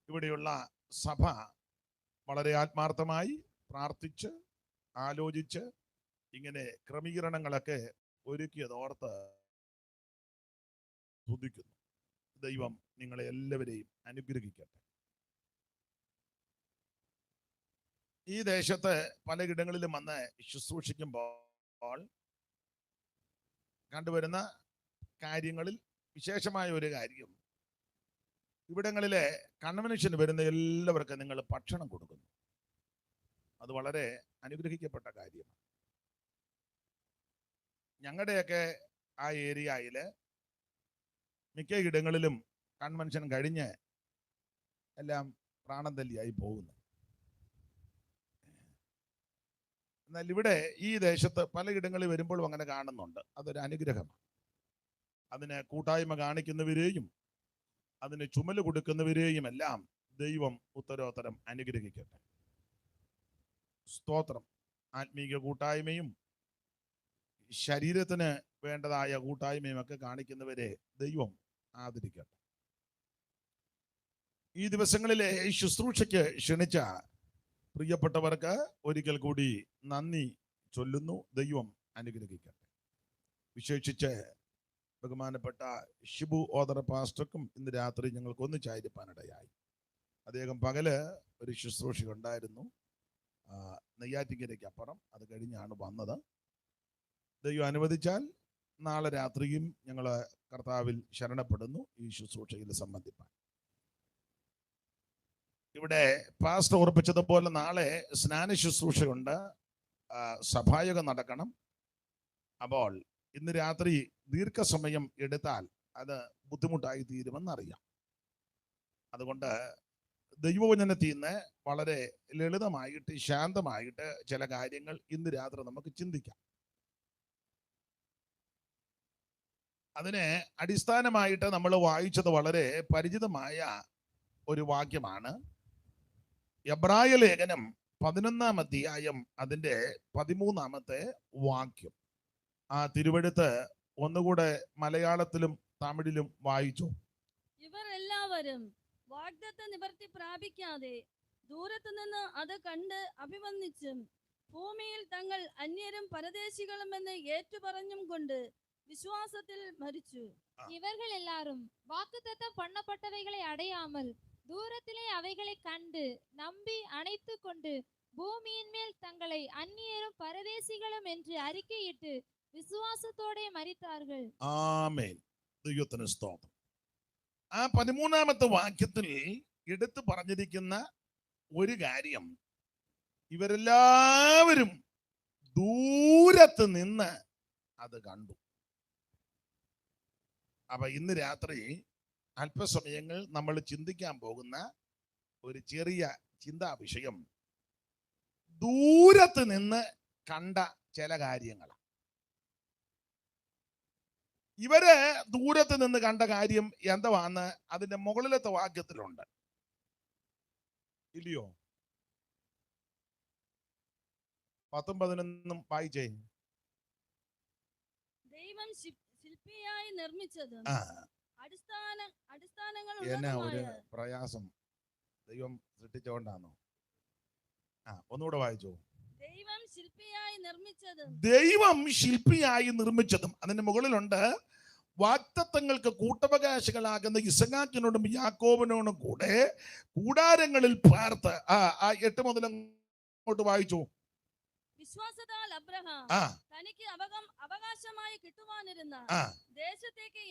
ഇവിടെയുള്ള സഭ വളരെ ആത്മാർത്ഥമായി പ്രാർത്ഥിച്ച് ആലോചിച്ച് ഇങ്ങനെ ക്രമീകരണങ്ങളൊക്കെ ഒരുക്കിയതോർത്ത് സ്തുതിക്കുന്നു. ദൈവം നിങ്ങളെ എല്ലാവരെയും അനുഗ്രഹിക്കട്ടെ. ഈ ദേശത്ത് പലയിടങ്ങളിലും വന്ന് ശുശ്രൂഷിക്കുമ്പോൾ കണ്ടുവരുന്ന കാര്യങ്ങളിൽ വിശേഷമായ ഒരു കാര്യം, ഇവിടങ്ങളിലെ കൺവെൻഷന് വരുന്ന എല്ലാവർക്കും നിങ്ങൾ ഭക്ഷണം കൊടുക്കുന്നു. അത് വളരെ അനുഗ്രഹിക്കപ്പെട്ട കാര്യമാണ്. ഞങ്ങളുടെയൊക്കെ ആ ഏരിയയിൽ മിക്ക ഇടങ്ങളിലും കൺവെൻഷൻ കഴിഞ്ഞ് എല്ലാം പ്രാണം തല്ലിയായി പോകുന്നു. എന്നാൽ ഇവിടെ ഈ ദേശത്ത് പലയിടങ്ങളിൽ വരുമ്പോഴും അങ്ങനെ കാണുന്നുണ്ട്. അതൊരു അനുഗ്രഹമാണ്. അതിന് കൂട്ടായ്മ കാണിക്കുന്നവരെയും അതിന് ചുമല് കൊടുക്കുന്നവരെയും എല്ലാം ദൈവം ഉത്തരോത്തരം അനുഗ്രഹിക്കട്ടെ. സ്തോത്രം. ആത്മീക കൂട്ടായ്മയും ശരീരത്തിന് വേണ്ടതായ കൂട്ടായ്മയും ഒക്കെ കാണിക്കുന്നവരെ ദൈവം ആദരിക്കട്ടെ. ഈ ദിവസങ്ങളിലെ ശുശ്രൂഷയ്ക്ക് ക്ഷണിച്ച പ്രിയപ്പെട്ടവർക്ക് ഒരിക്കൽ കൂടി നന്ദി ചൊല്ലുന്നു. ദൈവം അനുഗ്രഹിക്കട്ടെ. വിശേഷിച്ച് ബഹുമാനപ്പെട്ട ഷിബു ഓദറ പാസ്റ്റർക്കും ഇന്ന് രാത്രി ഞങ്ങൾക്ക് ഒന്നിച്ചായിരിക്കാനിടയായി. അദ്ദേഹം പകല് ഒരു ശുശ്രൂഷ ഉണ്ടായിരുന്നു, നെയ്യാറ്റിൻകരയ്ക്ക് അപ്പുറം. അത് കഴിഞ്ഞാണ് വന്നത്. ദൈവം അനുവദിച്ചാൽ നാളെ രാത്രിയും ഞങ്ങൾ കർത്താവിൽ ശരണപ്പെടുന്നു ഈ ശുശ്രൂഷയിൽ സംബന്ധിപ്പാൻ. ഇവിടെ പാസ്റ്റർ ഓർപ്പിച്ചതുപോലെ നാളെ സ്നാന ശുശ്രൂഷയുണ്ട്, സഭായോഗം നടക്കണം. അപ്പോൾ ഇന്ന് രാത്രി ദീർഘസമയം എടുത്താൽ അത് ബുദ്ധിമുട്ടായി തീരുമെന്നറിയാം. അതുകൊണ്ട് ദൈവവചനത്തിൽ നിന്ന് വളരെ ലളിതമായിട്ട് ശാന്തമായിട്ട് ചില കാര്യങ്ങൾ ഇന്ന് രാത്രി നമുക്ക് ചിന്തിക്കാം. അതിന് അടിസ്ഥാനമായിട്ട് നമ്മൾ വായിച്ചത് വളരെ പരിചിതമായ ഒരു വാക്യമാണ്. എബ്രായ ലേഖനം 11-ാം അധ്യായം അതിൻ്റെ 13-ാമത്തെ വാക്യം. ആ തിരുവെഴുത്ത് ഒന്നുകൂടെ മലയാളത്തിലും തമിഴിലും വായിച്ചു. ഇവർ എല്ലാവരും വാഗ്ദത്ത നിവർത്തി പ്രാപിക്കാതെ ദൂരത്തു നിന്ന് അത് കണ്ട് അഭിവന്ദിച്ചും ഭൂമിയിൽ തങ്ങൾ അന്യരും പരദേശികളും എന്ന് ഏറ്റുപറഞ്ഞും കൊണ്ട് விசுவாசத்தில் மரிச்சு. இவர்கள் எல்லாரும் வாக்குத்தத்தம் பண்ணப்பட்டவைகளை அடையாமல் தூரத்திலே அவைகளை கண்டு நம்பி அணைத்து கொண்டு பூமியின் மேல் தங்களை அந்நியரும் பரதேசிகளும் என்று அறிக்கையிட்டு விசுவாசத்தோட மரித்தார்கள். ആമേൻ. ദൈവത്തിന് സ്തോത്രം. ആ 13-ാമത്തെ വാക്യത്തിൽ എടുത്തു പറഞ്ഞിരിക്കുന്ന ഒരു കാര്യം, ഇവരെല്ലാവരും ദൂരത്ത് നിന്ന് അത് കണ്ടു. അപ്പൊ ഇന്ന് രാത്രി അല്പസമയങ്ങൾ നമ്മൾ ചിന്തിക്കാൻ പോകുന്ന ഒരു ചെറിയ ചിന്താ വിഷയം ദൂരത്ത് നിന്ന് കണ്ട ചില കാര്യങ്ങളാണ്. ഇവര് ദൂരത്ത് നിന്ന് കണ്ട കാര്യം എന്താന്ന് അതിന്റെ മുകളിലത്തെ വാക്യത്തിലുണ്ട്, ഇല്ലയോ? 10-11 വായിച്ചേ. ദൈവം ശില്പിയായി നിർമ്മിച്ചതും അടിസ്ഥാനങ്ങൾ എന്നാ ഒരു പ്രയാസം, ദൈവം സൃഷ്ടിച്ചോണ്ടാണോ? ഒന്നുകൂടെ വായിച്ചോ. ദൈവം ശില്പിയായി നിർമ്മിച്ചതും. ദൈവം ശില്പിയായി നിർമ്മിച്ചതും അതിന്റെ മുകളിലുണ്ട് വാഗ്ദത്തങ്ങൾക്ക് കൂട്ടവകാശികളാകുന്ന ഇസഹാക്കിനോടും യാക്കോബിനോടും കൂടെ കൂടാരങ്ങളിൽ പാർത്ത്. 8 മുതൽ അങ്ങോട്ട് വായിച്ചു. വിശ്വാസത്താൽ അബ്രഹാം തനിക്ക് അവകാശമായി കിട്ടുവാനിരുന്ന ദേശത്തേക്ക്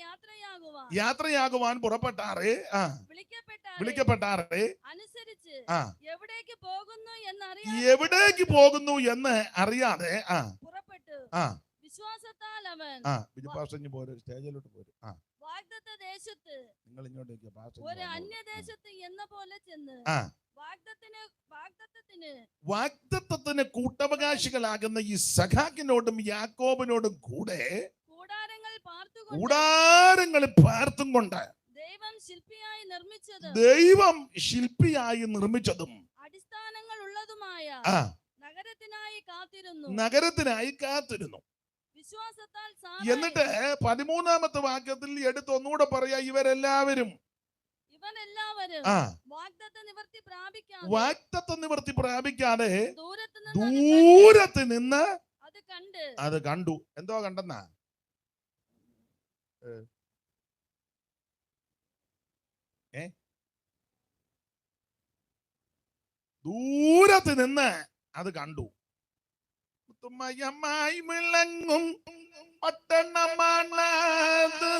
യാത്രയാകുവാൻ പുറപ്പെട്ടാറേ വിളിക്കപ്പെട്ടാറേ അനുസരിച്ച് എവിടേക്ക് പോകുന്നു എന്ന് അറിയാതെ പുറപ്പെട്ടു. വിശ്വാസത്താൽ അവൻ സ്റ്റേജിലോട്ട് പോരും. വാഗ്ദത്ത ദേശത്ത് നിങ്ങൾ ഇങ്ങോട്ടേക്ക് ഒരു അന്യദേശത്ത് എന്ന പോലെ ചെന്ന് വാഗ്ദത്തത്തിന് കൂട്ടവകാശികളാകുന്ന ഇസഹാക്കിനോടും യാക്കോബിനോടും കൂടെ കൂടാരങ്ങളിൽ പാർത്തും കൊണ്ട് ദൈവം ശില്പിയായി നിർമ്മിച്ചതും അടിസ്ഥാനങ്ങൾ ഉള്ളതുമായ നഗരത്തിനായി കാത്തിരുന്നു. എന്നിട്ട് 13-ാമത്തെ വാക്യത്തിൽ എടുത്ത് ഒന്നുകൂടെ പറയാ, ഇവരെല്ലാവരും വാഗ്ദത്ത വാഗ്ദത്ത നിവൃത്തി പ്രാപിക്കാതെ ദൂരത്ത് ദൂരത്ത് നിന്ന് അത് കണ്ടു. എന്തോ കണ്ടെന്നാ? ദൂരത്ത് നിന്ന് അത് കണ്ടു. മയമായി വിളങ്ങും പട്ടണമാണത്,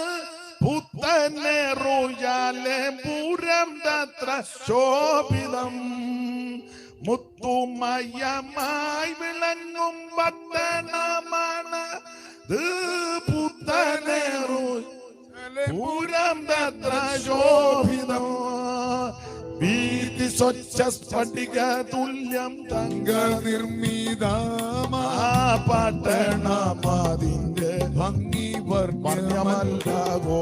പുത്തനെ റോയാലെ പൂരം തത്ര ശോഭിതം. മുത്തുമയമായി വിളങ്ങും പട്ടണമാണ് പുത്തനെ പൂരം തത്ര ശോഭിതം. വീതി സ്വച്ഛ സ്ഫടിക തുല്യം തങ്ക നിർമ്മിതമാ പട്ടണമാതിന്റെ ഭംഗി വർണ്യമല്ലകോ,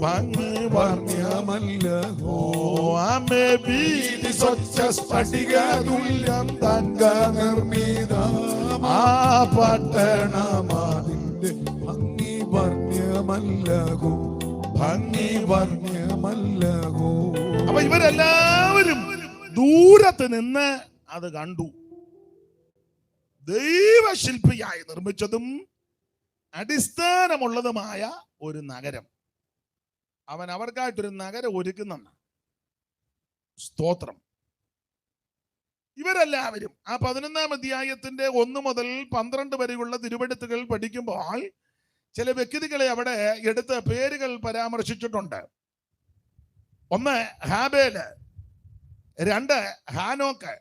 ഭംഗി വർണ്യമല്ലകോ. ആമേ വീതി സ്വച്ഛ സ്ഫടിക തുല്യം തങ്ക നിർമ്മിതമാ പട്ടണമാതിന്റെ ഭംഗി വർണ്യമല്ലകോ, ഭംഗി വർണ്യമല്ലകോ. അപ്പൊ ഇവരെല്ലാവരും ദൂരത്ത് നിന്ന് അത് കണ്ടു. ദൈവശില്പിയായി നിർമ്മിച്ചതും അടിസ്ഥാനമുള്ളതുമായ ഒരു നഗരം. അവൻ അവർക്കായിട്ടൊരു നഗരം ഒരുക്കുന്നെന്ന്. സ്തോത്രം. ഇവരെല്ലാവരും ആ 11-ാം അധ്യായത്തിന്റെ 1 മുതൽ 12 വരെയുള്ള തിരുവെഴുത്തുകൾ പഠിക്കുമ്പോൾ ചില വ്യക്തികളെ അവിടെ എടുത്ത് പേരുകൾ പരാമർശിച്ചിട്ടുണ്ട്. 1 ഹാബേല്, 2 ഹാനോക്ക്,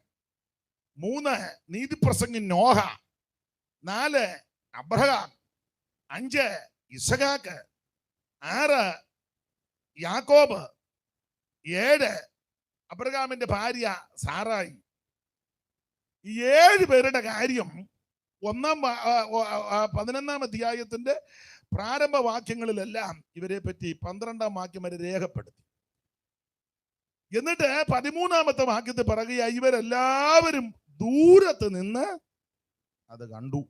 3 നീതിപ്രസംഗി നോഹ, 4 അബ്രഹാം, 5 ഇസഹാക്ക്, 6 യാക്കോബ്, 7 അബ്രഹാമിന്റെ ഭാര്യ സാറായി. ഈ 7 പേരുടെ കാര്യം 11-ാം അധ്യായത്തിന്റെ പ്രാരംഭ വാക്യങ്ങളിലെല്ലാം ഇവരെ പറ്റി 12-ാം വാക്യം വരെ രേഖപ്പെടുത്തി. എന്നിട്ട് 13-ാമത്തെ വാക്യത്തിൽ പറയുക, ഇവരെല്ലാവരും ദൂരത്ത് നിന്ന് അത് കണ്ടു.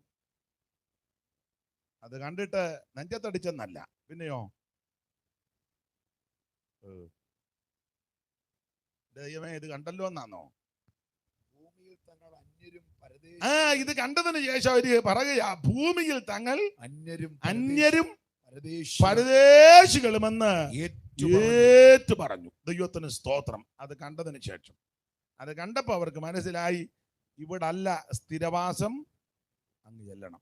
അത് കണ്ടിട്ട് നെഞ്ചത്തടിച്ചെന്നല്ല, പിന്നെയോ ദൈവമേ ഇത് കണ്ടല്ലോ എന്നാണോ? ഇത് കണ്ടതിന് ശേഷം അവര് പറയുക, ഭൂമിയിൽ തങ്ങൾ അന്യരും പരദേശികളുമെന്ന് ഏറ്റു പറഞ്ഞു. ദൈവത്തിന് സ്തോത്രം. അത് കണ്ടതിന് ശേഷം, അത് കണ്ടപ്പോ അവർക്ക് മനസ്സിലായി, ഇവിടല്ല സ്ഥിരവാസം, അങ്ങ് ചെല്ലണം.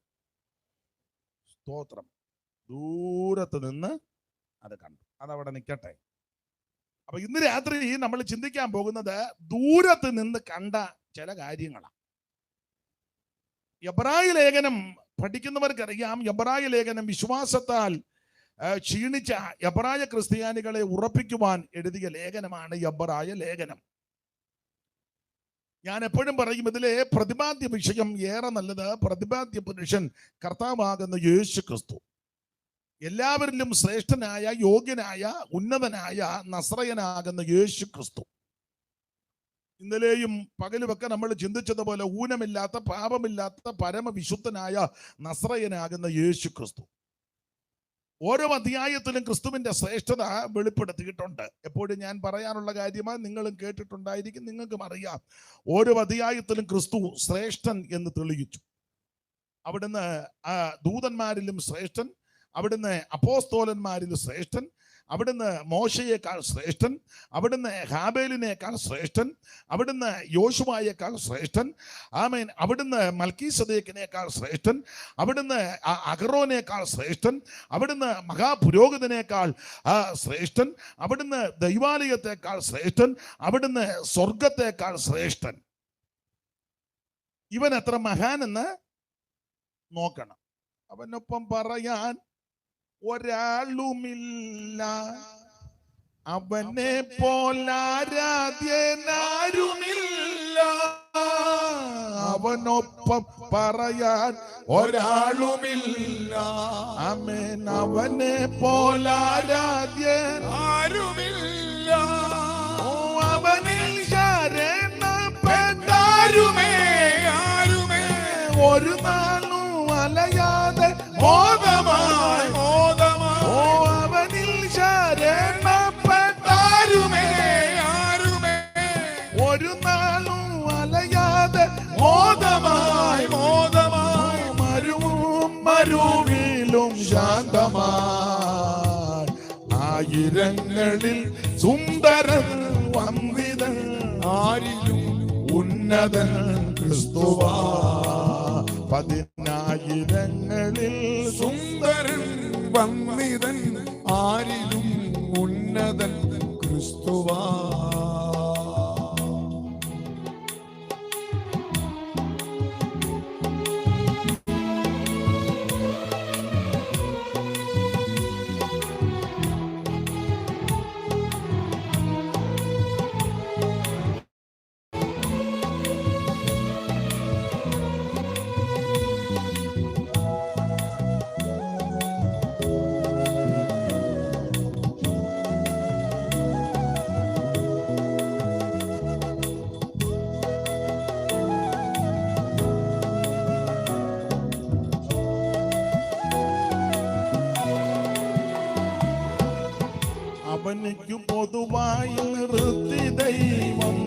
സ്തോത്രം. ദൂരത്ത് നിന്ന് അത് കണ്ടു. അതവിടെ നിൽക്കട്ടെ. അപ്പൊ ഇന്ന് രാത്രി നമ്മൾ ചിന്തിക്കാൻ പോകുന്നത് ദൂരത്ത് നിന്ന് കണ്ട ചില കാര്യങ്ങളാണ്. എബ്രായ ലേഖനം പഠിക്കുന്നവർക്കറിയാം, എബ്രായ ലേഖനം വിശ്വാസത്താൽ ക്ഷീണിച്ച എബ്രായ ക്രിസ്ത്യാനികളെ ഉറപ്പിക്കുവാൻ എഴുതിയ ലേഖനമാണ് എബ്രായ ലേഖനം. ഞാൻ എപ്പോഴും പറയും, ഇതിലെ പ്രതിപാദ്യ വിഷയം ഏറെ നല്ലത്. പ്രതിപാദ്യ പുരുഷൻ കർത്താവാകുന്ന യേശു ക്രിസ്തു, എല്ലാവരിലും ശ്രേഷ്ഠനായ, യോഗ്യനായ, ഉന്നതനായ നസ്രയനാകുന്ന യേശു ക്രിസ്തു. ഇന്നലെയും പകലുമൊക്കെ നമ്മൾ ചിന്തിച്ചതുപോലെ ഊനമില്ലാത്ത, പാപമില്ലാത്ത, പരമവിശുദ്ധനായ നസ്രയനാകുന്ന യേശു ക്രിസ്തു. ഓരോ അധ്യായത്തിലും ക്രിസ്തുവിന്റെ ശ്രേഷ്ഠത വെളിപ്പെടുത്തിയിട്ടുണ്ട്. എപ്പോഴും ഞാൻ പറയാനുള്ള കാര്യമാണ്, നിങ്ങളും കേട്ടിട്ടുണ്ടായിരിക്കും, നിങ്ങൾക്കും അറിയാം. ഓരോ അധ്യായത്തിലും ക്രിസ്തു ശ്രേഷ്ഠൻ എന്ന് തെളിയിച്ചു. അവിടുന്ന് ദൂതന്മാരിലും ശ്രേഷ്ഠൻ, അവിടുന്ന് അപ്പോസ്തോലന്മാരിലും ശ്രേഷ്ഠൻ, അവിടുന്ന് മോശയേക്കാൾ ശ്രേഷ്ഠൻ, അവിടുന്ന് ഹാബേലിനേക്കാൾ ശ്രേഷ്ഠൻ, അവിടുന്ന് യോശുവായേക്കാൾ ശ്രേഷ്ഠൻ, ആമേൻ, അവിടുന്ന് മൽക്കീസദേക്കിനേക്കാൾ ശ്രേഷ്ഠൻ, അവിടുന്ന് അഹറോനേക്കാൾ ശ്രേഷ്ഠൻ, അവിടുന്ന് മഹാപുരോഹിതനേക്കാൾ ശ്രേഷ്ഠൻ, അവിടുന്ന് ദൈവാലയത്തെക്കാൾ ശ്രേഷ്ഠൻ, അവിടുന്ന് സ്വർഗത്തേക്കാൾ ശ്രേഷ്ഠൻ. ഇവൻ എത്ര മഹാനെന്ന് നോക്കണം. അവനൊപ്പം പറയാൻ ഒരാളുമില്ല, അവനെ പോലാരാധ്യനാരുമില്ല. അവനൊപ്പം പറയാൻ ഒരാളുമില്ല, ആമേൻ, അവനെ പോലാരാധ്യനാരുമില്ല. അവനിൽ ശരണപ്പെട്ടാരുമേ ഒരു നാളും അലയാതെ മോദമായി അവനിൽ ശരണപ്പെട്ടാരുമേ പതിനായിരങ്ങളിൽ സുന്ദരൻ വന്ദിതൻ ആരിലും ഉന്നതൻ ക്രിസ്തുവാ. പതിനായിരങ്ങളിൽ സുന്ദരൻ വന്ദിതൻ ആരിലും ഉന്നതൻ ക്രിസ്തുവാ. അവനിക്കു പൊതുവായി നിർത്തി ദൈവം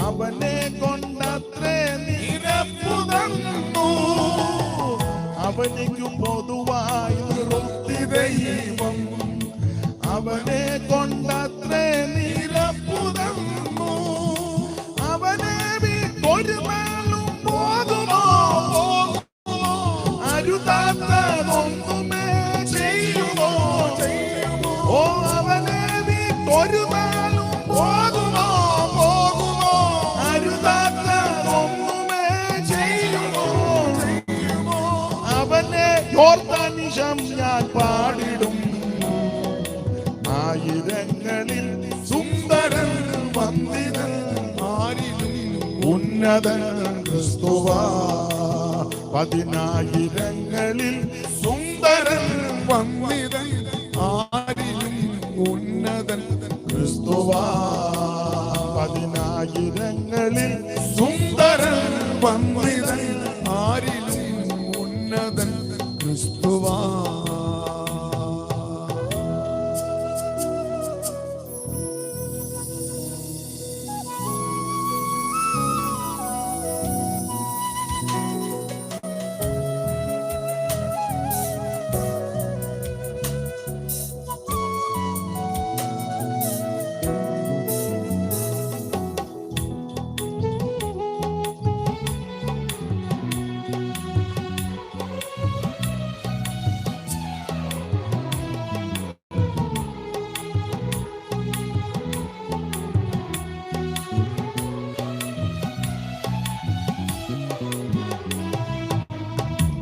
അവനെ കൊണ്ടത്രേ നിരപ്പു തന്നു. അവനിക്കു പൊതുവായി നിർത്തി ദൈവം അവനെ കൊണ്ടത്രേ നിരപ്പു തന്നു. അവനെ ഒരു നാളും പോകുമോ അരുതാത്തതൊന്നുമേ ചെയ്യുമോ? ഓ അവനെ ഒരു നാളും പോകുമോ അരുതാത്തതൊന്നുമേ ചെയ്യുമോ? അവനെ യോർദാനിശം ഞാൻ പാടിടും. ആയിരങ്ങളിൽ സുന്ദരൻ വന്ദിതൻ ആരിലും ഉന്നതൻ ക്രിസ്തുവാ. പതിനായിരങ്ങളിൽ സുന്ദരൻ വന്ദിതൻ ആരിലും ഉന്നതൻ ക്രിസ്തുവാ. പതിനായിരങ്ങളിൽ സുന്ദരൻ വന്ദിതൻ ആരിലും ഉന്നതൻ ക്രിസ്തുവാ.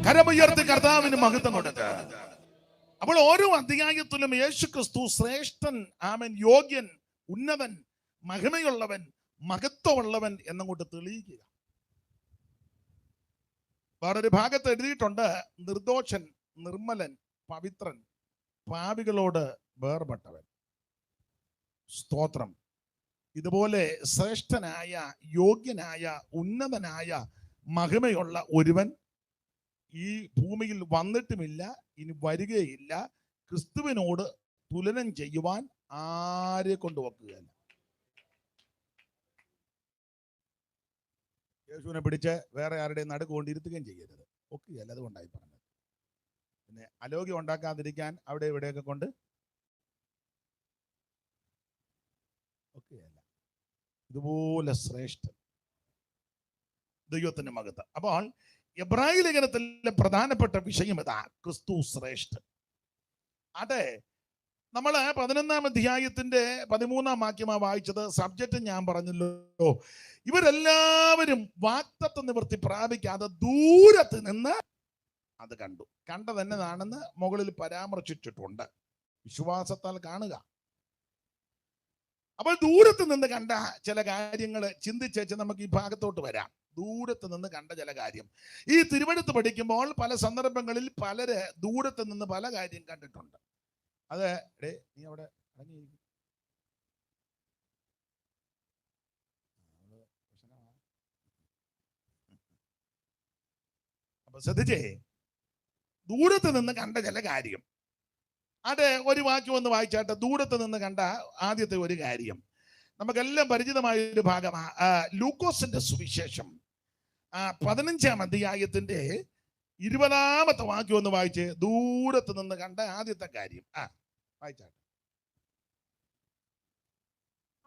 കരമുയർത്തി കർത്താവിന് മഹത്വം കൊടുക്കുക. അപ്പോൾ ഓരോ അധ്യായത്തിലും യേശു ക്രിസ്തു ശ്രേഷ്ഠൻ, ആമൻ, യോഗ്യൻ, ഉന്നതൻ, മഹിമയുള്ളവൻ, മഹത്വമുള്ളവൻ എന്നങ്ങോട്ട് തെളിയിക്കുക. വേറൊരു ഭാഗത്ത് എഴുതിയിട്ടുണ്ട്, നിർദോഷൻ, നിർമ്മലൻ, പവിത്രൻ, പാപികളോട് വേർപെട്ടവൻ. സ്തോത്രം. ഇതുപോലെ ശ്രേഷ്ഠനായ, യോഗ്യനായ, ഉന്നതനായ, മഹിമയുള്ള ഒരുവൻ ഈ ഭൂമിയിൽ വന്നിട്ടുമില്ല, ഇനി വരികയില്ല. ക്രിസ്തുവിനോട് തുലനം ചെയ്യുവാൻ ആരെ കൊണ്ട് വെക്കുകയല്ല. യേശുവിനെ പിടിച്ച് വേറെ ആരുടെയും നടുക്ക് കൊണ്ടിരുത്തുകയും ചെയ്യരുത്, ഒക്കുകയല്ല. അതുകൊണ്ടായി പറഞ്ഞത്. പിന്നെ അലോഗ്യം ഉണ്ടാക്കാതിരിക്കാൻ അവിടെ ഇവിടെയൊക്കെ കൊണ്ട് ഒക്കുകയല്ല. ഇതുപോലെ ശ്രേഷ്ഠൻ, ദൈവത്തിന്റെ മഹത്വം. അപ്പോൾ എബ്രായ ലേഖനത്തിലെ പ്രധാനപ്പെട്ട വിഷയം ഇതാ, ക്രിസ്തു ശ്രേഷ്ഠൻ. അതെ, നമ്മള് 11-ാം അധ്യായത്തിന്റെ 13-ാം വാക്യമാ വായിച്ചത്. സബ്ജക്റ്റ് ഞാൻ പറഞ്ഞല്ലോ, ഇവരെല്ലാവരും വാഗ്ദത്ത നിവൃത്തി പ്രാപിക്കാതെ ദൂരത്ത് നിന്ന് അത് കണ്ടു. കണ്ടതെന്നതാണെന്ന് മുകളിൽ പരാമർശിച്ചിട്ടുണ്ട്. വിശ്വാസത്താൽ കാണുക. അപ്പോൾ ദൂരത്ത് നിന്ന് കണ്ട ചില കാര്യങ്ങൾ ചിന്തിച്ചേച്ച് നമുക്ക് ഈ ഭാഗത്തോട്ട് വരാം. ദൂരത്ത് നിന്ന് കണ്ട ചില കാര്യം. ഈ തിരുവെഴുത്ത് പഠിക്കുമ്പോൾ പല സന്ദർഭങ്ങളിൽ പലര് ദൂരത്ത് നിന്ന് പല കാര്യം കണ്ടിട്ടുണ്ട്. അത് നീ അവിടെ അപ്പൊ ശ്രദ്ധിച്ചേ, ദൂരത്ത് നിന്ന് കണ്ട ചില കാര്യം. അത് ഒരു വാക്യം ഒന്ന് വായിച്ചാട്ടെ. ദൂരത്ത് നിന്ന് കണ്ട ആദ്യത്തെ ഒരു കാര്യം നമുക്കെല്ലാം പരിചിതമായ ഒരു ഭാഗമാണ്. ലൂക്കോസിന്റെ സുവിശേഷം 15-ാം അധ്യായത്തിന്റെ 20-ാമത്തെ വാക്യം ഒന്ന് വായിച്ച്. ദൂരത്ത് നിന്ന് കണ്ട ആദ്യത്തെ കാര്യം വായിച്ചാട്ടെ.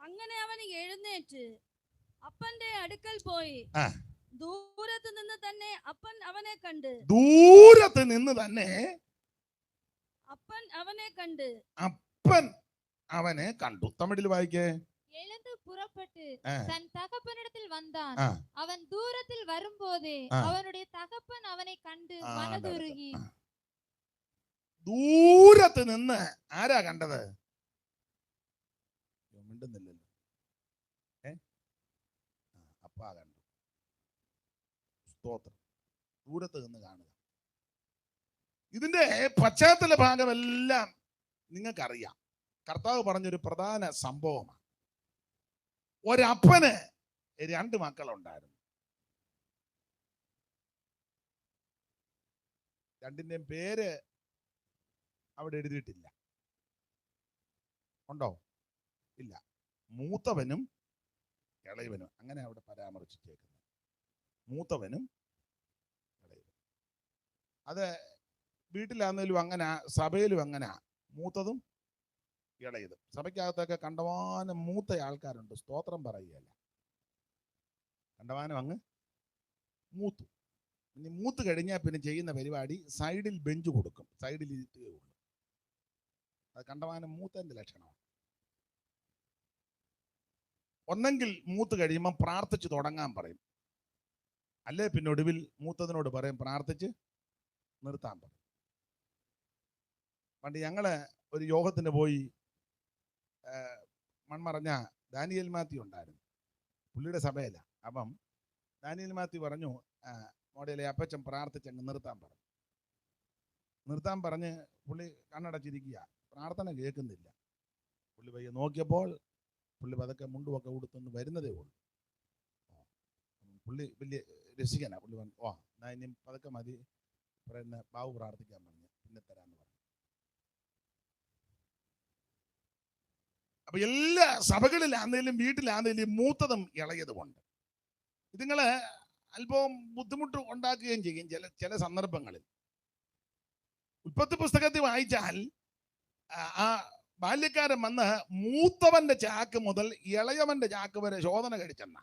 അങ്ങനെ അവൻ എഴുന്നേറ്റ് അപ്പന്റെ അടുക്കൽ പോയി. ആ. ദൂരത്ത് നിന്ന് തന്നെ അപ്പൻ അവനെ കണ്ട് ദൂരത്ത് നിന്ന് തന്നെ അപ്പൻ അവനെ കണ്ട് അപ്പൻ അവനെ കണ്ടു. തമിഴിൽ വായിക്കേ. எழுந்து புறப்பட்டு ஆ. தன் தகப்பனிடத்தில் வந்தான். ആ. அவன் தூரத்தில் வரும்போதே ஆ. அவனுடைய தகப்பன் அவனை கண்டு ആ, மனதுருகி ആ. ദൂരത്ത് നിന്ന് ആരാ കണ്ടത്? മിണ്ടുന്നില്ലല്ലോ. അപ്പാ കണ്ടു. സ്തോത്രം. ദൂരത്ത് നിന്ന് കാണുക. ഇതിന്റെ പശ്ചാത്തല ഭാഗമെല്ലാം നിങ്ങൾക്കറിയാം. കർത്താവ് പറഞ്ഞൊരു പ്രധാന സംഭവമാണ്. ഒരപ്പന് 2 മക്കളുണ്ടായിരുന്നു. രണ്ടിന്റെയും പേര് അവിടെ എഴുതിയിട്ടില്ല. ഉണ്ടോ? ഇല്ല. മൂത്തവനും ഇളയവനും അങ്ങനെ അവിടെ പരാമർശിച്ചേക്കുന്നത്. മൂത്തവനും ഇളയവനും. അത് വീട്ടിലാന്നേലും അങ്ങനെ, സഭയിലും അങ്ങനെ. മൂത്തതും ഇളയതും. സഭയ്ക്കകത്തൊക്കെ കണ്ടമാനം മൂത്ത ആൾക്കാരുണ്ട്. സ്തോത്രം പറയുകയല്ല, കണ്ടമാനം അങ്ങ് മൂത്തു. ഇനി മൂത്ത് കഴിഞ്ഞാൽ പിന്നെ ചെയ്യുന്ന പരിപാടി സൈഡിൽ ബെഞ്ച് കൊടുക്കും, സൈഡിൽ ഇരുത്തുകയുള്ളൂ. അത് കണ്ടമാനം മൂത്തതിന്റെ ലക്ഷണമാണ്. ഒന്നെങ്കിൽ മൂത്ത് കഴിയുമ്പോൾ പ്രാർത്ഥിച്ച് തുടങ്ങാൻ പറയും, അല്ലേ പിന്നെ ഒടുവിൽ മൂത്തതിനോട് പറയും പ്രാർത്ഥിച്ച് നിർത്താൻ പറയും. പണ്ട് ഞങ്ങള് ഒരു യോഗത്തിന് പോയി, മൺമറഞ്ഞ ദാനിയേൽ മാത്യു ഉണ്ടായിരുന്നു, പുള്ളിയുടെ സഭയില. അപ്പം ദാനിയേൽ മാത്യു പറഞ്ഞു, മോഡലെ അപ്പച്ചൻ പ്രാർത്ഥിച്ചങ്ങ് നിർത്താൻ പറഞ്ഞു. നിർത്താൻ പറഞ്ഞ് പുള്ളി കണ്ണടച്ചിരിക്കുക, പ്രാർത്ഥന കേൾക്കുന്നില്ല. പുള്ളി പയ്യെ നോക്കിയപ്പോൾ പുള്ളി പതൊക്കെ മുണ്ടുമൊക്കെ ഉടുത്തൊന്ന് വരുന്നതേ ഉള്ളൂ. പുള്ളി വലിയ രസികനാ. പുള്ളി പറഞ്ഞു, എന്നാ ഇനി പതൊക്കെ മതി, പിന്നെ ബാബു പ്രാർത്ഥിക്കാൻ പറഞ്ഞു, പിന്നെ തരാന്ന് പറഞ്ഞു. അപ്പൊ എല്ലാ സഭകളിലാന്നേലും വീട്ടിലാന്നേലും മൂത്തതും ഇളയതുമുണ്ട്. ഇതുങ്ങള് അല്പം ബുദ്ധിമുട്ട് ഉണ്ടാക്കുകയും ചെയ്യും ചില സന്ദർഭങ്ങളിൽ. ഉൽപ്പത്തി പുസ്തകത്തിൽ വായിച്ചാൽ ആ ബാല്യക്കാരൻ വന്ന് മൂത്തവന്റെ ചാക്ക് മുതൽ ഇളയവന്റെ ചാക്ക് വരെ ശോധന കഴിച്ചെന്ന.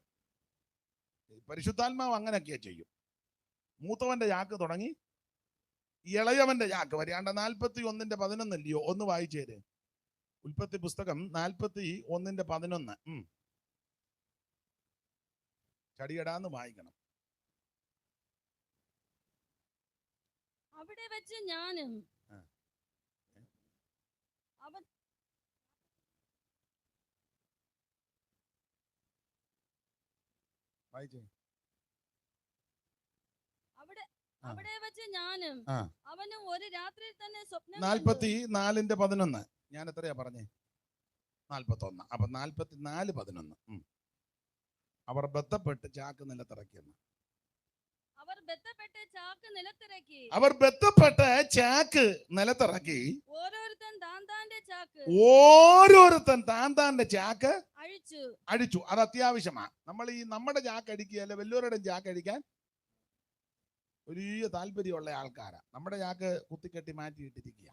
പരിശുദ്ധാത്മാവ് അങ്ങനെയൊക്കെയാ ചെയ്യും. മൂത്തവന്റെ ചാക്ക് തുടങ്ങി ഇളയവന്റെ ചാക്ക് വരെ. 41:11 ഒന്ന് വായിച്ചേര്. ഉൽപ്പത്തി പുസ്തകം 41:11. ചടിയടാന്ന് വായിക്കണം. അവിടെ വെച്ച് ഞാനും അവൻ വായിച്ചേ. അവിടെ വെച്ച് ഞാനും അവനും ഒരു രാത്രിയിൽ തന്നെ സ്വപ്നം 44:11. ഞാൻ എത്രയാ പറഞ്ഞേ? 41. അപ്പൊ 44:11. അവർ ബന്ധപ്പെട്ട് ചാക്ക് നിലത്തിറക്കിയെന്ന്. അവർ ബന്ധപ്പെട്ട് ചാക്ക് നിലത്തിറക്കി. ഓരോരുത്തൻ താന്താന്റെ ചാക്ക് അഴിച്ചു. അത് അത്യാവശ്യമാണ്. നമ്മൾ ഈ നമ്മുടെ ചാക്ക് അടിക്കുകയല്ല, വല്ലവരുടെ ചാക്ക് അടിക്കാൻ വലിയ താല്പര്യമുള്ള ആൾക്കാരാ. നമ്മുടെ ചാക്ക് കുത്തിക്കെട്ടി മാറ്റിയിട്ടിരിക്കുക.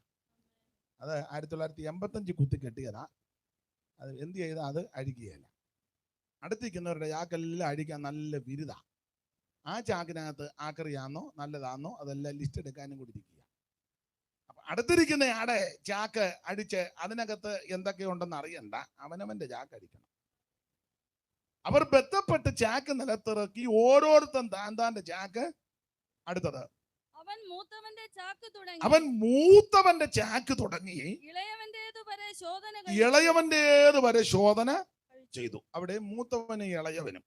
അത് 1985 കുത്തിക്കെട്ടിയതാ. അത് എന്ത് ചെയ്താൽ അത് അഴിക്കുകയല്ല. അടുത്തിരിക്കുന്നവരുടെ ചാക്കെല്ലാം അഴിക്കാൻ നല്ല വിരുദ. ആ ചാക്കിനകത്ത് ആക്രിയാന്നോ നല്ലതാന്നോ അതെല്ലാം ലിസ്റ്റ് എടുക്കാനും കൂടി ഇരിക്കുക. അപ്പൊ അടുത്തിരിക്കുന്ന ആടെ ചാക്ക് അടിച്ച് അതിനകത്ത് എന്തൊക്കെയുണ്ടെന്ന് അറിയണ്ട, അവനവന്റെ ചാക്ക് അടിക്കണം. അവർ ബന്ധപ്പെട്ട് ചാക്ക് നിലത്തിറക്കി. ഓരോരുത്തൻ താന്താന്റെ ചാക്ക്. അടുത്തത് അവൻ മൂത്തവന്റെ ചാക്ക് തുടങ്ങി ഇളയവന്റേത് വരെ ശോധന ചെയ്തു. അവിടെ മൂത്തവനും ഇളയവനും.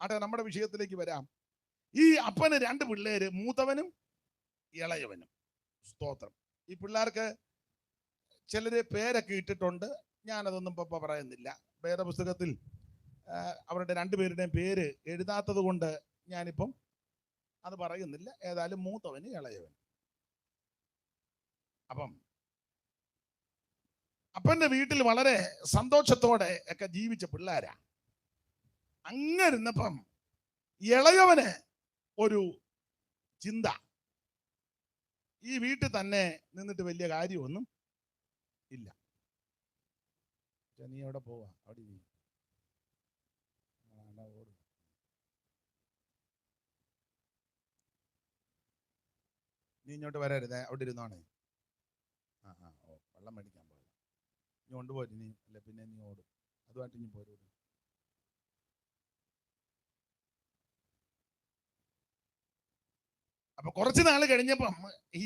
ആട്ടെ, നമ്മുടെ വിഷയത്തിലേക്ക് വരാം. ഈ അപ്പന് 2 പിള്ളേര്, മൂത്തവനും ഇളയവനും. സ്തോത്രം. ഈ പിള്ളേർക്ക് ചിലര് പേരൊക്കെ ഇട്ടിട്ടുണ്ട്. ഞാനതൊന്നും ഇപ്പൊ പറയുന്നില്ല. വേദപുസ്തകത്തിൽ അവരുടെ 2 പേരുടെയും പേര് എഴുതാത്തത് കൊണ്ട് ഞാനിപ്പം അത് പറയുന്നില്ല. ഏതായാലും മൂത്തവന് ഇളയവൻ. അപ്പം അപ്പന്റെ വീട്ടിൽ വളരെ സന്തോഷത്തോടെ ഒക്കെ ജീവിച്ച പിള്ളേരാ. അങ്ങനിരുന്നപ്പം ഇളയവന് ഒരു ചിന്ത, ഈ വീട്ടിൽ തന്നെ നിന്നിട്ട് വലിയ കാര്യമൊന്നും ഇല്ല. നീ എവിടെ പോവാ? അവിടെ നീ ഇങ്ങോട്ട് വരരുതേ, അവിടെ ഇരുന്നാണ്. ഓ, വെള്ളം മേടിക്കാൻ പോയത്. നീ കൊണ്ടുപോയി, നീ അല്ല പിന്നെ നീ ഓടും, അതുമായിട്ട് നീ പോരും. അപ്പൊ കുറച്ച് നാൾ കഴിഞ്ഞപ്പം ഈ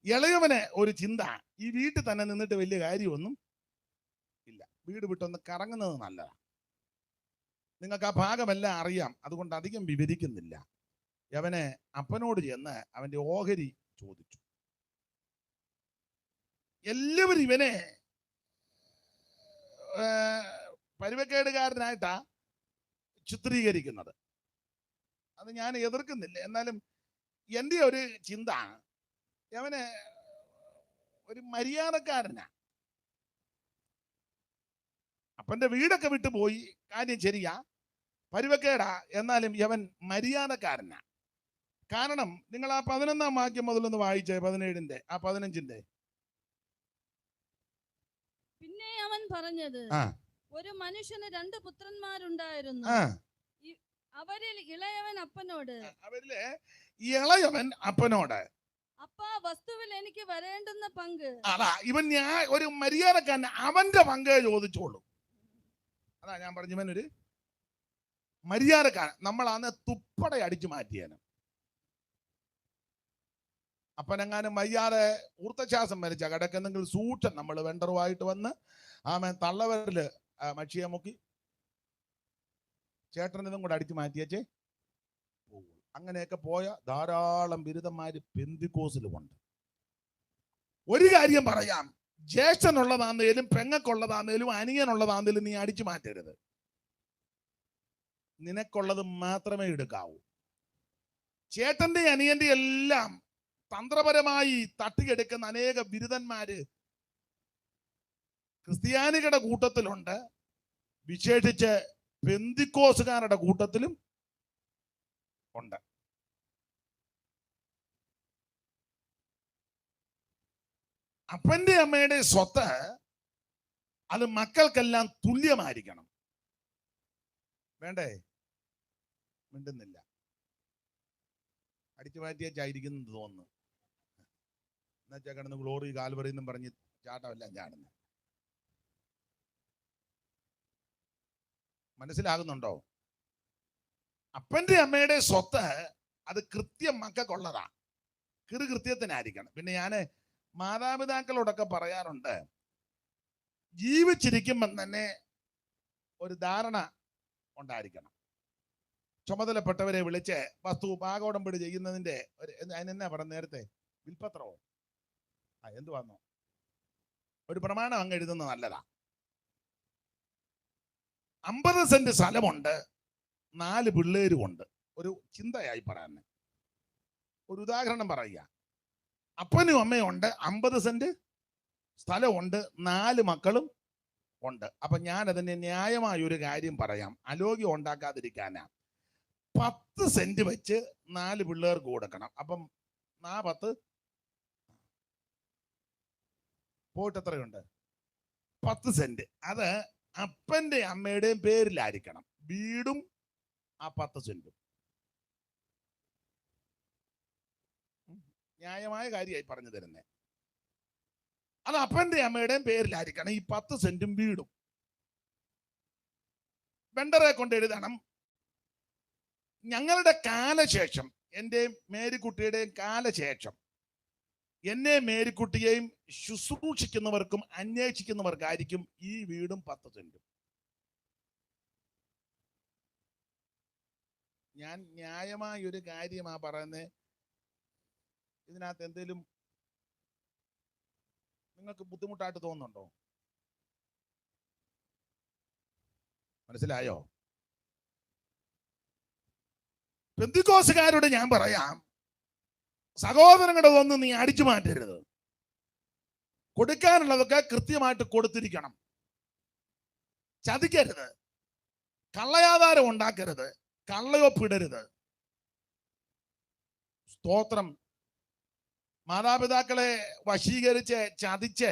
ഇളയവന് ഒരു ചിന്ത, ഈ വീട്ടിൽ തന്നെ നിന്നിട്ട് വലിയ കാര്യമൊന്നും ഇല്ല, വീട് വിട്ടൊന്ന് കറങ്ങുന്നത് നല്ലതാണ്. നിങ്ങൾക്ക് ആ ഭാഗമെല്ലാം അറിയാം, അതുകൊണ്ട് അധികം വിവരിക്കുന്നില്ല. അവനെ അപ്പനോട് ചെന്ന് അവന്റെ ഓഹരി ചോദിച്ചു. എല്ലാവരും ഇവനെ പരുവക്കേടുകാരനായിട്ടാ ചിത്രീകരിക്കുന്നത്. അത് ഞാൻ എതിർക്കുന്നില്ല, എന്നാലും എൻ്റെ ഒരു ചിന്ത, അവന് ഒരു മര്യാദക്കാരനാ. അപ്പന്റെ വീടൊക്കെ വിട്ടു പോയി, കാര്യം ശരിയാ, പരുവക്കേടാ, എന്നാലും യവൻ മര്യാദക്കാരനാ. കാരണം നിങ്ങൾ ആ 11-ാം വാക്യം മുതലൊന്ന് വായിച്ചേ, 17-ന്റെ 15-ന്റെ. പിന്നെ അവൻ പറഞ്ഞത്, ഒരു മനുഷ്യന് 2 പുത്രന്മാരുണ്ടായിരുന്നു. അവരിൽ ഇളയവൻ അപ്പനോട്, അപ്പാ, വസ്തുവിൽ എനിക്ക് വരേണ്ടുന്ന പങ്ക്. അതാ ഇവൻ ഒരു മര്യാദക്കാരൻ, അവന്റെ പങ്കേ ചോദിച്ചോളൂ. അതാ ഞാൻ പറഞ്ഞു, ഇവനൊരു മര്യാദക്കാരൻ. നമ്മളാന്ന് തുപ്പട അടിച്ചു മാറ്റിയാണ്. അപ്പനെങ്ങാനും വയ്യാതെ ഊർത്തശ്വാസം മരിച്ച കിടക്കുന്നെങ്കിൽ സൂക്ഷം നമ്മൾ വെണ്ടറുമായിട്ട് വന്ന് തള്ളവരില് മഷിയെ മുക്കി ചേട്ടനിതും കൂടെ അടിച്ചു മാറ്റിയച്ചേ പോകും. അങ്ങനെയൊക്കെ പോയ ധാരാളം ബിരുദന്മാര് പെന്തിക്കോസിലുമുണ്ട്. ഒരു കാര്യം പറയാം, ജ്യേഷ്ഠനുള്ളതാന്നേലും പെങ്ങക്കുള്ളതാന്നേലും അനിയനുള്ളതാന്നേലും നീ അടിച്ചു മാറ്റരുത്. നിനക്കുള്ളത് മാത്രമേ എടുക്കാവൂ. ചേട്ടന്റെ അനിയന്റെ എല്ലാം തന്ത്രപരമായി തട്ടിയെടുക്കുന്ന അനേക ബിരുദന്മാര് ക്രിസ്ത്യാനികളുടെ കൂട്ടത്തിലുണ്ട്, വിശേഷിച്ച് പെന്തിക്കോസുകാരുടെ കൂട്ടത്തിലും ഉണ്ട്. അപ്പന്റെ അമ്മയുടെ സ്വത്ത് അത് മക്കൾക്കെല്ലാം തുല്യമായിരിക്കണം. വേണ്ടേ? മിണ്ടുന്നില്ല, അടിച്ചു മാറ്റിയായിരിക്കുന്നു തോന്നുന്നു. എന്നുവെച്ചാൽ കിടന്ന് ഗ്ലോറി കാൽവറി എന്നും പറഞ്ഞ് ചാട്ടമെല്ലാം ചാടുന്നു. മനസ്സിലാകുന്നുണ്ടോ? അപ്പന്റെ അമ്മയുടെ സ്വത്ത് അത് കൃത്യം മക്കൾക്കുള്ളതാ, കൃത്യത്തിനായിരിക്കണം. പിന്നെ ഞാന് മാതാപിതാക്കളോടൊക്കെ പറയാറുണ്ട്, ജീവിച്ചിരിക്കുമ്പം തന്നെ ഒരു ധാരണ ഉണ്ടായിരിക്കണം. ചുമതലപ്പെട്ടവരെ വിളിച്ച് വസ്തു ഭാഗോടമ്പടി ചെയ്യുന്നതിന്റെ അതിനെന്നാ പറഞ്ഞ നേരത്തെ വിൽപ്പത്രമോ എന്ത് വന്നോ ഒരു പ്രമാണം അങ്ങ് എഴുതുന്നത് നല്ലതാ. 50 സെന്റ് സ്ഥലമുണ്ട്, 4 പിള്ളേരുമുണ്ട്. ഒരു ചിന്തയായി പറയാൻ ഒരു ഉദാഹരണം പറയുക. അപ്പനും അമ്മയും ഉണ്ട്, 50 സെന്റ് സ്ഥലമുണ്ട്, 4 മക്കളും ഉണ്ട്. അപ്പൊ ഞാൻ അതിന് ന്യായമായ ഒരു കാര്യം പറയാം, അലോഗ്യം ഉണ്ടാക്കാതിരിക്കാനാ. 10 സെന്റ് വെച്ച് 4 പിള്ളേർക്ക് കൊടുക്കണം. അപ്പം 10 പോയിട്ട് എത്രയുണ്ട്? 10 സെന്റ്. അത് അപ്പന്റെ അമ്മയുടെയും പേരിലായിരിക്കണം, വീടും ആ 10 സെന്റും. ന്യായമായ കാര്യമായി പറഞ്ഞു തരുന്നേ. അത് അപ്പന്റെ അമ്മയുടെയും പേരിലായിരിക്കണം, ഈ 10 സെന്റും വീടും. വെണ്ടറെ കൊണ്ട് എഴുതണം, ഞങ്ങളുടെ കാലശേഷം, എൻ്റെ മേരിക്കുട്ടിയുടെയും കാലശേഷം എന്നെ മേരിക്കുട്ടിയെയും ശുശ്രൂഷിക്കുന്നവർക്കും അന്വേഷിക്കുന്നവർക്കായിരിക്കും ഈ വീടും 10 സെന്റും. ഞാൻ ന്യായമായ ഒരു കാര്യമാ പറയുന്നത്. ഇതിനകത്ത് എന്തെങ്കിലും നിങ്ങൾക്ക് ബുദ്ധിമുട്ടായിട്ട് തോന്നുന്നുണ്ടോ? മനസ്സിലായോ? പെന്തിക്കോസുകാരോട് ഞാൻ പറയാം, സഹോദരങ്ങളുടെ ഒന്നും നീ അടിച്ചു മാറ്റരുത്. കൊടുക്കാനുള്ളതൊക്കെ കൃത്യമായിട്ട് കൊടുത്തിരിക്കണം. ചതിക്കരുത്, കള്ളയാധാരം ഉണ്ടാക്കരുത്, കള്ളയൊപ്പിടരുത്. സ്തോത്രം. മാതാപിതാക്കളെ വശീകരിച്ച് ചതിച്ച്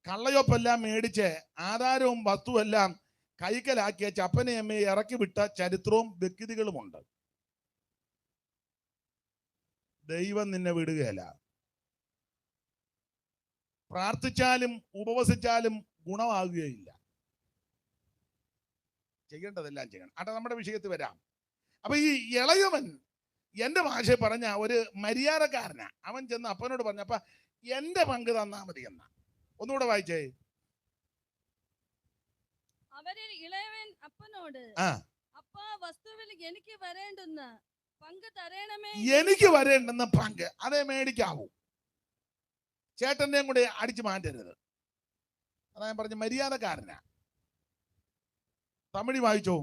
കള്ളയൊപ്പെല്ലാം മേടിച്ച് ആധാരവും വസ്തുവെല്ലാം കൈക്കലാക്കിയ ചപ്പനെ അമ്മയെ ഇറക്കി വിട്ട ചരിത്രവും വ്യക്തികളുമുണ്ട്. ദൈവം നിന്നെ വിടുകയല്ല. പ്രാർത്ഥിച്ചാലും ഉപവസിച്ചാലും ഗുണമാകുകയില്ല. ചെയ്യേണ്ടതെല്ലാം ചെയ്യണം. അതെ, നമ്മുടെ വിഷയത്തിൽ വരാം. അപ്പൊ ഈ ഇളയവൻ എന്റെ ഭാഷ പറഞ്ഞ ഒരു മര്യാദക്കാരനാ. അവൻ ചെന്ന് അപ്പനോട് പറഞ്ഞു, അപ്പ എന്റെ പങ്ക് തന്നാ മതി എന്നാ. ഒന്നുകൂടെ വായിച്ചേ. അവരിൽ ഇളയവൻ അപ്പനോട്, ആ, അപ്പാ, വസ്തുവിൽ എനിക്ക് വരേണ്ടുന്ന പങ്ക് തരണമേ. എനിക്ക് വരേണ്ടുന്ന പങ്ക് അതേ മേടിക്കാവൂ. ചേട്ടന്റെയും കൂടെ അടിച്ചു മാറ്റരുത്. അതാ ഞാൻ പറഞ്ഞ മര്യാദക്കാരനാ. തമിഴ് വായിച്ചോ.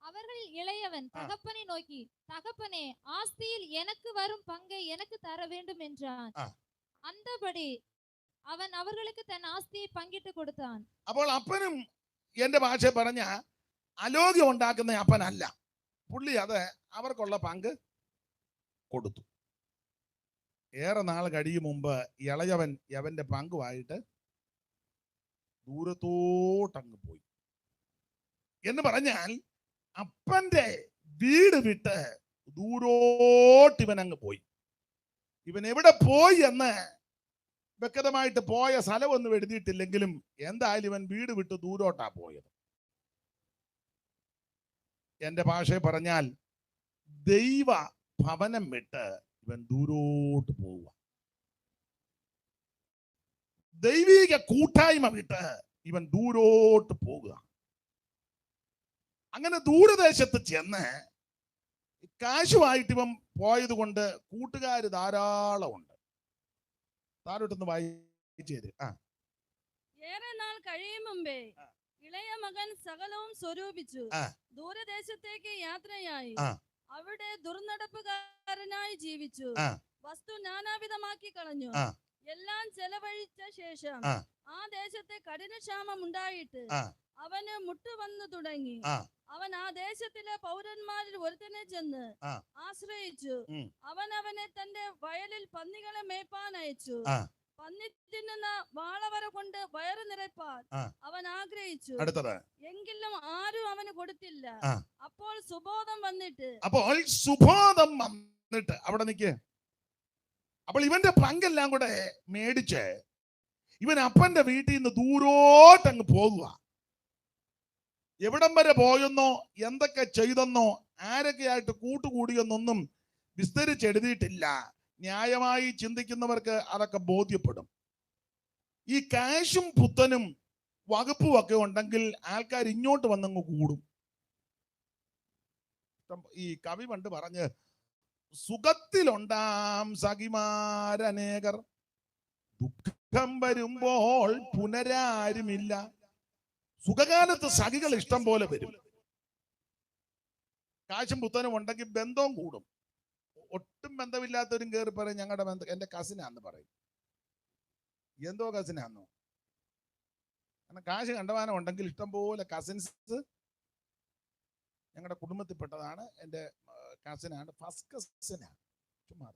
அவர்களில் இளையவன் தகப்பனை நோக்கி, தகப்பனே, ஆஸ்தியில் எனக்கு வரும் பங்கை எனக்கு தர வேண்டும் என்றான். அந்தபடி അവൻ അവർക്ക് തൻ ആസ്തിയെ പങ്കിട്ട് കൊടുത്താൻ. അപ്പോൾ അപ്പനും എന്റെ ഭാഷ പറഞ്ഞ അലോഗ്യം ഉണ്ടാക്കുന്ന അപ്പനല്ല. പുള്ളി അത് അവർക്കുള്ള പങ്ക് കൊടുത്തു. ഏറെ നാൾ കഴിയും മുമ്പ് ഇളയവൻ യവന്റെ പങ്കുമായിട്ട് ദൂരത്തോട്ടങ്ങ് പോയി. എന്ന് പറഞ്ഞാൽ അപ്പന്റെ വീട് വിട്ട് ദൂരോട്ട് ഇവൻ അങ്ങ് പോയി. ഇവൻ എവിടെ പോയി എന്ന് വ്യക്തമായിട്ട് പോയ സ്ഥലമൊന്നും എഴുതിയിട്ടില്ലെങ്കിലും എന്തായാലും ഇവൻ വീട് വിട്ട് ദൂരോട്ടാ പോയത്. എന്റെ ഭാഷയെ പറഞ്ഞാൽ ദൈവ ഭവനം വിട്ട് ഇവൻ ദൂരോട്ട് പോവുക. ദൈവിക കൂട്ടായ്മ വിട്ട് ഇവൻ ദൂരോട്ട് പോകുക. അങ്ങനെ ദൂരദേശത്ത് ചെന്ന് കാശുമായിട്ട് ഇവൻ പോയത് കൊണ്ട് കൂട്ടുകാർ ധാരാളം ഉണ്ട്. താരോട്ടൊന്ന് വായിച്ചേര്. ഏറെ നാൾ കഴിയും മുമ്പേ ഇളയ മകൻ സകലവും സ്വരൂപിച്ചു ദൂരദേശത്തേക്ക് യാത്രയായി അവിടെ ദുർനടപ്പുകാരനായി ജീവിച്ചു. വസ്തു നാനാവിധമാക്കി കളഞ്ഞു. എല്ലാം ചെലവഴിച്ച ശേഷം ആ ദേശത്തെ കഠിനക്ഷാമം ഉണ്ടായിട്ട് അവന് മുട്ടുവന്നു തുടങ്ങി. അവൻ ആ ദേശത്തിലെ പൗരന്മാരിൽ ഒരുത്തനെ ചെന്ന് ആശ്രയിച്ചു. അവൻ അവനെ തന്റെ വയലിൽ പന്നികളെ മേയ്പാൻ അയച്ചു. പന്നി തിന്നുന്ന വാളവര കൊണ്ട് വയറ് നിറപ്പാൻ അവൻ ആഗ്രഹിച്ചു. എങ്കിലും ആരും അവന് കൊടുത്തില്ല. അപ്പോൾ സുബോധം വന്നിട്ട് അവിടെ നിൽക്ക്. അപ്പോൾ ഇവന്റെ പങ്കെല്ലാം കൂടെ മേടിച്ച് ഇവൻ അപ്പന്റെ വീട്ടിൽ നിന്ന് ദൂരോട്ടങ്ങ് പോകുക. എവിടം വരെ പോയെന്നോ എന്തൊക്കെ ചെയ്തെന്നോ ആരൊക്കെയായിട്ട് കൂട്ടുകൂടിയെന്നൊന്നും വിസ്തരിച്ചെഴുതിയിട്ടില്ല. ന്യായമായി ചിന്തിക്കുന്നവർക്ക് അതൊക്കെ ബോധ്യപ്പെടും. ഈ കാശും പുത്തനും വകുപ്പും ഒക്കെ ഉണ്ടെങ്കിൽ ആൾക്കാർ ഇങ്ങോട്ട് വന്നങ്ങ് കൂടും. ഈ കവി പണ്ട് പറഞ്ഞ്, സുഖത്തിലുണ്ടാം സഖിമാരനേകർ, ദുഃഖം വരുമ്പോൾ പുനരാരുമില്ല. സുഖകാലത്ത് സഖികൾ ഇഷ്ടം പോലെ വരും. കാശും പുത്തനും ഉണ്ടെങ്കിൽ ബന്ധവും കൂടും. ഒട്ടും ബന്ധമില്ലാത്തവരും കയറി പറയും ഞങ്ങളുടെ ബന്ധം എന്റെ കസിനാന്ന് പറയും. എന്തോ കസിനാന്നോ? കാരണം കാശ് കണ്ടമാനം ഉണ്ടെങ്കിൽ ഇഷ്ടം പോലെ കസിൻസ് ഞങ്ങളുടെ കുടുംബത്തിൽപ്പെട്ടതാണ്, എൻ്റെ കസിനാണ്, ഫസ്റ്റ് കസിനാണ്. ചുമ്മാ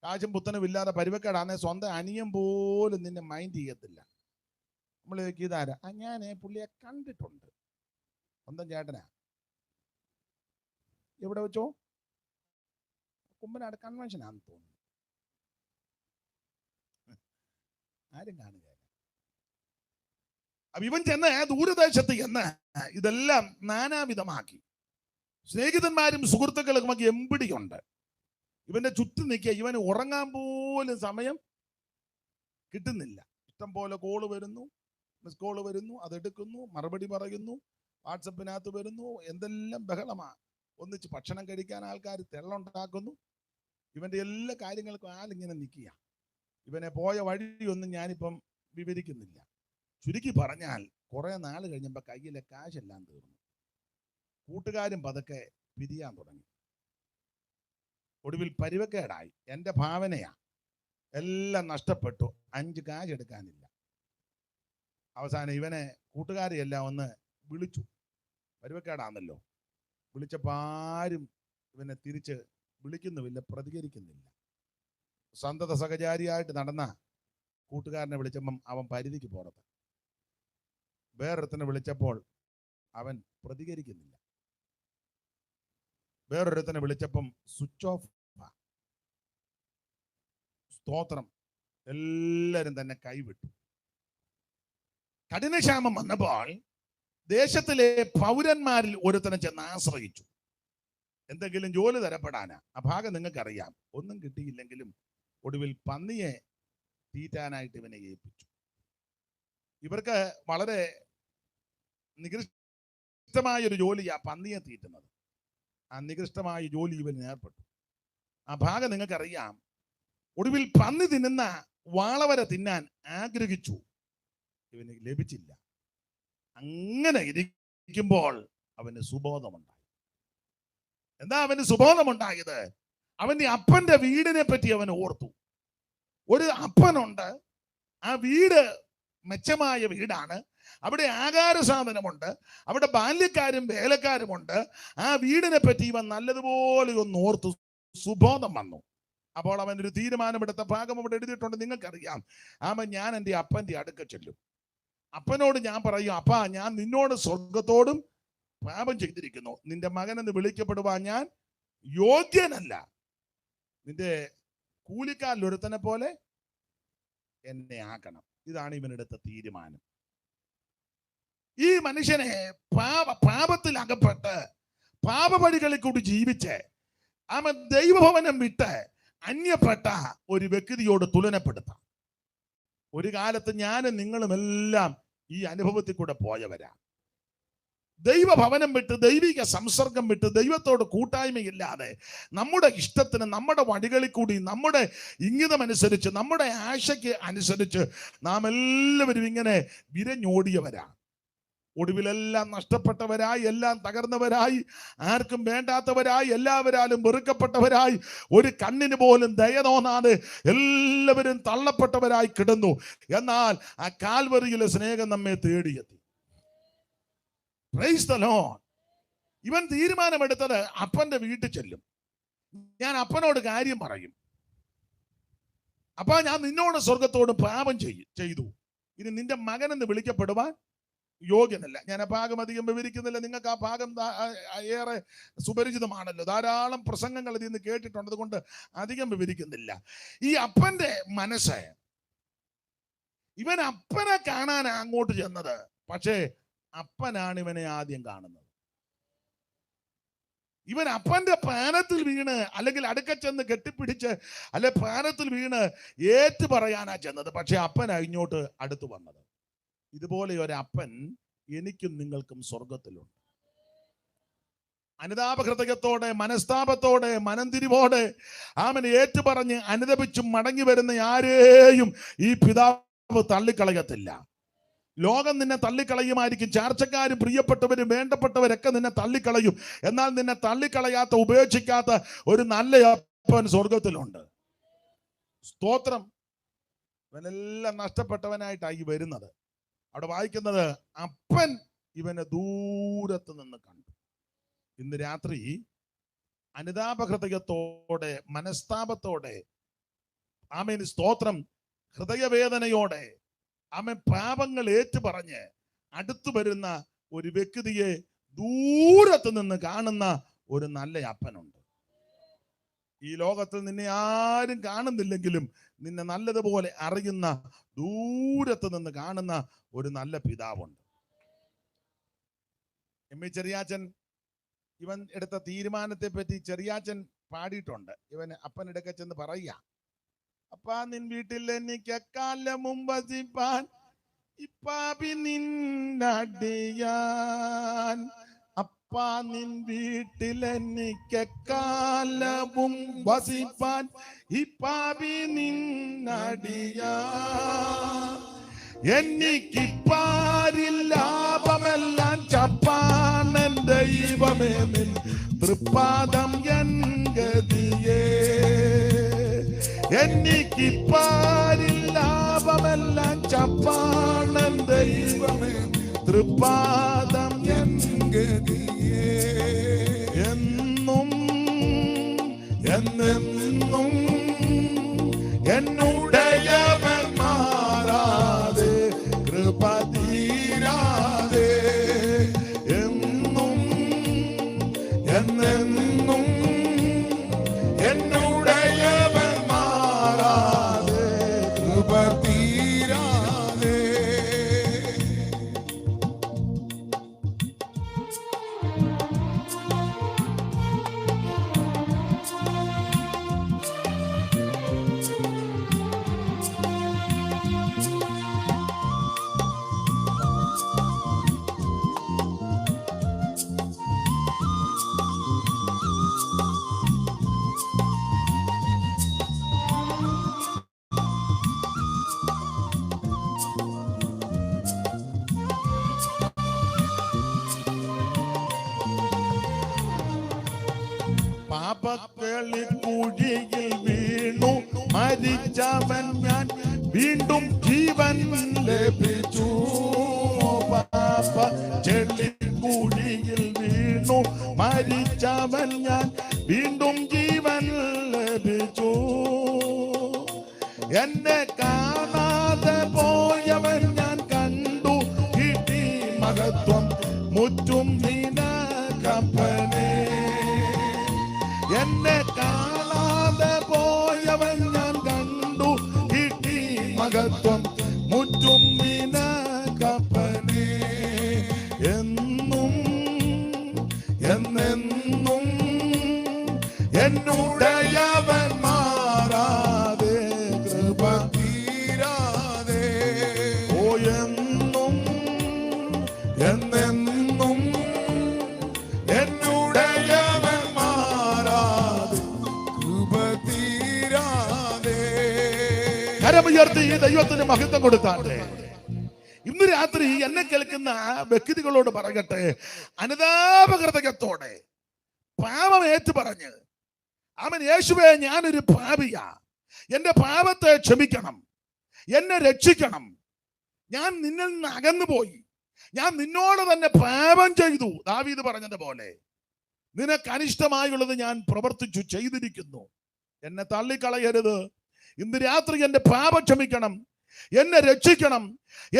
കാശും പുത്തനും ഇല്ലാതെ പരുവക്കേടാന്നെ സ്വന്തം അനിയൻ പോലും നിന്നെ മൈൻഡ് ചെയ്യത്തില്ല. നമ്മൾ ഇതാരാ? ഞാൻ പുള്ളിയെ കണ്ടിട്ടുണ്ട്, സ്വന്തം ചേട്ടനാ. എവിടെ വെച്ചോ? കുമ്പനാട് കൺവെൻഷനാന്ന് തോന്നുന്നു. ആരും കാണുക. അപ്പൊ ഇവൻ ചെന്ന് ദൂരദേശത്ത് ചെന്ന് ഇതെല്ലാം നാനാവിധമാക്കി. സ്നേഹിതന്മാരും സുഹൃത്തുക്കളും ഒക്കെ എമ്പിടിയുണ്ട്. ഇവന്റെ ചുറ്റും നിൽക്കുക. ഇവന് ഉറങ്ങാൻ പോലും സമയം കിട്ടുന്നില്ല. ഇഷ്ടം പോലെ കോള് വരുന്നു, മിസ് കോള് വരുന്നു, അതെടുക്കുന്നു, മറുപടി പറയുന്നു, വാട്സപ്പിനകത്ത് വരുന്നു, എന്തെല്ലാം ബഹളമാ. ഒന്നിച്ച് ഭക്ഷണം കഴിക്കാൻ ആൾക്കാർ തെള്ളുണ്ടാക്കുന്നു. ഇവന്റെ എല്ലാ കാര്യങ്ങൾക്കും ആളിങ്ങനെ നിൽക്കുക. ഇവനെ പോയ വഴിയൊന്നും ഞാനിപ്പം വിവരിക്കുന്നില്ല. ചുരുക്കി പറഞ്ഞാൽ കുറെ നാൾ കഴിഞ്ഞപ്പോൾ കയ്യിലെ കാശെല്ലാം തീർന്നു. കൂട്ടുകാരും പതുക്കെ പിരിയാൻ തുടങ്ങി. ഒടുവിൽ പരുവക്കേടായി. എൻ്റെ ഭാവനയാ, എല്ലാം നഷ്ടപ്പെട്ടു. 5 കാശ് എടുക്കാനില്ല. അവസാനം ഇവനെ കൂട്ടുകാരെയെല്ലാം ഒന്ന് വിളിച്ചു. പരുവക്കേടാന്നല്ലോ. വിളിച്ചപ്പോൾ ആരും ഇവനെ തിരിച്ച് വിളിക്കുന്നുമില്ല, പ്രതികരിക്കുന്നില്ല. സന്തത സഹചാരിയായിട്ട് നടന്ന കൂട്ടുകാരനെ വിളിച്ചപ്പം അവൻ പരിധിക്ക് പുറത്ത്. വേറൊരുത്തനെ വിളിച്ചപ്പോൾ അവൻ പ്രതികരിക്കുന്നില്ല. വേറൊരുത്തനെ വിളിച്ചപ്പം സ്വിച്ച് ഓഫ്. സ്തോത്രം. എല്ലാരും തന്നെ കൈവിട്ടു. കഠിനക്ഷാമം വന്നപ്പോൾ ദേശത്തിലെ പൗരന്മാരിൽ ഒരുത്തനെ ചെന്ന് ആശ്രയിച്ചു. എന്തെങ്കിലും ജോലി തരപ്പെടാനാ. ആ ഭാഗം നിങ്ങൾക്കറിയാം. ഒന്നും കിട്ടിയില്ലെങ്കിലും ഒടുവിൽ പന്നിയെ തീറ്റാനായിട്ട് ഇവനെ ഏൽപ്പിച്ചു. ഇവർക്ക് വളരെ നികൃഷ്ടമായൊരു ജോലിയാ പന്നിയെ തീറ്റുന്നത്. ആ നികൃഷ്ടമായ ജോലി ഇവന് ഏർപ്പെട്ടു. ആ ഭാഗം നിങ്ങൾക്കറിയാം. ഒടുവിൽ പന്നി തിന്നുന്ന വാളവര തിന്നാൻ ആഗ്രഹിച്ചു. ഇവന് ലഭിച്ചില്ല. അങ്ങനെ ഇരിക്കുമ്പോൾ അവന് സുബോധമുണ്ടായി. എന്താ അവന് സുബോധമുണ്ടായത്? അവന്റെ അപ്പന്റെ വീടിനെ പറ്റി അവൻ ഓർത്തു. ഒരു അപ്പനുണ്ട്. ആ വീട് മെച്ചമായ വീടാണ്. അവിടെ ആഹാര സാധനമുണ്ട്. അവിടെ ബാല്യക്കാരും വേലക്കാരുമുണ്ട്. ആ വീടിനെ പറ്റി ഇവൻ നല്ലതുപോലെ ഒന്ന് ഓർത്തു. സുബോധം വന്നു. അപ്പോൾ അവൻ ഒരു തീരുമാനമെടുത്ത ഭാഗം അവിടെ എഴുതിയിട്ടുണ്ട്. നിങ്ങൾക്കറിയാം. ഞാൻ എൻ്റെ അപ്പന്റെ അടുക്ക ചെല്ലും. അപ്പനോട് ഞാൻ പറയും, അപ്പാ, ഞാൻ നിന്നോട് സ്വർഗത്തോടും പാപം ചെയ്തിരിക്കുന്നു. നിന്റെ മകനെന്ന് വിളിക്കപ്പെടുവാൻ ഞാൻ യോഗ്യനല്ല. നിന്റെ കൂലിക്കാരിൽ ഒരുത്തനെ പോലെ എന്നെ ആക്കണം. ഇതാണ് ഇവനെടുത്ത തീരുമാനം. ഈ മനുഷ്യനെ പാപത്തിൽ അകപ്പെട്ട് പാപവഴികളിൽ കൂടി ജീവിച്ച് അവൻ ദൈവഭവനം വിട്ട് അന്യപ്പെട്ട ഒരു വ്യക്തിയോട് തുലനപ്പെടുത്താം. ഒരു കാലത്ത് ഞാനും നിങ്ങളുമെല്ലാം ഈ അനുഭവത്തിൽ കൂടെ പോയവരാ. ദൈവഭവനം വിട്ട്, ദൈവിക സംസർഗം വിട്ട്, ദൈവത്തോട് കൂട്ടായ്മയില്ലാതെ നമ്മുടെ ഇഷ്ടത്തിന്, നമ്മുടെ വഴികളിൽ കൂടി, നമ്മുടെ ഇംഗിതമനുസരിച്ച്, നമ്മുടെ ആശയ്ക്ക് അനുസരിച്ച് നാം എല്ലാവരും ഇങ്ങനെ വിരഞ്ഞോടിയവരാ. ഒടുവിലെല്ലാം നഷ്ടപ്പെട്ടവരായി, എല്ലാം തകർന്നവരായി, ആർക്കും വേണ്ടാത്തവരായി, എല്ലാവരാലും വെറുക്കപ്പെട്ടവരായി, ഒരു കണ്ണിന് പോലും ദയ തോന്നാതെ എല്ലാവരും തള്ളപ്പെട്ടവരായി കിടന്നു. എന്നാൽ ആ കാൽവറിയിലെ സ്നേഹം നമ്മെ തേടിയെത്തി. Price the Lord. ഇവൻ തീരുമാനമെടുത്തത് അപ്പന്റെ വീട്ടിൽ ചെല്ലും. ഞാൻ അപ്പനോട് കാര്യം പറയും. അപ്പാ, ഞാൻ നിന്നോട് സ്വർഗത്തോട് പാപം ചെയ്തു. ഇനി നിന്റെ മകനെന്ന് വിളിക്കപ്പെടുവാൻ യോഗ്യനല്ല. ഞാൻ ആ ഭാഗം അധികം വിവരിക്കുന്നില്ല. നിങ്ങൾക്ക് ആ ഭാഗം ഏറെ സുപരിചിതമാണല്ലോ. ധാരാളം പ്രസംഗങ്ങൾ ഇതിൽ നിന്ന് കേട്ടിട്ടുണ്ട്. അതുകൊണ്ട് അധികം വിവരിക്കുന്നില്ല. ഈ അപ്പന്റെ മനസ്സ്, ഇവൻ അപ്പനെ കാണാൻ അങ്ങോട്ട് ചെന്നത്. പക്ഷേ അപ്പനാണ് ഇവനെ ആദ്യം കാണുന്നത്. ഇവൻ അപ്പന്റെ പാനത്തിൽ വീണ്, അല്ലെങ്കിൽ അടുക്ക ചെന്ന് കെട്ടിപ്പിടിച്ച്, അല്ലെ പാനത്തിൽ വീണ് ഏറ്റു പറയാനാ ചെന്നത്. പക്ഷെ അപ്പനാ ഇങ്ങോട്ട് അടുത്തു വന്നത്. ഇതുപോലെ ഒരപ്പൻ എനിക്കും നിങ്ങൾക്കും സ്വർഗത്തിലുണ്ട്. അനുതാപഹൃദയത്തോടെ, മനസ്താപത്തോടെ, മനംതിരിവോടെ അവൻ ഏറ്റുപറഞ്ഞ് അനുദപിച്ചും മടങ്ങി വരുന്ന ആരെയും ഈ പിതാവ് തള്ളിക്കളയത്തില്ല. ലോകം നിന്നെ തള്ളിക്കളയുമായിരിക്കും. ചാർച്ചക്കാരും പ്രിയപ്പെട്ടവരും വേണ്ടപ്പെട്ടവരൊക്കെ നിന്നെ തള്ളിക്കളയും. എന്നാൽ നിന്നെ തള്ളിക്കളയാത്ത, ഉപേക്ഷിക്കാത്ത ഒരു നല്ല അപ്പൻ സ്വർഗത്തിലുണ്ട്. സ്തോത്രം. ഇവനെല്ലാം നഷ്ടപ്പെട്ടവനായിട്ടായി വരുന്നത്. അവിടെ വായിക്കുന്നത്, അപ്പൻ ഇവനെ ദൂരത്ത് നിന്ന് കണ്ടു. ഇന്ന് രാത്രി അനുതാപഹൃദയത്തോടെ, മനസ്താപത്തോടെ, ആമേൻ, സ്തോത്രം, ഹൃദയവേദനയോടെ ആമേൻ പാപങ്ങൾ ഏറ്റുപറഞ്ഞ് അടുത്തു വരുന്ന ഒരു വ്യക്തിയെ ദൂരത്ത് നിന്ന് കാണുന്ന ഒരു നല്ല അപ്പനുണ്ട്. ഈ ലോകത്തിൽ നിന്നെ ആരും കാണുന്നില്ലെങ്കിലും നിന്നെ നല്ലതുപോലെ അറിയുന്ന, ദൂരത്ത് നിന്ന് കാണുന്ന ഒരു നല്ല പിതാവുണ്ട്. എം.ഇ. ചെറിയാച്ചൻ ഇവൻ എടുത്ത തീരുമാനത്തെ പറ്റി ചെറിയാച്ചൻ പാടിയിട്ടുണ്ട്. ഇവൻ അപ്പനെടുക്ക ചെന്ന് പറയുക, അപ്പാ, നിൻ വീട്ടിൽ എനിക്ക് കാലം വസിപ്പാൻ ഇപ്പാപി നിന്നടിയാൻ. അപ്പാ, നിൻ വീട്ടിൽ എനിക്ക് കാലവും വസിപ്പാൻ ഇപ്പാപി നിന്നടിയാൻ. എനിക്കിപ്പാരിൽ ലാഭമെല്ലാം ചപ്പാനൻ ദൈവമേ, നിൻ തൃപ്പാദം എൻ ഗതിയേ. എനിക്കിപ്പാരിൽ ലാഭമെല്ലാം ചപ്പാനൻ ദൈവമേ, തൃപ്പാദം എൻ ഗതിയേ. എന്നും എന്നെന്നും എന്നുടയവൻ മാറാതെ, കൃപ തീരാതെ. എന്നും എന്നെന്നും പാപക്കളി കുഴിയിൽ വീണു മരിച്ചവൻ ഞാൻ വീണ്ടും ജീവൻ ലഭിച്ചു. പാപ ചെളിക്കുഴിയിൽ വീണു മരിച്ചവൻ ഞാൻ വീണ്ടും ജീവൻ ലഭിച്ചു. എന്നെ കാണാതെ പോയവൻ ഞാൻ കണ്ടു കിട്ടി മഹത്വം മുറ്റും നിനക്കപ്പനേ. എന്നെ കാണാതെ പോയവൻ ഞാൻ കണ്ടു കിട്ടി മഹത്വം മുറ്റും നിനക്കപ്പനേ. എന്നും എന്നെന്നും എന്നുടയവൻ മാറാതെ കൃപ തീരാതെ. ഓ എന്നും എന്നെന്നും എന്നുടയവൻ മാറാതെ കൃപ തീരാതെ. കരമുയർത്തി ദൈവത്തിന് മഹത്വം കൊടുത്താട്ടെ. ഇന്ന് രാത്രി എന്നെ കേൾക്കുന്ന വ്യക്തികളോട് പറയട്ടെ, അനുതാപഹൃദയത്തോടെ പാപം ഏറ്റു പറഞ്ഞ്, അവൻ യേശുവേ ഞാനൊരു പാപിയാ, എന്റെ പാപത്തെ ക്ഷമിക്കണം, എന്നെ രക്ഷിക്കണം, ഞാൻ നിന്നിൽ നിന്ന് അകന്നുപോയി, ഞാൻ നിന്നോട് തന്നെ പാപം ചെയ്തു. ദാവീദ് പറഞ്ഞതുപോലെ നിനക്ക് അനിഷ്ടമായുള്ളത് ഞാൻ പ്രവർത്തിച്ചു ചെയ്തിരിക്കുന്നു, എന്നെ തള്ളിക്കളയരുത്. ഇന്ന് രാത്രി എന്റെ പാപം ക്ഷമിക്കണം, എന്നെ രക്ഷിക്കണം,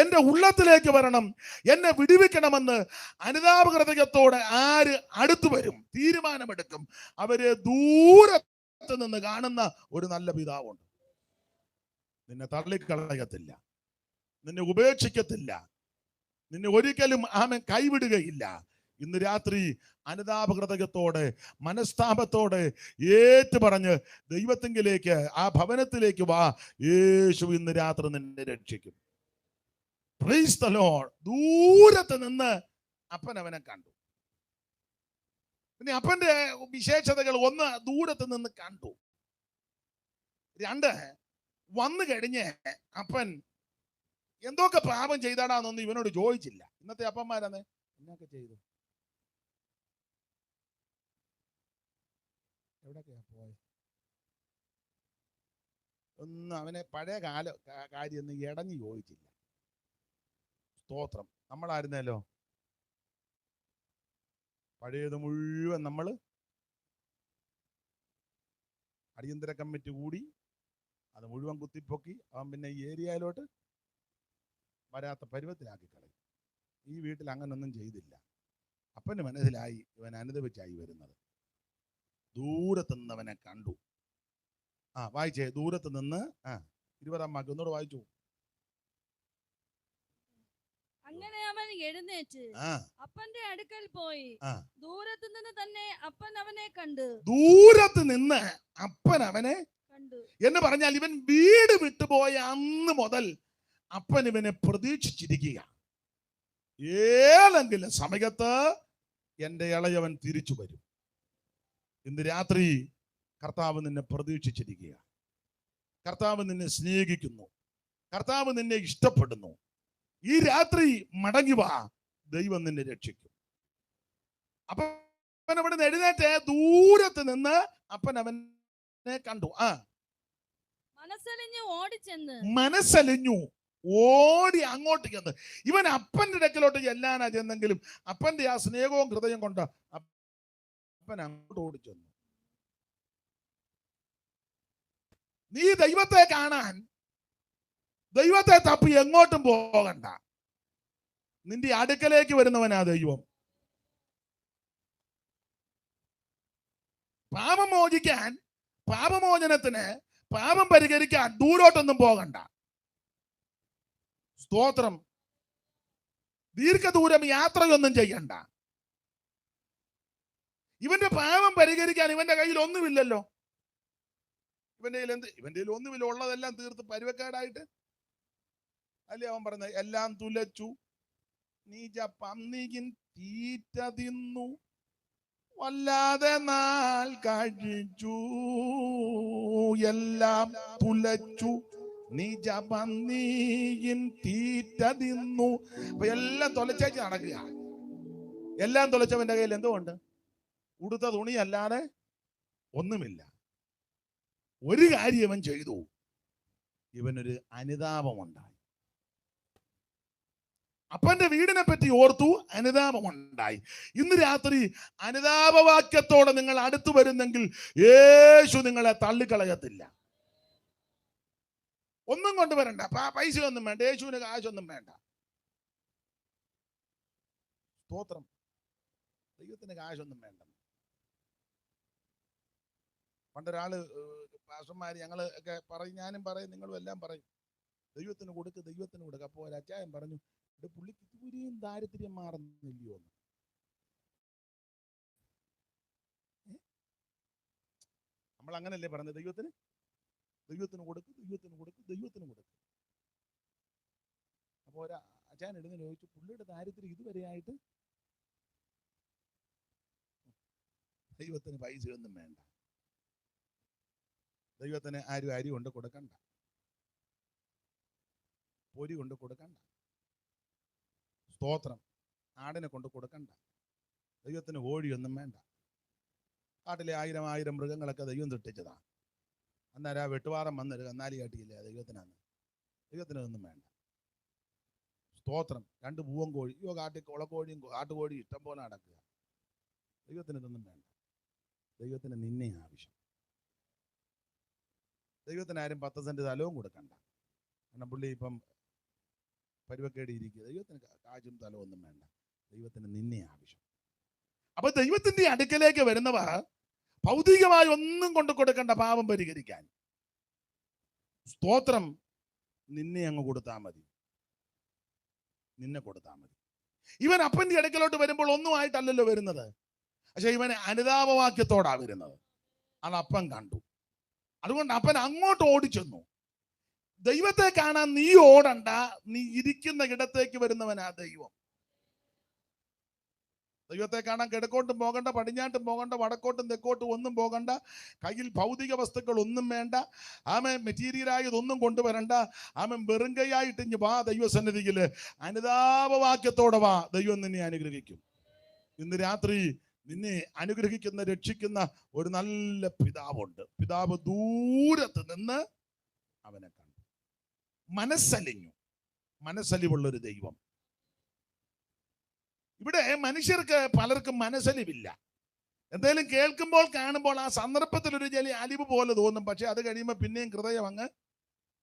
എന്റെ ഉള്ളത്തിലേക്ക് വരണം, എന്നെ വിടുവിക്കണമെന്ന് അനുതാപഹൃദയത്തോടെ ആര് അടുത്തു വരും, തീരുമാനമെടുക്കും, അവരെ ദൂരത്ത് നിന്ന് കാണുന്ന ഒരു നല്ല പിതാവുണ്ട്. നിന്നെ തള്ളിക്കളയത്തില്ല, നിന്നെ ഉപേക്ഷിക്കത്തില്ല, നിന്നെ ഒരിക്കലും ആമൻ കൈവിടുകയില്ല. ഇന്ന് രാത്രി അനുതാപഹൃദയത്തോടെ മനസ്താപത്തോടെ ഏറ്റു പറഞ്ഞ് ദൈവത്തിങ്കിലേക്ക്, ആ ഭവനത്തിലേക്ക് വാ. യേശു ഇന്ന് രാത്രി നിന്നെ രക്ഷിക്കും. Price the Lord. ദൂരത്ത് നിന്ന് അപ്പൻ അവനെ കണ്ടു. പിന്നെ അപ്പന്റെ വിശേഷതകൾ: ഒന്ന്, ദൂരത്ത് നിന്ന് കണ്ടു. രണ്ട്, വന്നു കഴിഞ്ഞ് അപ്പൻ എന്തൊക്കെ പാപം ചെയ്താടാന്നൊന്നും ഇവനോട് ചോദിച്ചില്ല. ഇന്നത്തെ അപ്പന്മാരാണ് എന്നൊക്കെ ചെയ്തു, എവിടെയൊക്കെയാ പോയത്, ഒന്നും അവനെ പഴയ കാര്യമൊന്നും ഇടഞ്ഞു ചോദിച്ചില്ല. സ്തോത്രം. നമ്മളായിരുന്നല്ലോ പഴയത് മുഴുവൻ നമ്മൾ അടിയന്തര കമ്മിറ്റി കൂടി അത് മുഴുവൻ കുത്തിപ്പൊക്കി അവൻ പിന്നെ ഈ ഏരിയയിലോട്ട് വരാത്ത പരുവത്തിലാക്കി കളയും. ഈ വീട്ടിൽ അങ്ങനൊന്നും ചെയ്തില്ല. അപ്പന് മനസ്സിലായി ഇവൻ അനുദപിച്ചായി വരുന്നത്. ദൂരത്ത് നിന്നവനെ കണ്ടു. വായിച്ചേ, ദൂരത്ത് നിന്ന്. 20-ാം വാക്യം ഒന്നുകൂടെ വായിച്ചു. അങ്ങനെ അവൻ എഴുന്നേറ്റ് അപ്പന്റെ അടുക്കൽ പോയി. ദൂരത്ത് നിന്ന് തന്നെ അപ്പൻ അവനെ കണ്ടു. ദൂരത്ത് നിന്ന് അപ്പൻ അവനെ കണ്ടു എന്ന് പറഞ്ഞാൽ ഇവൻ വീട് വിട്ടുപോയ അന്ന് മുതൽ അപ്പൻ ഇവനെ പ്രതീക്ഷിച്ചിരിക്കുക. ഏതെങ്കിലും സമയത്ത് എന്റെ ഇളയവൻ തിരിച്ചു വരും. ഇന്ന് രാത്രി കർത്താവ് നിന്നെ പ്രതീക്ഷിച്ചിരിക്കുക. കർത്താവ് നിന്നെ സ്നേഹിക്കുന്നു. കർത്താവ് നിന്നെ ഇഷ്ടപ്പെടുന്നു. ഈ രാത്രി മടങ്ങി വാ, ദൈവം നിന്നെ രക്ഷിക്കും. അപ്പൻ അവിടെ നിന്ന് എഴുന്നേറ്റ് ദൂരത്ത് നിന്ന് അപ്പൻ അവനെ കണ്ടു. മനസ്സലിഞ്ഞു ഓടി അങ്ങോട്ട് ചെന്ന്. ഇവൻ അപ്പന്റെ ഇടയ്ക്കിലോട്ട് ചെല്ലാനാ ചെന്നെങ്കിലും അപ്പന്റെ ആ സ്നേഹവും ഹൃദയം കൊണ്ട് അപ്പൻ അങ്ങോട്ട് ഓടിച്ചെന്നു. നീ ദൈവത്തെ കാണാൻ, ദൈവത്തെ തപ്പി എങ്ങോട്ടും പോകണ്ട. നിന്റെ അടുക്കലേക്ക് വരുന്നവനാ ദൈവം. പാപം മോചിക്കാൻ, പാപമോചനത്തിന്, പാപം പരിഹരിക്കാൻ ദൂരോട്ടൊന്നും പോകണ്ട. സ്തോത്രം. ദീർഘദൂരം യാത്രയൊന്നും ചെയ്യണ്ട. ഇവന്റെ പാപം പരിഹരിക്കാൻ ഇവന്റെ കയ്യിൽ ഒന്നുമില്ലല്ലോ. ഇവന്റെ കയ്യിൽ ഒന്നുമില്ല. ഉള്ളതെല്ലാം തീർത്ത് പരുവക്കേടായിട്ട് അല്ലേ അവൻ പറഞ്ഞത്. എല്ലാം തുലച്ചു, നീച്ച പന്നികിൻ തീറ്റ തിന്നു, വല്ലാതെ നാൾ കഴിച്ചു. എല്ലാം തുലച്ചു, നീച്ച പന്നികിൻ തീറ്റ തിന്നു. അപ്പൊ എല്ലാം തൊലച്ചേച്ച് നടക്കുക. എല്ലാം തൊലച്ചവന്റെ കയ്യിൽ എന്തോ ഉണ്ട്? ഉടുത്ത തുണി അല്ലാതെ ഒന്നുമില്ല. ഒരു കാര്യം ഇവൻ ചെയ്തു, ഇവനൊരു അനുതാപമുണ്ടായി. അപ്പന്റെ വീടിനെ പറ്റി ഓർത്തു, അനുതാപമുണ്ടായി. ഇന്ന് രാത്രി അനുതാപവാക്യത്തോടെ നിങ്ങൾ അടുത്തു വരുന്നെങ്കിൽ യേശു നിങ്ങളെ തള്ളിക്കളയത്തില്ല. ഒന്നും കൊണ്ടുവരണ്ട, പൈസ ഒന്നും വേണ്ട, യേശുവിന് കാശൊന്നും വേണ്ട. സ്തോത്രം. ദൈവത്തിന് കാശൊന്നും വേണ്ട. പണ്ടൊരാള് പാസ്റ്റർമാര് ഞങ്ങള് ഒക്കെ പറയും, ഞാനും പറയും, നിങ്ങളും എല്ലാം പറയും, ദൈവത്തിന് കൊടുക്ക്, ദൈവത്തിന് കൊടുക്കുക. അപ്പോൾ ഒരു അച്ചായൻ പറഞ്ഞു, പുള്ളിക്ക് ഇതുവരെയും ദാരിദ്ര്യം മാറുന്നില്ലയോ എന്ന്. നമ്മൾ അങ്ങനല്ലേ പറഞ്ഞത്, ദൈവത്തിന് കൊടുക്ക്, ദൈവത്തിന് കൊടുക്ക്, ദൈവത്തിന് കൊടുക്ക്. അപ്പൊ ഒരു അച്ചായൻ എടുന്ന് ചോദിച്ചു, പുള്ളിയുടെ ദാരിദ്ര്യം ഇതുവരെയായിട്ട് ദൈവത്തിന് പൈസയൊന്നും വേണ്ട, ദൈവത്തിന് ആരും അരി കൊണ്ട് കൊടുക്കണ്ട, പൊരി കൊണ്ട് കൊടുക്കണ്ട, സ്തോത്രം, ആടിനെ കൊണ്ട് കൊടുക്കണ്ട, ദൈവത്തിന് കോഴിയൊന്നും വേണ്ട. കാട്ടിലെ 1000 മൃഗങ്ങളൊക്കെ ദൈവം സൃഷ്ടിച്ചതാ. അന്നേരം ആ വെട്ടുവാറം വന്നൊരു കന്നാലി കാട്ടിയില്ലേ, ദൈവത്തിനാണ്. ദൈവത്തിനൊന്നും വേണ്ട. സ്തോത്രം. 2 പൂവൻ കോഴി, കാട്ടിൽ കുളക്കോഴിയും കാട്ടുകോഴിയും ഇഷ്ടം പോലെ നടക്കുക. ദൈവത്തിന് ഇതൊന്നും വേണ്ട. ദൈവത്തിന് നിന്നെ ആവശ്യം. ദൈവത്തിന് ആരും 10 സെന്റ് സ്ഥലവും കൊടുക്കണ്ട. കാരണം പുള്ളി ഇപ്പം പരുവക്കേടി ഇരിക്കുക. ദൈവത്തിന് കാശും സ്ഥലമൊന്നും വേണ്ട. ദൈവത്തിന് നിന്നെ ആവശ്യം. അപ്പൊ ദൈവത്തിന്റെ അടുക്കലേക്ക് വരുന്നവർ ഭൗതികമായി ഒന്നും കൊണ്ട് കൊടുക്കേണ്ട പാപം പരിഹരിക്കാൻ. സ്തോത്രം. നിന്നെ അങ്ങ് കൊടുത്താൽ മതി, നിന്നെ കൊടുത്താൽ മതി. ഇവൻ അപ്പന്റെ അടുക്കലോട്ട് വരുമ്പോൾ ഒന്നും ആയിട്ടല്ലല്ലോ വരുന്നത്, പക്ഷെ ഇവന് അനുതാപവാക്യത്തോടാ വരുന്നത്. അത് അപ്പൻ കണ്ടു. അതുകൊണ്ട് അപ്പൻ അങ്ങോട്ട് ഓടിച്ചെന്നു. ദൈവത്തെ കാണാൻ നീ ഓടണ്ട, നീ ഇരിക്കുന്ന ഇടത്തേക്ക് വരുന്നവനാ ദൈവം. ദൈവത്തെ കാണാൻ കിഴക്കോട്ടും പോകണ്ട, പടിഞ്ഞാട്ടും പോകണ്ട, വടക്കോട്ടും തെക്കോട്ടും ഒന്നും പോകണ്ട. കയ്യിൽ ഭൗതിക വസ്തുക്കൾ ഒന്നും വേണ്ട. ആമേൻ. മെറ്റീരിയലായതൊന്നും കൊണ്ടുവരണ്ട. ആമേൻ. വെറും കൈയായിട്ട് ഇഞ്ഞ് വാ ദൈവസന്നിധിയില്. അനുതാപവാക്യത്തോടെ വാ, ദൈവം നിന്നെ അനുഗ്രഹിക്കും. ഇന്ന് രാത്രി നിന്നെ അനുഗ്രഹിക്കുന്ന, രക്ഷിക്കുന്ന ഒരു നല്ല പിതാവുണ്ട്. പിതാവ് ദൂരത്ത് നിന്ന് അവനെ കണ്ടു, മനസ്സലിഞ്ഞു. മനസ്സലിവുള്ളൊരു ദൈവം. ഇവിടെ മനുഷ്യർക്ക് പലർക്കും മനസ്സലിവില്ല. എന്തെങ്കിലും കേൾക്കുമ്പോൾ, കാണുമ്പോൾ ആ സന്ദർഭത്തിൽ ഒരു ചെറിയ അലിവ് പോലെ തോന്നും. പക്ഷെ അത് കഴിയുമ്പോൾ പിന്നെയും ഹൃദയം അങ്ങ്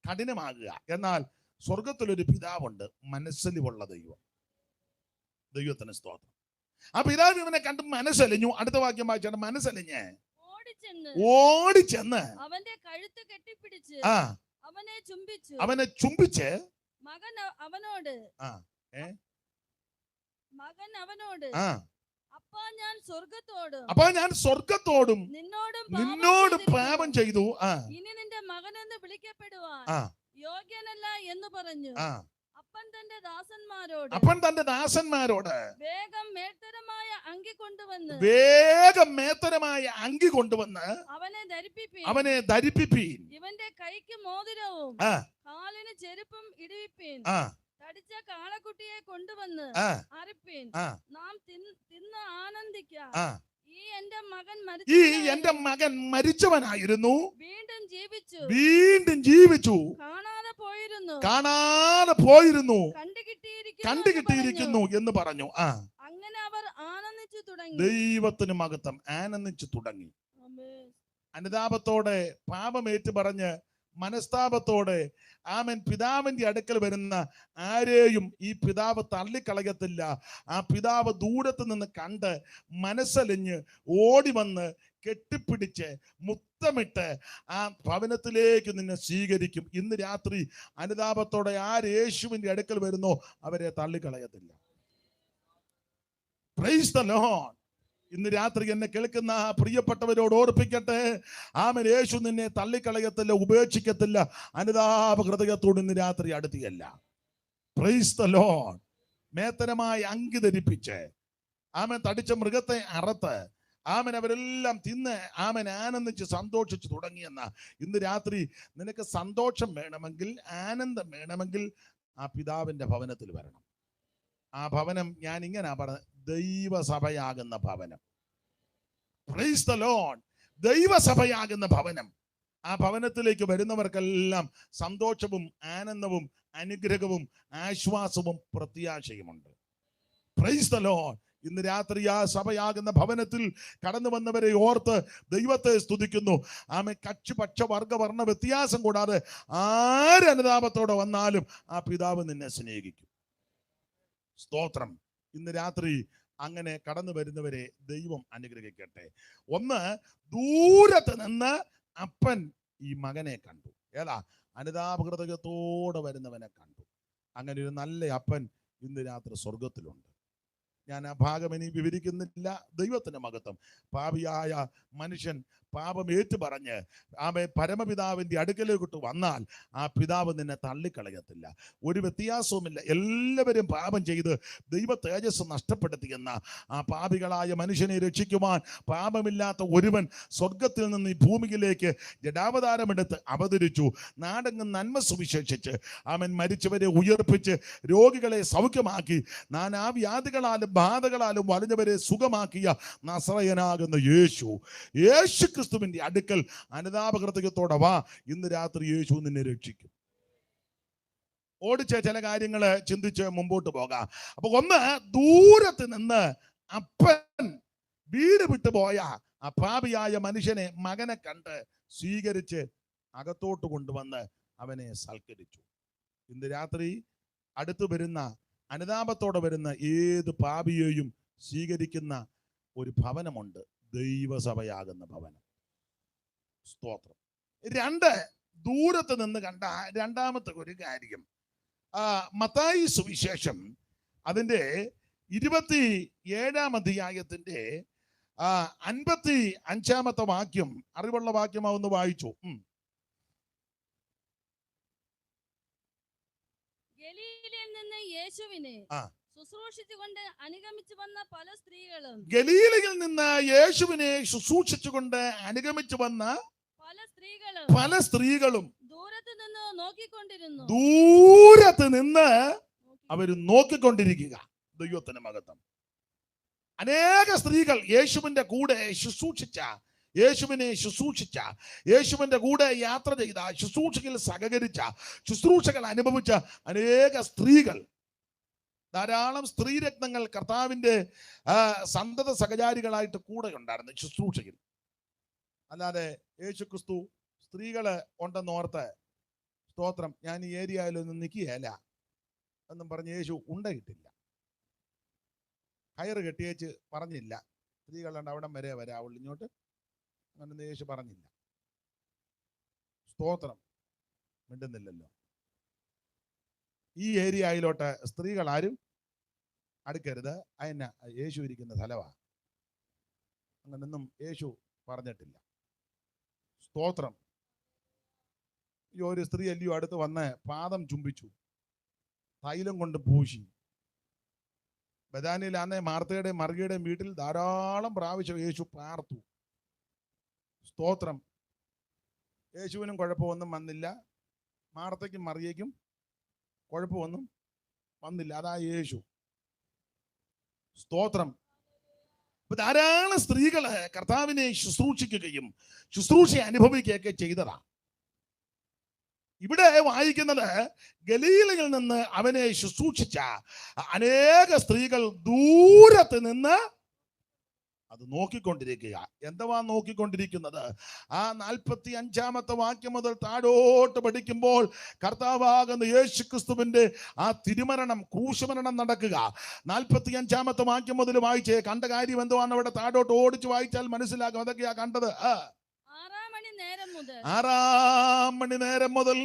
കഠിനമാകുക. എന്നാൽ സ്വർഗത്തിലൊരു പിതാവുണ്ട്, മനസ്സലിവുള്ള ദൈവം. ദൈവത്തിന് സ്തോത്രം. ആ പിതാവ് ഇവനെ കണ്ട് മനസ്സലിഞ്ഞു. അടുത്ത വാക്യം വായിച്ചാണ്, മനസ്സലിഞ്ഞ് ഓടിച്ചെന്ന് അവന്റെ കഴുത്ത് കെട്ടിപ്പിടിച്ച് അവനെ ചുംബിച്ച് മകൻ അവനോട് അപ്പാ ഞാൻ സ്വർഗത്തോടും നിന്നോടും പാപം ചെയ്തു, ഇനി നിന്റെ മകനെന്ന് വിളിക്കപ്പെടുവാൻ യോഗ്യനല്ല എന്ന് പറഞ്ഞു. അപ്പൻ തന്റെ ദാസന്മാരോട് വേഗം മേത്തരമായ അങ്കി കൊണ്ടുവന്ന് അവനെ ധരിപ്പിപ്പീൻ. ഇവന്റെ കൈക്ക് മോതിരവും കാലിന് ചെരുപ്പും ഇടുവിപ്പീൻ. തടിച്ച കാളക്കുട്ടിയെ കൊണ്ടുവന്ന് അറുപ്പീൻ. നാം തിന്ന് ആനന്ദിക്കാം. ഈ എന്റെ മകൻ മരിച്ചവനായിരുന്നു, വീണ്ടും ജീവിച്ചു, കാണാതെ പോയിരുന്നു, കണ്ടുകിട്ടിയിരിക്കുന്നു എന്ന് പറഞ്ഞു. അങ്ങനെ അവർ ആനന്ദിച്ചു തുടങ്ങി. ദൈവത്തിന് മഹത്വം. ആനന്ദിച്ചു തുടങ്ങി. അനുതാപത്തോടെ, പാപമേറ്റു പറഞ്ഞ് മനസ്താപത്തോടെ ആമൻ പിതാവിന്റെ അടുക്കൽ വരുന്ന ആരെയും ഈ പിതാവ് തള്ളിക്കളയത്തില്ല. ആ പിതാവ് ദൂരത്ത് നിന്ന് കണ്ട് മനസ്സലിഞ്ഞ് ഓടി വന്ന് കെട്ടിപ്പിടിച്ച് മുത്തമിട്ട് ആ ഭവനത്തിലേക്ക് നിന്നെ സ്വീകരിക്കും. ഇന്ന് രാത്രി അനുതാപത്തോടെ ആര് യേശുവിന്റെ അടുക്കൽ വരുന്നോ അവരെ തള്ളിക്കളയത്തില്ല. Price the Lord. ഇന്ന് രാത്രി എന്നെ കേൾക്കുന്ന പ്രിയപ്പെട്ടവരോട് ഓർപ്പിക്കട്ടെ, ആമേൻ. യേശു നിന്നെ തള്ളിക്കളയത്തില്ല, ഉപേക്ഷിക്കത്തില്ല. അനുതാപ ഹൃദയത്തോട് ഇന്ന് രാത്രി അടുത്തിയല്ല. Praise the lord. മേത്തനമായി അങ്കി ധരിപ്പിച്ച് ആമേൻ തടിച്ച മൃഗത്തെ അറുത്ത് ആമൻ അവരെല്ലാം തിന്ന് ആമൻ ആനന്ദിച്ച് സന്തോഷിച്ച് തുടങ്ങിയെന്ന ഇന്ന് രാത്രി നിനക്ക് സന്തോഷം വേണമെങ്കിൽ, ആനന്ദം വേണമെങ്കിൽ ആ പിതാവിന്റെ ഭവനത്തിൽ വരണം. ആ ഭവനം ഞാൻ ഇങ്ങനെ പറഞ്ഞ ദൈവസഭയാകുന്ന ഭവനം. Price the Lord. ദൈവസഭയാകുന്ന ഭവനം, ആ ഭവനത്തിലേക്ക് വരുന്നവർക്കെല്ലാം സന്തോഷവും ആനന്ദവും അനുഗ്രഹവും ആശ്വാസവും പ്രത്യാശയുമുണ്ട്. Price the Lord. ഇന്ന് രാത്രി ആ സഭയാകുന്ന ഭവനത്തിൽ കടന്നു വന്നവരെ ഓർത്ത് ദൈവത്തെ സ്തുതിക്കുന്നു. ആമേ. കക്ഷി പക്ഷ വർഗ വർണ്ണ വ്യത്യാസം കൂടാതെ ആര് അനുതാപത്തോടെ വന്നാലും ആ പിതാവ് നിന്നെ സ്നേഹിക്കും. സ്തോത്രം. ഇന്ന് രാത്രി അങ്ങനെ കടന്നു വരുന്നവരെ ദൈവം അനുഗ്രഹിക്കട്ടെ. ഒന്ന്, ദൂരത്ത് നിന്ന് അപ്പൻ ഈ മകനെ കണ്ടു. ഏതാ? അനുതാപഹൃദയത്തോടെ വരുന്നവനെ കണ്ടു. അങ്ങനെ ഒരു നല്ല അപ്പൻ ഇന്ന് രാത്രി സ്വർഗത്തിലുണ്ട്. ഞാൻ ആ ഭാഗം ഇനി വിവരിക്കുന്നില്ല. ദൈവത്തിന്റെ മഹത്വം. പാപിയായ മനുഷ്യൻ പാപം ഏറ്റുപറഞ്ഞ് ആമേ പരമപിതാവിന്റെ അടുക്കലേക്ക് വന്നാൽ ആ പിതാവ് നിന്നെ തള്ളിക്കളയത്തില്ല. ഒരു വ്യത്യാസവുമില്ല. എല്ലാവരും പാപം ചെയ്ത് ദൈവ തേജസ് നഷ്ടപ്പെടുത്തിയെന്ന ആ പാപികളായ മനുഷ്യനെ രക്ഷിക്കുവാൻ പാപമില്ലാത്ത ഒരുവൻ സ്വർഗത്തിൽ നിന്ന് ഈ ഭൂമിയിലേക്ക് ജഡാവതാരമെടുത്ത് അവതരിച്ചു. നാടെങ്ങും നന്മ സുവിശേഷിച്ച് അവൻ മരിച്ചവരെ ഉയർപ്പിച്ച് രോഗികളെ സൗഖ്യമാക്കി നാനാവ്യാധികളാലും ബാധകളാലും വലഞ്ഞവരെ സുഖമാക്കിയ നസറയനാകുന്ന യേശു ക്രിസ്തുവിന്റെ അടുക്കൽ അനുതാപഹൃദയത്തോടെ വാ. ഇന്ന് രാത്രി യേശു നിന്നെ രക്ഷിക്കും. ഓടിച്ച ചില കാര്യങ്ങൾ ചിന്തിച്ച് മുമ്പോട്ട് പോകാം. അപ്പൊ ഒന്ന്, ദൂരത്ത് നിന്ന് അപ്പൻ വീട് വിട്ടുപോയ ആ പാപിയായ മനുഷ്യനെ മകനെ കണ്ട് സ്വീകരിച്ച് അകത്തോട്ട് കൊണ്ടുവന്ന് അവനെ സൽക്കരിച്ചു. ഇന്ന് രാത്രി അടുത്ത് വരുന്ന അനുതാപത്തോടെ വരുന്ന ഏത് പാപിയെയും സ്വീകരിക്കുന്ന ഒരു ഭവനമുണ്ട്, ദൈവസഭയാകുന്ന ഭവനം. സ്തോത്രം. രണ്ട്, ദൂരത്ത് നിന്ന് കണ്ട രണ്ടാമത്തെ ഒരു കാര്യം, മത്തായി സുവിശേഷം അതിൻ്റെ 27-ാം അധ്യായത്തിന്റെ 55-ാമത്തെ വാക്യം, അറിവുള്ള വാക്യമാവൊന്ന് വായിച്ചു. ഗലീലയിൽ നിന്ന് യേശുവിനെ ശുശ്രൂഷിച്ചുകൊണ്ട് അനുഗമിച്ചു വന്ന പല സ്ത്രീകളും ഗലീലയിൽ നിന്ന് യേശുവിനെ ശുശ്രൂഷിച്ചുകൊണ്ട് അനുഗമിച്ചു വന്ന പല സ്ത്രീകളും ദൂരത്ത് നിന്ന് നോക്കിക്കൊണ്ടിരുന്നു. ദൂരത്ത് നിന്ന് അവര് നോക്കിക്കൊണ്ടിരിക്കുക. ദൈവത്തിന്റെ മഹത്വം. അനേക സ്ത്രീകൾ യേശുവിന്റെ കൂടെ ശുശ്രൂഷിച്ച യേശുവിന്റെ കൂടെ യാത്ര ചെയ്ത, ശുശ്രൂഷകൾ സഹകരിച്ച, ശുശ്രൂഷകൾ അനുഭവിച്ച അനേക സ്ത്രീകൾ, ധാരാളം സ്ത്രീരത്നങ്ങൾ കർത്താവിന്റെ സന്തത സഹചാരികളായിട്ട് കൂടെ ഉണ്ടായിരുന്നു ശുശ്രൂഷയിൽ. അല്ലാതെ യേശു ക്രിസ്തു സ്ത്രീകള് ഉണ്ടെന്നോർത്ത് സ്തോത്രം ഞാൻ ഈ ഏരിയയിലൊന്നും നിൽക്കുകയല്ല എന്നും പറഞ്ഞ് യേശു ഉണ്ടയിട്ടില്ല. കയറ് കെട്ടിയേച്ച് പറഞ്ഞില്ല സ്ത്രീകളുണ്ട് അവിടം വരെ വരാവുള്ളൂ, ഇങ്ങോട്ട് അങ്ങനെ യേശു പറഞ്ഞില്ല. സ്തോത്രം. മിണ്ടുന്നില്ലല്ലോ. ഈ ഏരിയയിലോട്ട് സ്ത്രീകൾ ആരും അടുക്കരുത്, അതിന് യേശു ഇരിക്കുന്ന സ്ഥലമാണ്, അങ്ങനൊന്നും യേശു പറഞ്ഞിട്ടില്ല. സ്തോത്രം. ഈ ഒരു സ്ത്രീ അല്ലയോ അടുത്ത് വന്ന് പാദം ചുംബിച്ചു, തൈലം കൊണ്ട് പൂശി. ബഥാനിയിലാന്നേ മാർത്തയുടെയും മറിയയുടെയും വീട്ടിൽ ധാരാളം പ്രാവശ്യം യേശു പാർത്തു. സ്തോത്രം. യേശുവിനും കുഴപ്പമൊന്നും വന്നില്ല, മാർത്തയ്ക്കും മറിയയ്ക്കും കുഴപ്പമൊന്നും വന്നില്ല. അതാ യേശു. സ്തോത്രം. ധാരാളം സ്ത്രീകള് കർത്താവിനെ ശുശ്രൂഷിക്കുകയും ശുശ്രൂഷ അനുഭവിക്കുകയൊക്കെ ചെയ്തതാ. ഇവിടെ വായിക്കുന്നത് ഗലീലയിൽ നിന്ന് അവനെ ശുശ്രൂഷിച്ച അനേക സ്ത്രീകൾ ദൂരത്ത് നിന്ന് അത് നോക്കിക്കൊണ്ടിരിക്കുക. എന്തുവാ നോക്കിക്കൊണ്ടിരിക്കുന്നത്? ആ 45-ാമത്തെ വാക്യം മുതൽ താഴോട്ട് പഠിക്കുമ്പോൾ കർത്താവാകുന്ന യേശു ക്രിസ്തുവിന്റെ ആ തിരുമരണം, ക്രൂശുമരണം നടക്കുക. 45-ാമത്തെ വാക്യം മുതൽ വായിച്ചേ. കണ്ട കാര്യം എന്തുവാണ് അവിടെ താഴോട്ട് ഓടിച്ച് വായിച്ചാൽ മനസ്സിലാക്കും. അതൊക്കെയാ കണ്ടത്. 6-ാം മണി നേരം മുതൽ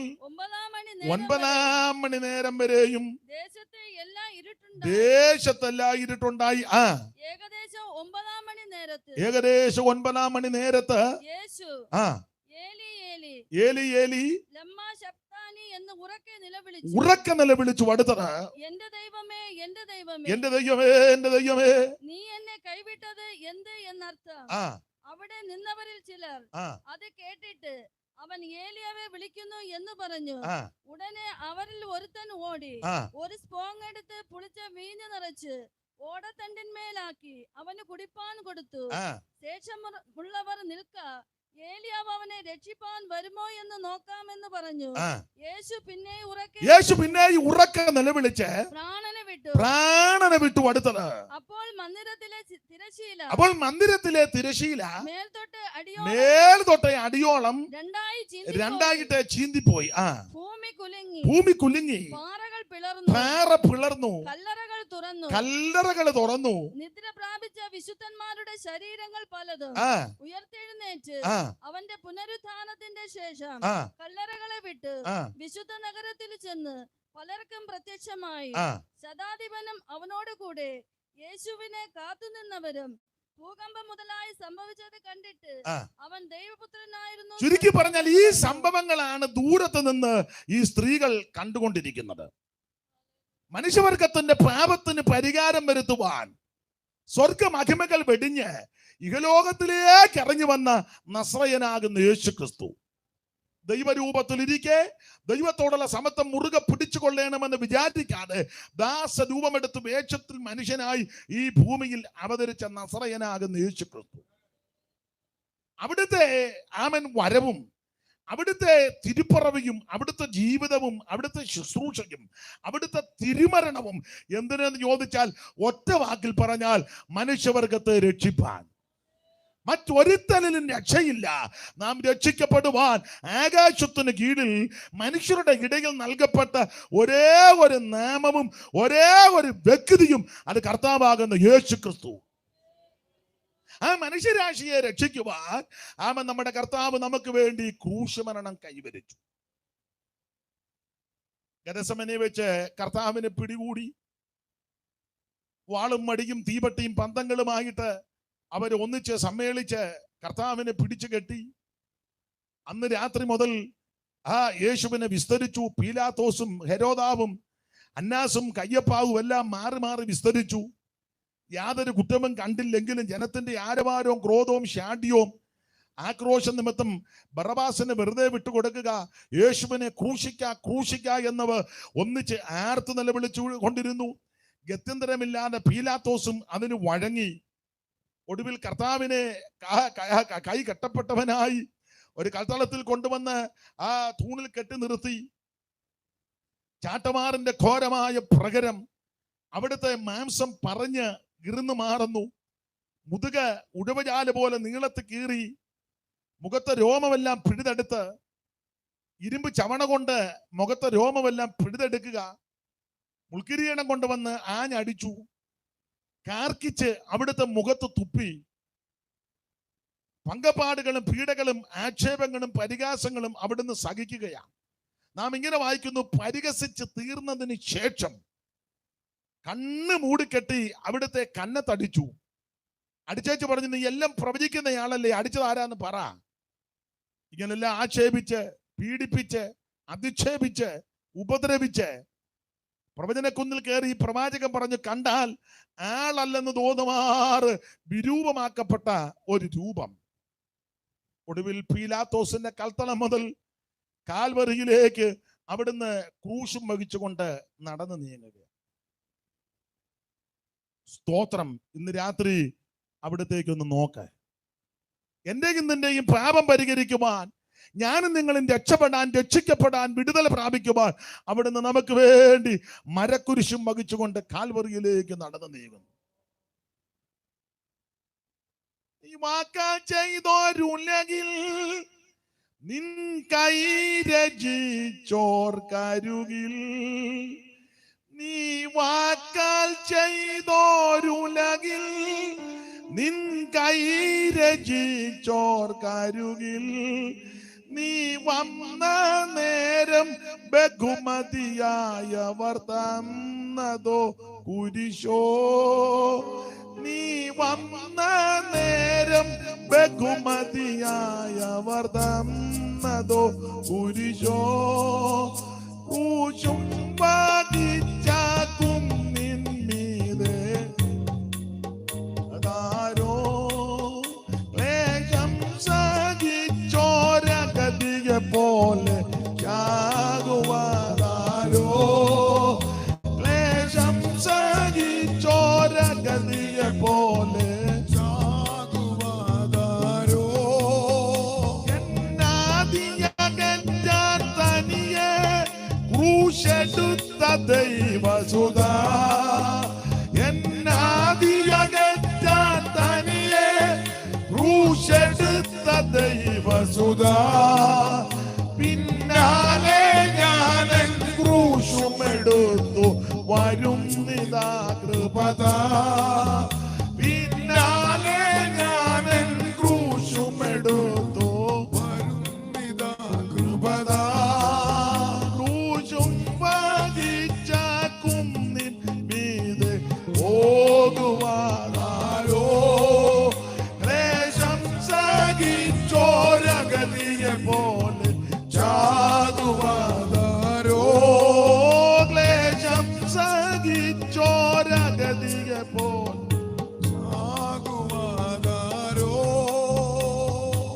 9-ാം മണി നേരം വരെയും ദേശത്തെല്ലാം ഇരുട്ടുണ്ടായി. ഏകദേശം 9-ാം മണി നേരത്ത് ഏലി ഏലി ഉറക്കെ നിലവിളിച്ചു അടുത്തത്, എന്റെ ദൈവമേ എന്റെ ദൈവമേ എന്റെ ദൈവമേ എന്റെ ദൈവമേ നീ എന്നെ കൈവിട്ടത് എന്ത് എന്നർത്ഥം. അവിടെ നിന്നവരിൽ ചിലർ അത് കേട്ടിട്ട് അവൻ ഏലിയാവെ വിളിക്കുന്നു എന്ന് പറഞ്ഞു. ഉടനെ അവരിൽ ഒരുത്തൻ ഓടി ഒരു സ്പോങ് എടുത്ത് പുളിച്ച വീഞ്ഞ് നിറച്ച് ഓടത്തണ്ടിന്മേലാക്കി അവന് കുടിപ്പാൻ കൊടുത്തു. ആ ശേഷമുള്ളവർ നിൽക്ക, ഏലിയാവ് അവനെ രക്ഷിപ്പാൻ വരുമോ എന്ന് നോക്കാമെന്ന് പറഞ്ഞു. ആ. യേശു പിന്നെ ഉറക്കെ നിലവിളിച്ച് പ്രാണനെ വിട്ടു അടുത്തത്. അപ്പോൾ മന്ദിരത്തിലെ തിരശീല മേൽതൊട്ട് അടിയോളം രണ്ടായിട്ട് ചീന്തിപ്പോയി. ഭൂമി കുലുങ്ങി, പാറ പിളർന്നു, കല്ലറകൾ തുറന്നു. നിദ്ര പ്രാപിച്ച വിശുദ്ധന്മാരുടെ ശരീരങ്ങൾ പലതും ഉയർത്തെഴുന്നേറ്റ് അവന്റെ പുനരുത്ഥാനത്തിന്റെ ശേഷം കല്ലറകളെ വിട്ട് വിശുദ്ധ നഗരത്തിൽ ചെന്ന് പലർക്കും പ്രത്യക്ഷമായി. ശതാധിപനും അവനോട് കൂടെ യേശുവിനെ കാത്തുനിന്നവരും ഭൂകമ്പം മുതലായി സംഭവിച്ചത് കണ്ടിട്ട് അവൻ ദൈവപുത്രനായിരുന്നു. ചുരുക്കി പറഞ്ഞാൽ ഈ സംഭവങ്ങളാണ് ദൂരത്ത് നിന്ന് ഈ സ്ത്രീകൾ കണ്ടുകൊണ്ടിരിക്കുന്നത്. മനുഷ്യവർഗത്തിന്റെ പാപത്തിന് പരിഹാരം വരുത്തുവാൻ സ്വർഗമഹിമകൾ വെടിഞ്ഞ് ഇഹലോകത്തിലേക്ക് ഇറങ്ങി വന്ന നസ്രയനാകുന്ന യേശു ക്രിസ്തു ദൈവരൂപത്തിലിരിക്കെ ദൈവത്തോടുള്ള സമത്വം മുറുകെ പിടിച്ചു കൊള്ളണമെന്ന് വിചാരിക്കാതെ ദാസരൂപമെടുത്ത് വേഷത്തിൽ മനുഷ്യനായി ഈ ഭൂമിയിൽ അവതരിച്ച നസ്രയനാകുന്ന യേശു ക്രിസ്തു, അവിടുത്തെ വരവും അവിടുത്തെ തിരുപ്പറവിയും അവിടുത്തെ ജീവിതവും അവിടുത്തെ ശുശ്രൂഷയും അവിടുത്തെ തിരുമരണവും എന്തിനെന്ന് ചോദിച്ചാൽ ഒറ്റ വാക്കിൽ പറഞ്ഞാൽ മനുഷ്യവർഗത്തെ രക്ഷിപ്പാൻ. മറ്റൊരുത്തലിലും രക്ഷയില്ല. നാം രക്ഷിക്കപ്പെടുവാൻ ആകാശത്തിന് കീഴിൽ മനുഷ്യരുടെ ഇടയിൽ നൽകപ്പെട്ട ഒരേ ഒരു നാമവും ഒരേ ഒരു വ്യക്തിയും അത് കർത്താവാകുന്ന യേശു ക്രിസ്തു. ആ മനുഷ്യരാശിയെ രക്ഷിക്കുവാൻ നമ്മുടെ കർത്താവ് നമുക്ക് വേണ്ടി ക്രൂശമരണം കൈവരിച്ചു. ഗെത്സമനെ വെച്ച് കർത്താവിനെ പിടികൂടി വാളും മടിയും തീപട്ടിയും പന്തങ്ങളുമായിട്ട് അവർ ഒന്നിച്ച് സമ്മേളിച്ച് കർത്താവിനെ പിടിച്ചു കെട്ടി. അന്ന് രാത്രി മുതൽ യേശുവിനെ വിസ്തരിച്ചു. പീലാത്തോസും ഹെരോദാവും അന്നാസും കയ്യപ്പാവും എല്ലാം മാറി മാറി വിസ്തരിച്ചു. യാതൊരു കുറ്റവും കണ്ടില്ലെങ്കിലും ജനത്തിന്റെ ആരവാരവും ക്രോധവും ശാഠ്യവും ആക്രോശ നിമിത്തം ബറബാസിനെ വെറുതെ വിട്ടുകൊടുക്കുക, യേശുവിനെ ക്രൂശിക്ക എന്നവർ ഒന്നിച്ച് ആർത്ത് നിലവിളിച്ചു കൊണ്ടിരുന്നു. ഗത്യന്തരമില്ലാതെ പീലാത്തോസും അതിന് വഴങ്ങി. ഒടുവിൽ കർത്താവിനെ കൈ കെട്ടപ്പെട്ടവനായി ഒരു കൽത്തളത്തിൽ കൊണ്ടുവന്ന് ആ തൂണിൽ കെട്ടി നിർത്തി. ചാട്ടമാറിന്റെ ഘോരമായ പ്രകരം അവിടുത്തെ മാംസം പറഞ്ഞ് ഇറുന്നു മാറുന്നു. മുതുക ഉടവജാല പോലെ നീളത്ത് കീറി മുഖത്തെ രോമമെല്ലാം പിഴുതെടുത്ത് ഇരുമ്പ് ചവണ കൊണ്ട് മുഖത്തെ രോമമെല്ലാം പിഴുതെടുക്കുക. മുൾക്കിരീടം കൊണ്ടുവന്ന് ആഞ്ഞടിച്ചു. കാർക്കിച്ച് അവിടുത്തെ മുഖത്ത് തുപ്പി. പങ്കപ്പാടുകളും പീഡകളും ആക്ഷേപങ്ങളും പരിഹാസങ്ങളും അവിടുന്ന് സഹിക്കുകയാണ്. നാം ഇങ്ങനെ വായിക്കുന്നു, പരിഹസിച്ച് തീർന്നതിന് ശേഷം കണ്ണ് മൂടിക്കെട്ടി അവിടുത്തെ കന്നത്തടിച്ചു. അടിച്ചേച്ച് പറഞ്ഞു, നീ എല്ലാം പ്രവചിക്കുന്നയാളല്ലേ, അടിച്ചത് ആരാന്ന് പറ. ഇങ്ങനെല്ലാം ആക്ഷേപിച്ച് പീഡിപ്പിച്ച് അധിക്ഷേപിച്ച് ഉപദ്രവിച്ച് പ്രവചനക്കുന്നിൽ കയറി ഈ പ്രവാചകൻ പറഞ്ഞു, കണ്ടാൽ ആളല്ലെന്ന് തോന്നുമാറ് വിരൂപമാക്കപ്പെട്ട ഒരു രൂപം. ഒടുവിൽ പീലാത്തോസിന്റെ കൽത്തളം മുതൽ കാൽവറിയിലേക്ക് അവിടുന്ന് ക്രൂശും വഹിച്ചുകൊണ്ട് നടന്നു നീങ്ങുക. സ്തോത്രം. ഇന്ന് രാത്രി അവിടത്തേക്കൊന്ന് നോക്ക്. എന്റെയും നിന്റെയും പാപം പരിഹരിക്കുവാൻ, ഞാനും നിങ്ങളും രക്ഷിക്കപ്പെടാൻ വിടുതല പ്രാപിക്കുവാൻ അവിടുന്ന് നമുക്ക് വേണ്ടി മരക്കുരിശും വഹിച്ചുകൊണ്ട് കാൽവറിയിലേക്ക് നടന്നു നീങ്ങുന്നു. ഈ വാക്കാൽ ചെയ്തോരുലകിൽ നിൻ കൈ രചിച്ചോർക്കരുകിൽ, നീ വാക്കാൽ ചെയ്തോരുലകിൽ നിൻ കൈ രചിച്ചോർക്കരുകിൽ, നീ വന്ന നേരം ബഹുമതിയായവർ തന്നതോ കുരിശോ, നീ വന്ന നേരം ബഹുമതിയായവർ തന്നതോ കുരിശോ, ക്രൂശും വഹിച്ച കുന്നിന്മീതെ അതാരോ ക്ലേശം സഹിച്ചോരഗതിയെ പോലെ യാകുവാരോ, ക്ലേശം സഹിച്ചോര ദൈവസുത എന്നാദിയകറ്റാൻ തനിയെ ക്രൂശെടുത്ത ദൈവസുത പിന്നാലെ ഞാനൻ ക്രൂശുമെടുത്തു വരുന്നിതാ കൃപത പിന്നാലെ ഞാനൻ ക്രൂശുമെടുത്തു വരുന്നിതാ കൃപത ക്രൂശും വഹിച്ച കുന്നിൻ മീതെ പോകുവാനാരോ ക്ലേശം സഹിച്ചോരഗതിയെ പോലെ ചാകുവാനാരോ ക്ലേശം സഹിച്ചോരഗതിയെ പോലെ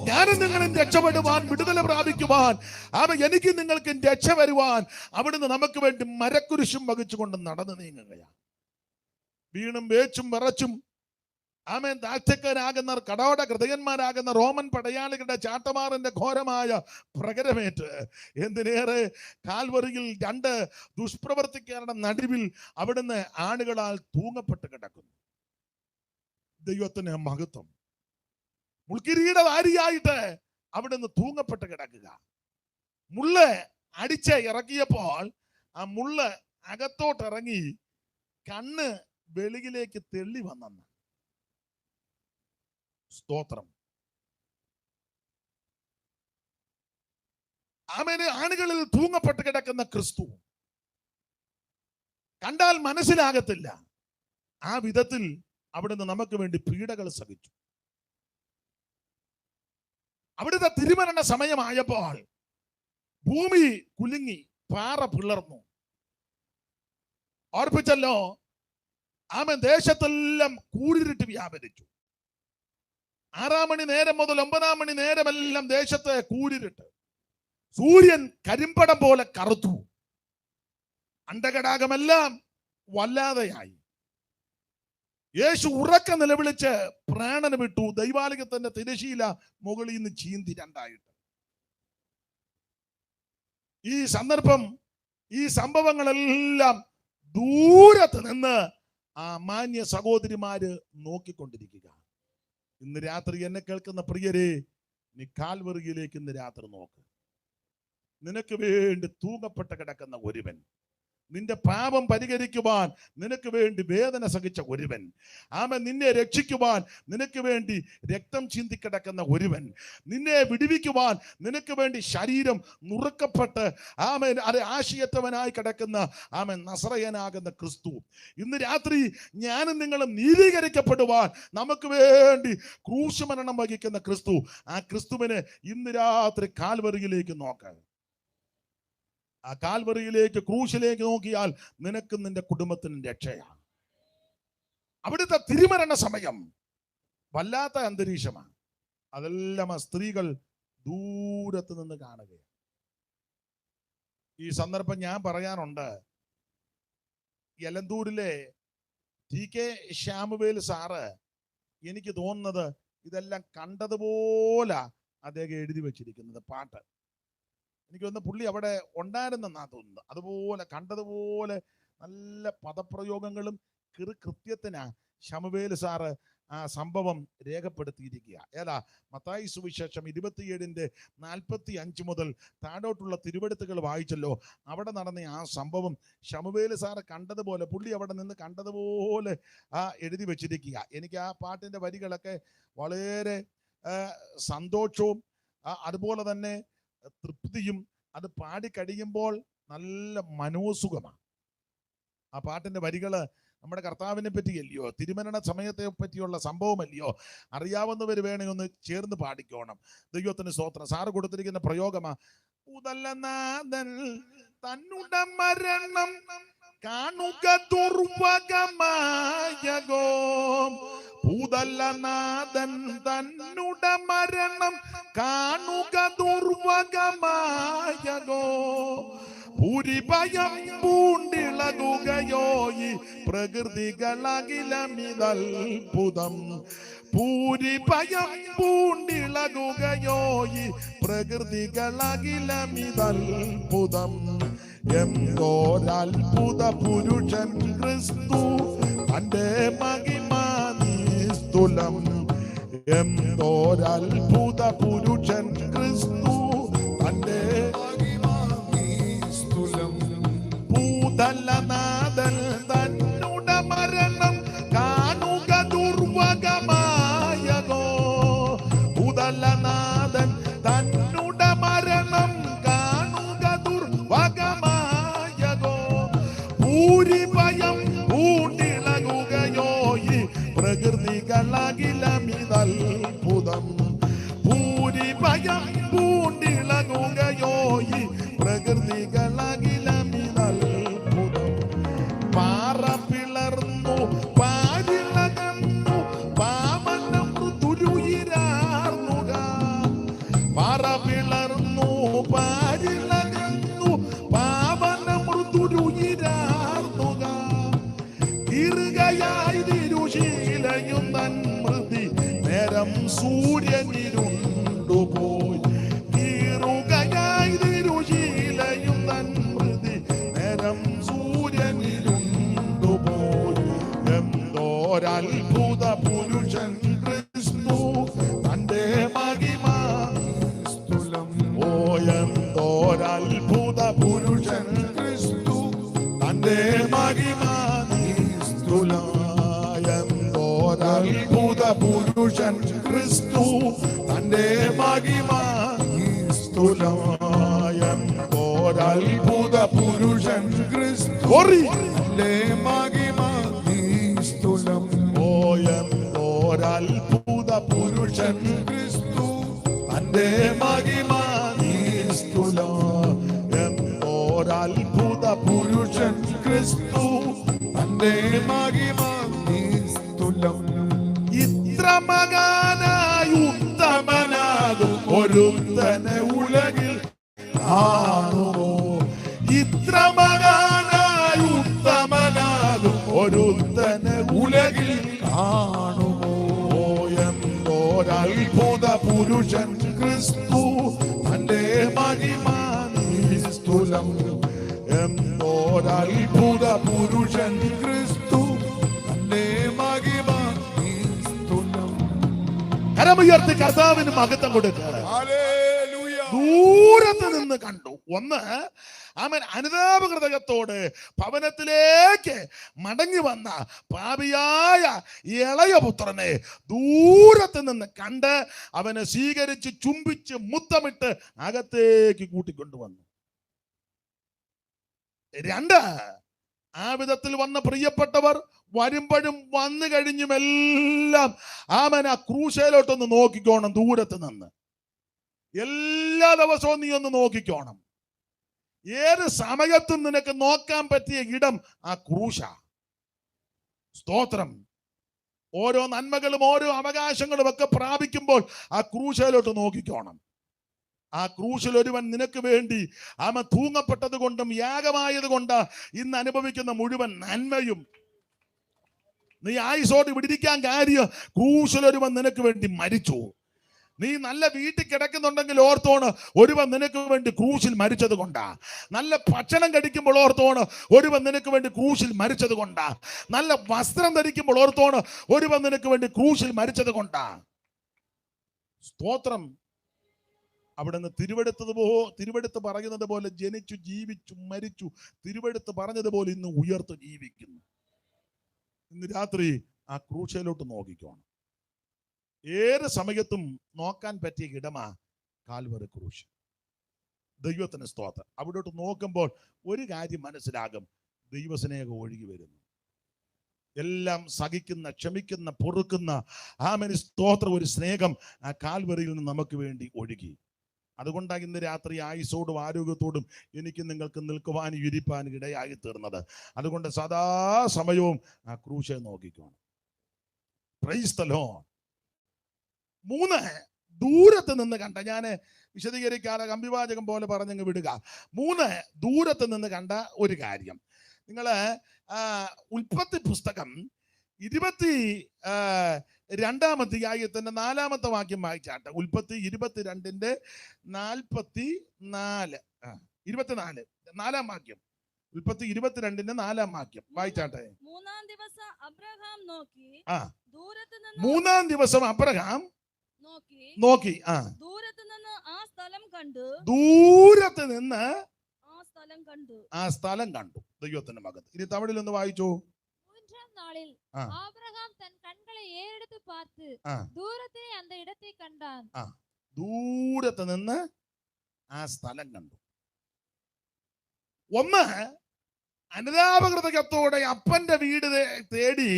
ഞാനും നിങ്ങളും രക്ഷപ്പെടുവാൻ വിടുതല പ്രാപിക്കുവാൻ എനിക്ക് നിങ്ങൾക്ക് രക്ഷ വരുവാൻ അവിടുന്ന് നമുക്ക് വേണ്ടി മരക്കുരിശും വഹിച്ചുകൊണ്ട് നടന്നു നീങ്ങുകയാണ്. വീണും വേച്ചും വിറച്ചും ആമേൻ ദാക്ഷ്യക്കാരാകുന്ന കടോട ഹൃദയന്മാരാകുന്ന റോമൻ പടയാളികളുടെ ചാട്ടമാറിന്റെ ഘോരമായ പ്രകരമേറ്റ് എന്തിനേറെ കാൽവറിയിൽ 2 ദുഷ്പ്രവർത്തിക്കാരുടെ നടുവിൽ അവിടുന്ന് ആണുകളാൽ തൂങ്ങപ്പെട്ട് കിടക്കുന്നു. ദൈവത്തിന് മഹത്വം. മുൾക്കിരീടധാരിയായിട്ട് അവിടുന്ന് തൂങ്ങപ്പെട്ട് കിടക്കുക. മുള്ള് അടിച്ച് ഇറക്കിയപ്പോൾ ആ മുള്ള് അകത്തോട്ടിറങ്ങി കണ്ണ് വെളിയിലേക്ക് തെള്ളി വന്നെന്ന്. സ്തോത്രം. ആമേനെ ആണുകളിൽ തൂങ്ങപ്പെട്ട് കിടക്കുന്ന ക്രിസ്തു കണ്ടാൽ മനസ്സിലാകത്തില്ല. ആ വിധത്തിൽ അവിടുന്ന് നമുക്ക് വേണ്ടി പീഡകൾ സഹിച്ചു. അവിടുത്തെ തിരുമരണ സമയമായപ്പോൾ ഭൂമി കുലുങ്ങി, പാറ പിളർന്നു. ഓർപ്പിച്ചല്ലോ, ആമേൻ. ദേശത്തെല്ലാം കൂരിരുട്ട് വ്യാപരിച്ചു. 6 മണി നേരം മുതൽ 9 മണി നേരമെല്ലാം ദേശത്തെ കൂരിരുട്ട്. സൂര്യൻ കരിമ്പടം പോലെ കറുത്തു. അണ്ടകടാകമെല്ലാം വല്ലാതെയായി. യേശു ഉറക്ക നിലവിളിച്ച് പ്രാണന് വിട്ടു. ദൈവാലയത്തിന്റെ തിരശീല മുകളിൽ നിന്ന് ചീന്തി 2ആയിട്ട്. ഈ സന്ദർഭം, ഈ സംഭവങ്ങളെല്ലാം ദൂരത്ത് നിന്ന് ആ മാന്യ സഹോദരിമാര് നോക്കിക്കൊണ്ടിരിക്കുക. ഇന്ന് രാത്രി എന്നെ കേൾക്കുന്ന പ്രിയരെ, നീ കാൽവറിയിലേക്ക് ഇന്ന് രാത്രി നോക്ക്. നിനക്ക് വേണ്ടി തൂങ്ങപ്പെട്ട് കിടക്കുന്ന ഒരുവൻ, നിന്റെ പാപം പരിഹരിക്കുവാൻ നിനക്ക് വേണ്ടി വേദന സഹിച്ച ഒരുവൻ, ആമേൻ. നിന്നെ രക്ഷിക്കുവാൻ നിനക്ക് വേണ്ടി രക്തം ചിന്തിക്കിടക്കുന്ന ഒരുവൻ, നിന്നെ വിടുവിക്കുവാൻ നിനക്ക് വേണ്ടി ശരീരം നുറുക്കപ്പെട്ട് ആമേൻ അത് ആശയത്തവനായി കിടക്കുന്ന ആമേൻ നസറയനാകുന്ന ക്രിസ്തു. ഇന്ന് രാത്രി ഞാനും നിങ്ങളും നീതീകരിക്കപ്പെടുവാൻ നമുക്ക് വേണ്ടി ക്രൂശുമരണം വഹിക്കുന്ന ക്രിസ്തു. ആ ക്രിസ്തുവിനെ ഇന്ന് രാത്രി കാൽവറിയിലേക്ക് നോക്ക്. ആ കാൽവറിയിലേക്ക്, ക്രൂശിലേക്ക് നോക്കിയാൽ നിനക്കും നിന്റെ കുടുംബത്തിനും രക്ഷയാണ്. അവിടുത്തെ തിരുമരണ സമയം വല്ലാത്ത അന്തരീക്ഷമാണ്. അതെല്ലാം ആ സ്ത്രീകൾ ദൂരത്ത് നിന്ന് കാണുകയാണ്. ഈ സന്ദർഭം ഞാൻ പറയാനുണ്ട്. എലന്തൂരിലെ TK ശ്യാമുവേൽ സാറ്, എനിക്ക് തോന്നുന്നത് ഇതെല്ലാം കണ്ടതുപോലെ അദ്ദേഹം എഴുതി വെച്ചിരിക്കുന്നത് പാട്ട്. എനിക്ക് തോന്നുന്നു പുള്ളി അവിടെ ഉണ്ടായിരുന്നെന്നാ തോന്നുന്നത്. അതുപോലെ കണ്ടതുപോലെ നല്ല പദപ്രയോഗങ്ങളും കൃത്യത്തിനാ ശമുവേൽ സാറ് ആ സംഭവം രേഖപ്പെടുത്തിയിരിക്കുക. ഏതാ? മത്തായി സുവിശേഷം 27:45 മുതൽ താഴോട്ടുള്ള തിരുവെടുത്തുകൾ വായിച്ചല്ലോ. അവിടെ നടന്ന ആ സംഭവം ശമുവേൽ സാറ് കണ്ടതുപോലെ, പുള്ളി അവിടെ നിന്ന് കണ്ടതുപോലെ എഴുതി വെച്ചിരിക്കുക. എനിക്ക് ആ പാട്ടിന്റെ വരികളൊക്കെ വളരെ സന്തോഷവും അതുപോലെ തന്നെ തൃപ്തിയും, അത് പാടിക്കഴിയുമ്പോൾ നല്ല മനോസുഖമാണ്. ആ പാട്ടിന്റെ വരികള് നമ്മുടെ കർത്താവിനെ പറ്റിയല്ലയോ, തിരുമരണ സമയത്തെ പറ്റിയുള്ള സംഭവമല്ലയോ. അറിയാവുന്നവർ വേണേ ഒന്ന് ചേർന്ന് പാടിക്കോണം. ദൈവത്തിന് സ്തോത്രം. സാറ് കൊടുത്തിരിക്കുന്ന പ്രയോഗമാ, ഉദലനാഥൻ തന്നുടെ മരണം കാണുക ദുർവകമായകോ. ഭൂതലനാഥൻ തന്നുടെ മരണം കാണുക ദുർവകമായകോ. ഭൂരിഭയം പൂണ്ടിളകുകയോ ഈ പ്രകൃതികളകിലമിതൽപുതം. ഭൂരിഭയം പൂണ്ടിളകുകയോ ഈ പ്രകൃതികളകിലമിതൽപുതം. എന്തോരത്ഭുത പുരുഷൻ ക്രിസ്തു തന്റെ മഹിമാ നിസ്തുലം. എന്തോരത്ഭുത പുരുഷൻ ക്രിസ്തു തന്റെ ഭൂതലനാഥൻ തന്നുട മരണം കാണുക ദുർവകമായകോ. ഭൂതലനാഥൻ തന്നുട മരണം കാണുക ദുർവകമായകോ. ഭൂരിഭയം പൂണ്ടിളകുകയോ ഈ പ്രകൃതികളകിലമിതത്ഭുതം. ഭൂരിഭയം പൂണ്ടിളകുകയോ ഈ പ്രകൃതികളകിലമിതത്ഭുതം. പാറ പിളർന്നു പാരിളകന്നു പാവനം തുരുയിരാർന്നുക. പാറ പിളർന്നു പാരിളകന്നു പാവനം തുരുയിരാർന്നുക. തീർകയായി തിരുശീലയും തന്മൃതി നേരം സൂര്യനിരുണ്ടുപോയി. തീറുകയായി തിരുശീലയും തന്മൃതി നേരം സൂര്യനിരുണ്ടുപോയി. എന്തോരത്ഭുത പുരുഷൻ ക്രിസ്തു തന്റെ മഹിമാ നിസ്തുലം. ഓ എന്തോരത്ഭുത പുരുഷൻ ക്രിസ്തു തന്റെ മഹിമാ നിസ്തുലം. എന്തോരത്ഭുത പുരുഷൻ ക്രിസ്തു തന്റെ മഹിമാ നിസ്തുലം. എന്തോരത്ഭുത പുരുഷൻ ക്രിസ്തു തന്റെ മഹിമാ നിസ്തുലം. ഓ എന്തോരത്ഭുത പുരുഷൻ ക്രിസ്തു തന്റെ മഹിമാ നിസ്തുലം. എന്തോരത്ഭുത പുരുഷൻ ക്രിസ്തു തന്റെ മഹിമാ നിസ്തുലം. ഇത്ര മകാനായി ഉത്തമനാകും ഒരുത്തനെ ഉലകിൽ കാണുമോ. ഇത്ര മകാനായി ഉത്തമനാകും ഒരുത്തനെ ഉലകിൽ കാണുമോ. എന്തോരത്ഭുത പുരുഷൻ ക്രിസ്തു തന്റെ മഹിമാ നിസ്തുലം. എന്തോരത്ഭുത പുരുഷൻ ക്രിസ്തു തന്റെ മഹിമാ നിസ്തുലം. കരമുയർത്തി കർത്താവിന് മഹത്വം കൊടുക്കുക. ദൂരത്ത് നിന്ന് കണ്ടു. ഒന്ന്, അവൻ അനുതാപ ഹൃദയത്തോട് ഭവനത്തിലേക്ക് മടങ്ങി വന്ന പാപിയായ ഇളയ പുത്രനെ ദൂരത്ത് നിന്ന് കണ്ട് അവനെ സ്വീകരിച്ച് ചുംബിച്ച് മുത്തമിട്ട് അകത്തേക്ക് കൂട്ടിക്കൊണ്ടുവന്നു. രണ്ട്, ആ വിധത്തിൽ വന്ന പ്രിയപ്പെട്ടവർ വരുമ്പോഴും വന്നു കഴിഞ്ഞുമെല്ലാം അവൻ ആ ക്രൂശയിലോട്ടൊന്ന് നോക്കിക്കോണം. ദൂരത്ത് നിന്ന് എല്ലാ ദിവസവും നീ ഒന്ന് നോക്കിക്കോണം. ഏത് സമയത്തും നിനക്ക് നോക്കാൻ പറ്റിയ ഇടം ആ ക്രൂശ. സ്തോത്രം. ഓരോ നന്മകളും ഓരോ അവകാശങ്ങളും ഒക്കെ പ്രാപിക്കുമ്പോൾ ആ ക്രൂശയിലോട്ട് നോക്കിക്കോണം. ആ ക്രൂശിൽ ഒരുവൻ നിനക്ക് വേണ്ടി അവൻ തൂങ്ങപ്പെട്ടത് കൊണ്ടും യാഗമായത് കൊണ്ട് ഇന്ന് അനുഭവിക്കുന്ന മുഴുവൻ നന്മയും നീ ആയുസോട് വിടിരിക്കാൻ കാര്യം ക്രൂശിൽ ഒരുവൻ നിനക്ക് വേണ്ടി മരിച്ചു. നീ നല്ല വീട്ടിൽ കിടക്കുന്നുണ്ടെങ്കിൽ ഓർത്തോണ് ഒരുവൻ നിനക്ക് വേണ്ടി ക്രൂശിൽ മരിച്ചത് കൊണ്ടാ. നല്ല ഭക്ഷണം കഴിക്കുമ്പോൾ ഓർത്തോണ് ഒരുവൻ നിനക്ക് വേണ്ടി ക്രൂശിൽ മരിച്ചത് കൊണ്ടാ. നല്ല വസ്ത്രം ധരിക്കുമ്പോൾ ഓർത്തോണ് ഒരുവൻ നിനക്ക് വേണ്ടി ക്രൂശിൽ മരിച്ചത് കൊണ്ടാ. സ്തോത്രം. അവിടുന്ന് തിരുവെടുത്ത് പറയുന്നത് പോലെ ജനിച്ചു, ജീവിച്ചു, മരിച്ചു. തിരുവെടുത്ത് പറഞ്ഞതുപോലെ ഇന്ന് ഉയർത്തു ജീവിക്കുന്നു. ഇന്ന് രാത്രി ആ ക്രൂശയിലോട്ട് നോക്കിക്കോണം. ഏത് സമയത്തും നോക്കാൻ പറ്റിയ ഇടമാ കാൽവറി ക്രൂശ്. ദൈവത്തിന് സ്തോത്രം. അവിടോട്ട് നോക്കുമ്പോൾ ഒരു കാര്യം മനസ്സിലാകും, ദൈവസ്നേഹം ഒഴുകി വരുന്നു. എല്ലാം സഹിക്കുന്ന, ക്ഷമിക്കുന്ന, പൊറുക്കുന്ന ആമേൻ സ്തോത്രം ഒരു സ്നേഹം ആ കാൽവറിയിൽ നിന്ന് നമുക്ക് വേണ്ടി ഒഴുകി. അതുകൊണ്ടാണ് ഇന്ന് രാത്രി ആയുസ്സോടും ആരോഗ്യത്തോടും എനിക്ക് നിങ്ങൾക്ക് നിൽക്കുവാനും ഇരിപ്പാനും ഇടയായി തീർന്നത്. അതുകൊണ്ട് സദാസമയവും ആ ക്രൂശെ നോക്കിക്കോണം. Price the Lord. 3, ദൂരത്ത് നിന്ന് കണ്ട, ഞാൻ വിശദീകരിക്കാതെ അഭിവാചകം പോലെ പറഞ്ഞങ്ങ് വിടുക. 3, ദൂരത്ത് നിന്ന് കണ്ട ഒരു കാര്യം. നിങ്ങൾ ഉൽപ്പത്തി പുസ്തകം 22-ാം അധ്യായത്തിന്റെ 4-ാമത്തെ വാക്യം വായിച്ചാട്ടെ. ഉൽപ്പത്തി 22-ന്റെ 44, 24. 4-ാം വാക്യം. ഉൽപ്പത്തി 22-ന്റെ 4-ാം വാക്യം വായിച്ചാട്ടെ. 3-ാം ദിവസം അബ്രഹാം നോക്കി ആ. ദൂരത്ത് നിന്ന് 3-ാം ദിവസം അബ്രഹാം നോക്കി. ആ. ദൂരത്ത് നിന്ന് ആ സ്ഥലം കണ്ടു. ദൂരത്ത് നിന്ന് ആ സ്ഥലം കണ്ടു. ദൈവത്തിന്റെ മകൻ. ഇനി തമിഴിൽ ഒന്ന് വായിച്ചു. 3-ാം നാളിൽ ആ. ஆபிரகாம் தன் கண்களை ஏறெடுத்து பார்த்து ആ. தூரத்திலே அந்த இடத்தை கண்டான். ദൂരത്ത് നിന്ന് ആ സ്ഥലം കണ്ടു. ഒന്ന്, അനുതാപഹൃദയത്തോടെ അപ്പന്റെ വീട് തേടി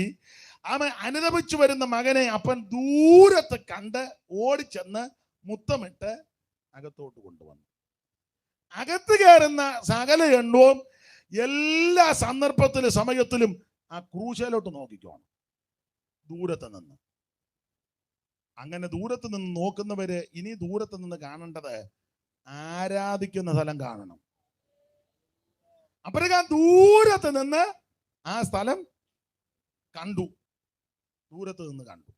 അവൻ അനുതപിച്ചു വരുന്ന മകനെ അപ്പൻ ദൂരത്ത് കണ്ട് ഓടിച്ചെന്ന് മുത്തമിട്ട് അകത്തോട്ട് കൊണ്ടുവന്നു. അകത്ത് കയറുന്ന സകല എണ്ണവും എല്ലാ സന്ദർഭത്തിലും സമയത്തിലും ആ ക്രൂശയിലോട്ട് നോക്കിക്കോണം, ദൂരത്ത് നിന്ന്. അങ്ങനെ ദൂരത്ത് നിന്ന് നോക്കുന്നവര് ഇനി ദൂരത്ത് നിന്ന് കാണേണ്ടത് ആരാധിക്കുന്ന സ്ഥലം കാണണം. അബ്രഹാം ദൂരത്ത് നിന്ന് ആ സ്ഥലം കണ്ടു. ദൂരത്ത് നിന്ന് കണ്ടു.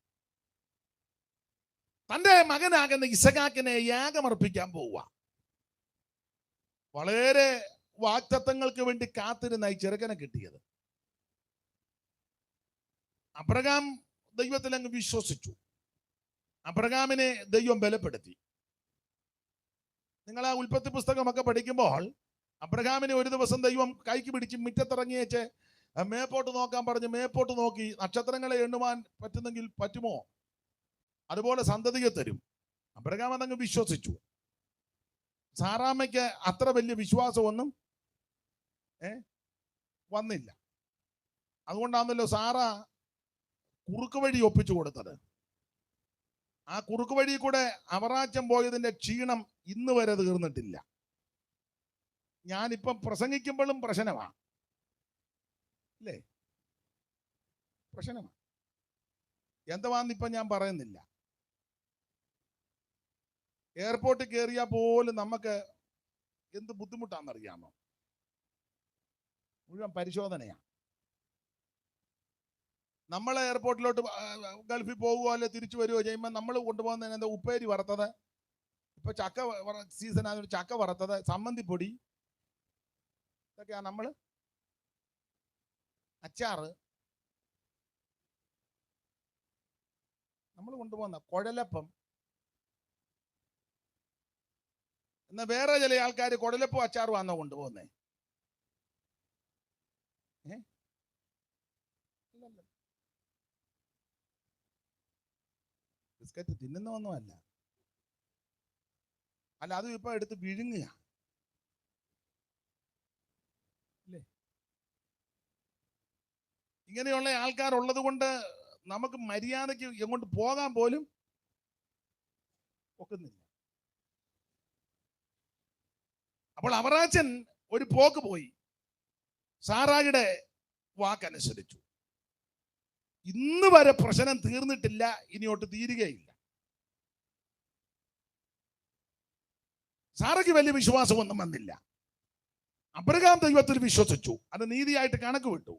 തന്റെ മകനാകുന്ന ഇസഹാക്കിനെ യാഗമർപ്പിക്കാൻ പോവുക. വളരെ വാഗ്ദത്തങ്ങൾക്ക് വേണ്ടി കാത്തിരുന്ന ഈ ചെറുക്കനെ കിട്ടിയത്. അബ്രഹാം ദൈവത്തിൽ അങ്ങ് വിശ്വസിച്ചു. അബ്രഹാമിനെ ദൈവം ബലപ്പെടുത്തി. നിങ്ങൾ ആ ഉൽപ്പത്തി പുസ്തകമൊക്കെ പഠിക്കുമ്പോൾ അബ്രഹാമിനെ ഒരു ദിവസം ദൈവം കൈക്ക് പിടിച്ച് മുറ്റത്തിറങ്ങിയേച്ച് മേപ്പോട്ട് നോക്കാൻ പറഞ്ഞ് മേപ്പോട്ട് നോക്കി. നക്ഷത്രങ്ങളെ എണ്ണുവാൻ പറ്റുന്നെങ്കിൽ പറ്റുമോ, അതുപോലെ സന്തതിയെ തരും. അബ്രഹാം അതങ്ങ് വിശ്വസിച്ചു. സാറാമ്മയ്ക്ക് അത്ര വലിയ വിശ്വാസമൊന്നും വന്നില്ല. അതുകൊണ്ടാണല്ലോ സാറ കുറുക്ക് വഴി ഒപ്പിച്ചു കൊടുത്തത്. ആ കുറുക്ക് വഴി കൂടെ അവറാച്ചം പോയതിന്റെ ക്ഷീണം ഇന്ന് വരെ തീർന്നിട്ടില്ല. ഞാനിപ്പം പ്രസംഗിക്കുമ്പോഴും പ്രശ്നമാണ്, അല്ലേ? പ്രശ്നമാണ്. എന്താന്നിപ്പം ഞാൻ പറയുന്നില്ല. എയർപോർട്ടിൽ കയറിയാൽ പോലും നമുക്ക് എന്ത് ബുദ്ധിമുട്ടാണെന്നറിയാമോ? മുഴുവൻ പരിശോധനയാണ്. നമ്മൾ എയർപോർട്ടിലോട്ട് ഗൾഫിൽ പോകുകയോ അല്ലെ തിരിച്ചു വരികയോ ചെയ്യുമ്പോൾ നമ്മൾ കൊണ്ടുപോകുന്നതിന് എന്താ, ഉപ്പേരി വറുത്തത്, ഇപ്പൊ ചക്ക സീസൺ ആയതുകൊണ്ട് ചക്ക വറുത്തത്, സമ്മന്തിപ്പൊടി, ഇതൊക്കെയാണ് നമ്മൾ, അച്ചാറ്, നമ്മൾ കൊണ്ടുപോകുന്ന കുഴലപ്പം. എന്നാ വേറെ ചില ആൾക്കാർ കുടലപ്പോ അച്ചാറും ആണോ കൊണ്ടുപോകുന്നേ? ബിസ്ക്കറ്റ് തിന്നുന്നൊന്നുമല്ല. അല്ല, അതും ഇപ്പൊ എടുത്ത് വിഴുങ്ങുക, അല്ലേ? ഇങ്ങനെയുള്ള ആൾക്കാരുള്ളത് കൊണ്ട് നമുക്ക് മര്യാദയ്ക്ക് എങ്ങോട്ട് പോകാൻ പോലും ഒക്കുന്നില്ല. അപ്പോൾ അവറാച്ചൻ ഒരു പോക്ക് പോയി, സാറായുടെ വാക്കനുസരിച്ചു. ഇന്ന് വരെ പ്രശ്നം തീർന്നിട്ടില്ല, ഇനിയോട്ട് തീരുകയില്ല. സാറയ്ക്ക് വലിയ വിശ്വാസമൊന്നും വന്നില്ല. അബ്രഹാം ദൈവത്തിൽ വിശ്വസിച്ചു, അത് നീതിയായിട്ട് കണക്ക് വിട്ടു.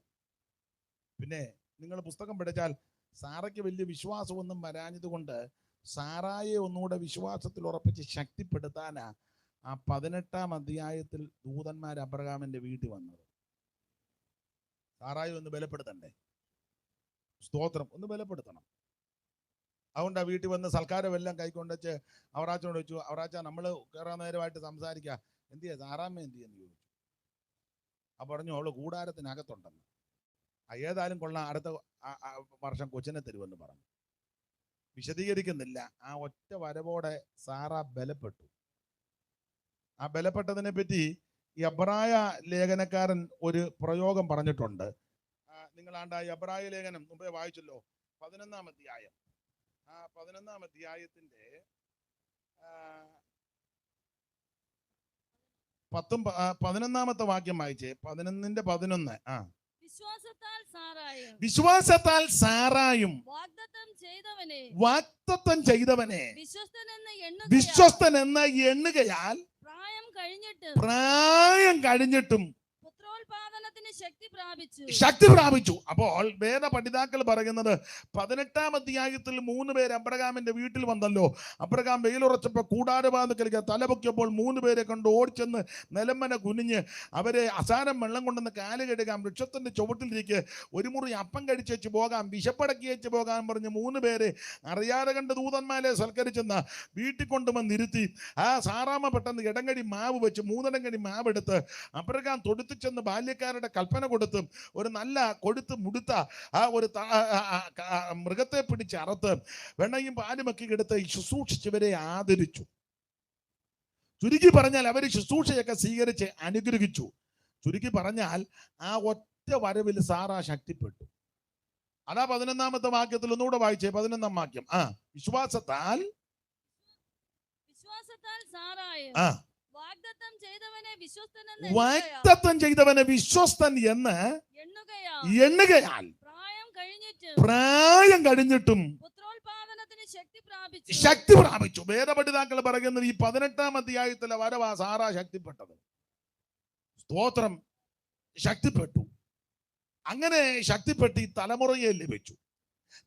പിന്നെ നിങ്ങൾ പുസ്തകം പഠിച്ചാൽ സാറയ്ക്ക് വലിയ വിശ്വാസമൊന്നും വരാഞ്ഞത് കൊണ്ട് സാറായെ ഒന്നുകൂടെ വിശ്വാസത്തിൽ ഉറപ്പിച്ച് ശക്തിപ്പെടുത്താനാ ആ 18-ാം അധ്യായത്തിൽ ദൂതന്മാർ അബ്രഹാമിന്റെ വീട്ടിൽ വന്നത്. സാറായി ഒന്ന് ബലപ്പെടുത്തണ്ടേ? സ്തോത്രം, ഒന്ന് ബലപ്പെടുത്തണം. അതുകൊണ്ട് ആ വീട്ടിൽ വന്ന് സൽക്കാരമെല്ലാം കൈക്കൊണ്ടുവച്ച് അവറാച്ചനോട് വെച്ചു, അവറാച്ച നമ്മൾ കയറാൻ നേരമായിട്ട് സംസാരിക്കുക, എന്ത് ചെയ്യാ സാറാമ്മ എന്ത് ചെയ്യുന്നു ചോദിച്ചു. ആ പറഞ്ഞു, അവള് കൂടാരത്തിനകത്തുണ്ടെന്ന്. ഏതായാലും കൊള്ളാം, അടുത്ത വർഷം കൊച്ചിനെ തരുമെന്ന് പറഞ്ഞു. വിശദീകരിക്കുന്നില്ല. ആ ഒറ്റ വരവോടെ സാറ ബലപ്പെട്ടു. ആ ബലപ്പെട്ടതിനെ പറ്റി ഈ എബ്രായ ലേഖനക്കാരൻ ഒരു പ്രയോഗം പറഞ്ഞിട്ടുണ്ട്. നിങ്ങളാണ്ട് ഈ എബ്രായ ലേഖനം മുമ്പേ വായിച്ചല്ലോ, 11-ാം അധ്യായം. ആ 11-ാം അധ്യായത്തിന്റെ 11-ാമത്തെ വാക്യം വായിച്ചേ. 11-ന്റെ 11. വിശ്വാസത്താൽ സാറായും വാഗ്ദത്തം ചെയ്തവനെ വിശ്വസ്തനെന്ന് എണ്ണുകയാൽ പ്രായം കഴിഞ്ഞിട്ടും പുത്രോൽപാദനത്തിന് ശക്തി പ്രാപിച്ചു. അപ്പോൾ വേദ പഠിതാക്കൾ പറയുന്നത് 18-ാം അധ്യായത്തിൽ 3 പേര് അബ്രഹാമിന്റെ വീട്ടിൽ വന്നല്ലോ. അബ്രഹാം വെയിലുറച്ചപ്പോൾ കൂടാരവാതിൽക്കൽ തലപൊക്കിയപ്പോൾ 3 പേരെ കൊണ്ട് ഓടിച്ചെന്ന് നിലമ്പന കുനിഞ്ഞ് അവരെ അസാരം വെള്ളം കൊണ്ടെന്ന് കാല് കഴുകാം, വൃക്ഷത്തിന്റെ ചുവട്ടിലിരിക്കെ ഒരു മുറി അപ്പം കഴിച്ചു പോകാം, വിശപ്പടക്കി വെച്ച് പോകാൻ പറഞ്ഞ് 3 പേരെ അറിയാതെ കണ്ട് ദൂതന്മാരെ സൽക്കരിച്ചെന്ന വീട്ടിൽ കൊണ്ടുവന്നിരുത്തി. ആ സാറാമ്മ പെട്ടെന്ന് ഇടങ്ങടി മാവ് വെച്ച് 3 ഇടങ്ങടി മാവ് എടുത്ത് അബ്രഹാം തൊടുത്തു ചെന്ന് ബാല്യക്കാരുടെ കൽപ്പന കൊടുത്ത് ഒരു നല്ല കൊഴുത്ത് മുടുത്ത ആ ഒരു മൃഗത്തെ പിടിച്ച് അറുത്ത് വെണ്ണയും പാലുമൊക്കെ എടുത്ത് ശുശ്രൂഷിച്ചവരെ ആദരിച്ചു. ചുരുക്കി പറഞ്ഞാൽ അവര് ശുശ്രൂഷയൊക്കെ സ്വീകരിച്ച് അനുഗ്രഹിച്ചു. ചുരുക്കി പറഞ്ഞാൽ ആ ഒറ്റ വരവിൽ സാറാ ശക്തിപ്പെട്ടു. അതാ 11-ാമത്തെ വാക്യത്തിൽ ഒന്നുകൂടെ വായിച്ചേ. 11-ാം വാക്യം. വിശ്വാസത്താൽ സാറായും വാഗ്ദത്തം ചെയ്തവനെ വിശ്വസ്തൻ എന്ന് എണ്ണുകയാൽ പ്രായം കഴിഞ്ഞിട്ടും ശക്തി പ്രാപിച്ചു. വേദപഠിതാക്കൾ പറയുന്നത് ഈ 18-ാം അധ്യായത്തിലെ വരവാ സാറാ ശക്തിപ്പെട്ടത്. സ്തോത്രം, ശക്തിപ്പെട്ടു. അങ്ങനെ ശക്തിപ്പെട്ട് ഈ തലമുറയെ ലഭിച്ചു.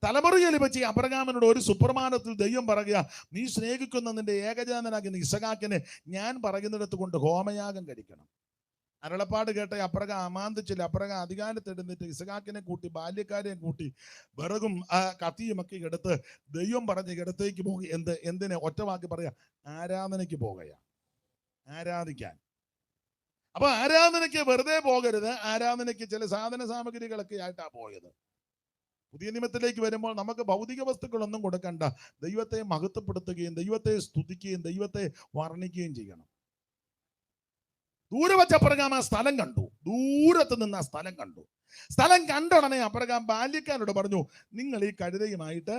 തലമുറയെ ലഭിച്ച് അബ്രഹാമിനോട് ഒരു സുപ്രമാണത്തിൽ ദൈവം പറയുക, നീ സ്നേഹിക്കുന്ന നിന്റെ ഏകജാതനാകുന്ന ഇസഹാക്കിനെ ഞാൻ പറയുന്നിടത്ത് കൊണ്ട് ഹോമയാഗം കഴിക്കണം. അരുളപ്പാട് കേട്ട അബ്രഹാം അമാന്തിച്ചില്ല. അബ്രഹാം അധികാരത്തെടുത്തിട്ട് ഇസഹാക്കിനെ കൂട്ടി ബാല്യക്കാരെയും കൂട്ടി വിറകും കത്തിയും ഒക്കെ എടുത്ത് ദൈവം പറഞ്ഞ ഇടത്തേക്ക് പോകുക. എന്തിനെ ഒറ്റ വാക്കി പറയാ, ആരാധനയ്ക്ക് പോകുകയാ, ആരാധിക്കാൻ. അപ്പൊ ആരാധനയ്ക്ക് വെറുതെ പോകരുത്. ആരാധനയ്ക്ക് ചില സാധന സാമഗ്രികളൊക്കെ ആയിട്ടാ പോയത്. പുതിയ നിയമത്തിലേക്ക് വരുമ്പോൾ നമുക്ക് ഭൗതിക വസ്തുക്കളൊന്നും കൊടുക്കണ്ട. ദൈവത്തെ മഹത്വപ്പെടുത്തുകയും ദൈവത്തെ സ്തുതിക്കുകയും ദൈവത്തെ വർണ്ണിക്കുകയും ചെയ്യണം. ദൂരെ വച്ച അബ്രഹാം ആ സ്ഥലം കണ്ടു. ദൂരത്ത് നിന്ന് ആ സ്ഥലം കണ്ടു. സ്ഥലം കണ്ട ഉടനെ അബ്രഹാം ബാല്യക്കാരോട് പറഞ്ഞു, നിങ്ങൾ ഈ കഴുതയുമായിട്ട്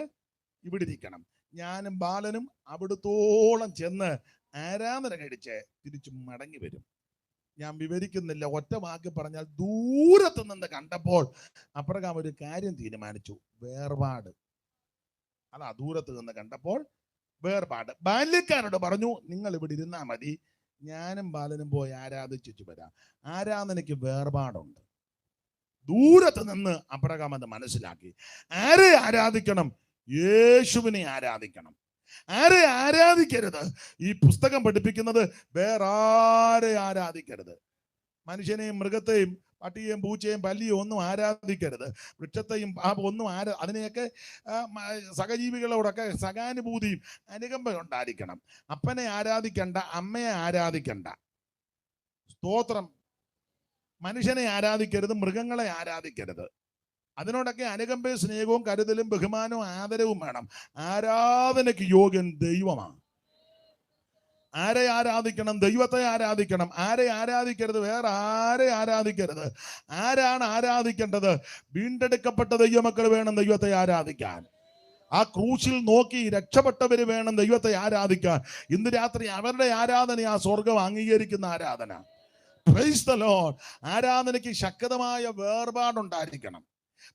ഇവിടെ ഇരിക്കണം, ഞാനും ബാലനും അവിടുത്തോളം ചെന്ന് ആരാധന കഴിച്ച് തിരിച്ചു മടങ്ങി വരും. ഞാൻ വിവരിക്കുന്നില്ല, ഒറ്റ വാക്ക് പറഞ്ഞാൽ ദൂരത്ത് നിന്ന് കണ്ടപ്പോൾ അബ്രഹാം ഒരു കാര്യം തീരുമാനിച്ചു, വേർപാട്. അതാ ദൂരത്ത് നിന്ന് കണ്ടപ്പോൾ വേർപാട്. ബാല്യക്കാരോട് പറഞ്ഞു, നിങ്ങൾ ഇവിടെ ഇരുന്നാ മതി, ഞാനും ബാലനും പോയി ആരാധിച്ചു വരാം. ആരാധനയ്ക്ക് വേർപാടുണ്ട്. ദൂരത്ത് നിന്ന് അബ്രഹാം അത് മനസ്സിലാക്കി. ആരെ ആരാധിക്കണം? യേശുവിനെ ആരാധിക്കണം. ആരെ ആരാധിക്കരുത്? ഈ പുസ്തകം പഠിപ്പിക്കുന്നത് വേറെ ആരെ ആരാധിക്കരുത്. മനുഷ്യനെയും മൃഗത്തെയും പട്ടിയെയും പൂച്ചയും പല്ലിയും ഒന്നും ആരാധിക്കരുത്. വൃക്ഷത്തെയും ഒന്നും അതിനെയൊക്കെ സഹജീവികളോടൊക്കെ സഹാനുഭൂതിയും അനുകമ്പയും ഉണ്ടായിരിക്കണം. അപ്പനെ ആരാധിക്കണ്ട, അമ്മയെ ആരാധിക്കണ്ട. സ്തോത്രം. മനുഷ്യനെ ആരാധിക്കരുത്, മൃഗങ്ങളെ ആരാധിക്കരുത്. അതിനോടൊക്കെ അനുകമ്പയും സ്നേഹവും കരുതലും ബഹുമാനവും ആദരവും വേണം. ആരാധനയ്ക്ക് യോഗ്യൻ ദൈവമാണ്. ആരെ ആരാധിക്കണം? ദൈവത്തെ ആരാധിക്കണം. ആരെ ആരാധിക്കരുത്? വേറെ ആരെ ആരാധിക്കരുത്. ആരാണ് ആരാധിക്കേണ്ടത്? വീണ്ടെടുക്കപ്പെട്ട ദൈവമക്കൾ വേണം ദൈവത്തെ ആരാധിക്കാൻ. ആ ക്രൂശിൽ നോക്കി രക്ഷപ്പെട്ടവര് വേണം ദൈവത്തെ ആരാധിക്കാൻ. ഇന്ന് രാത്രി അവരുടെ ആരാധന ആ സ്വർഗം അംഗീകരിക്കുന്ന ആരാധന. Price the Lord. ആരാധനയ്ക്ക് ശക്തമായ വേർപാടുണ്ടായിരിക്കണം.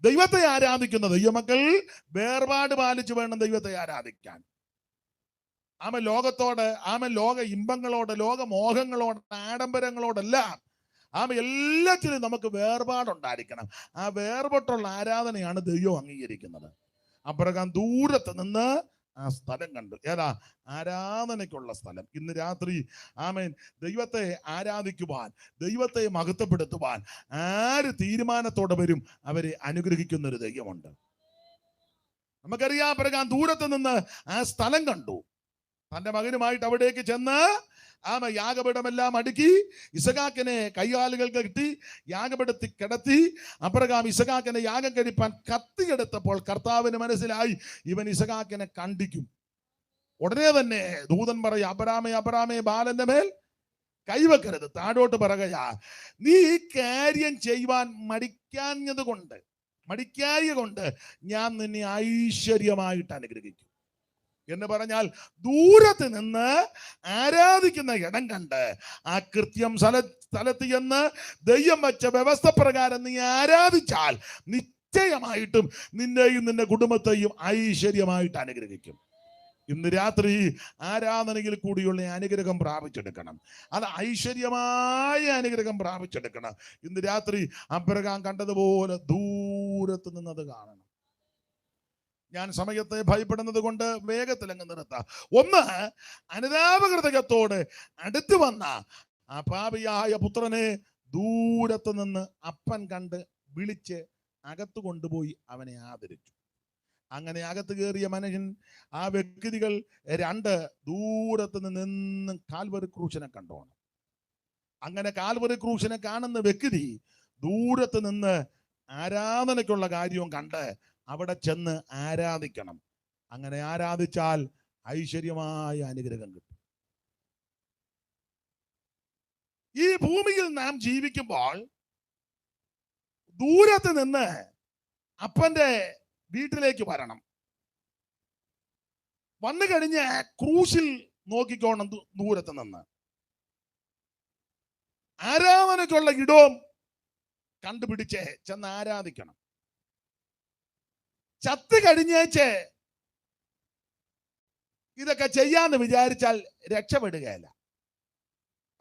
ദൈവത്തെ ആരാധിക്കുന്ന ദൈവമക്കൾ വേർപാട് പാലിച്ചു വേണം ദൈവത്തെ ആരാധിക്കാൻ. ലോകത്തോട്, ലോക ഇമ്പങ്ങളോട്, ലോക മോഹങ്ങളോട്, ആഡംബരങ്ങളോടെല്ലാം എല്ലാത്തിലും നമുക്ക് വേർപാടുണ്ടായിരിക്കണം. ആ വേർപെട്ടുള്ള ആരാധനയാണ് ദൈവം അംഗീകരിക്കുന്നത്. അബ്രഹാം ദൂരത്ത് നിന്ന് ആ സ്ഥലം കണ്ടു. ഏതാ? ആരാധനയ്ക്കുള്ള സ്ഥലം. ഇന്ന് രാത്രി ദൈവത്തെ ആരാധിക്കുവാൻ, ദൈവത്തെ മഹത്വപ്പെടുത്തുവാൻ ആര് തീരുമാനത്തോടെ വരും, അവരെ അനുഗ്രഹിക്കുന്ന ഒരു ദൈവമുണ്ട്. നമുക്കറിയാം, അബ്രഹാം ദൂരത്ത് നിന്ന് ആ സ്ഥലം കണ്ടു. തന്റെ മകനുമായിട്ട് അവിടേക്ക് ചെന്ന് യാഗപീഠമെല്ലാം അടുക്കി ഇസഹാക്കിനെ കൈകാലുകൾ കെട്ടി യാഗപീഠത്തിൽ കിടത്തി അബ്രഹാം ഇസഹാക്കിനെ യാഗം കഴിപ്പാൻ കത്തിയെടുത്തപ്പോൾ കർത്താവിന് മനസ്സിലായി, ഇവൻ ഇസഹാക്കിനെ കണ്ടിക്കും. ഉടനെ തന്നെ ദൂതൻ പറയും, അബ്രാമേ ബാലന്റെ മേൽ കൈവെക്കരുത്. താഴോട്ട് പറയുകയാ, നീ ഈ കാര്യം ചെയ്യുവാൻ മടിക്കാഞ്ഞത് കൊണ്ട്, മടിക്കായ കൊണ്ട് ഞാൻ നിന്നെ ഐശ്വര്യമായിട്ട് അനുഗ്രഹിക്കും എന്ന് പറഞ്ഞാൽ, ദൂരത്ത് നിന്ന് ആരാധിക്കുന്ന ഇടം കണ്ട് ആ കൃത്യം സ്ഥലത്ത് ചെന്ന് ദൈവം വെച്ച വ്യവസ്ഥ പ്രകാരം നീ ആരാധിച്ചാൽ നിശ്ചയമായിട്ടും നിന്നെയും നിന്റെ കുടുംബത്തെയും ഐശ്വര്യമായിട്ട് അനുഗ്രഹിക്കും. ഇന്ന് രാത്രി ആരാധനയിൽ കൂടിയുള്ള അനുഗ്രഹം പ്രാപിച്ചെടുക്കണം. അത് ഐശ്വര്യമായ അനുഗ്രഹം പ്രാപിച്ചെടുക്കണം. ഇന്ന് രാത്രി അബ്രഹാം കണ്ടതുപോലെ ദൂരത്ത് നിന്നത് കാണണം. ഞാൻ സമയത്തെ ഭയപ്പെടുന്നത് കൊണ്ട് വേഗത്തിൽ അങ്ങ് നിർത്താം. ഒന്ന്, അനുതാപഹൃദയത്തോട് അടുത്ത് വന്ന ആ പാപിയായ പുത്രനെ ദൂരത്ത് നിന്ന് അപ്പൻ കണ്ട് വിളിച്ച് അകത്ത് കൊണ്ടുപോയി അവനെ ആദരിച്ചു. അങ്ങനെ അകത്ത് കയറിയ മനുഷ്യൻ, ആ വ്യക്തികൾ രണ്ട് ദൂരത്ത് നിന്നും കാൽവരി ക്രൂശിനെ കണ്ടോണം. അങ്ങനെ കാൽവരി ക്രൂശിനെ കാണുന്ന വ്യക്തി ദൂരത്ത് നിന്ന് ആരാധനയ്ക്കുള്ള കാര്യവും കണ്ട് അവിടെ ചെന്ന് ആരാധിക്കണം. അങ്ങനെ ആരാധിച്ചാൽ ഐശ്വര്യമായ അനുഗ്രഹം കിട്ടും. ഈ ഭൂമിയിൽ നാം ജീവിക്കുമ്പോൾ ദൂരത്ത് നിന്ന് അപ്പന്റെ വീട്ടിലേക്ക് വരണം. വന്നു കഴിഞ്ഞ് ക്രൂശിൽ നോക്കിക്കോണം. ദൂരത്ത് നിന്ന് ആരാധനയ്ക്കുള്ള ഇടവും കണ്ടുപിടിച്ച് ചെന്ന് ആരാധിക്കണം. ചത്ത് കഴിഞ്ഞേച്ച് ഇതൊക്കെ ചെയ്യാന്ന് വിചാരിച്ചാൽ രക്ഷപ്പെടുകയല്ല.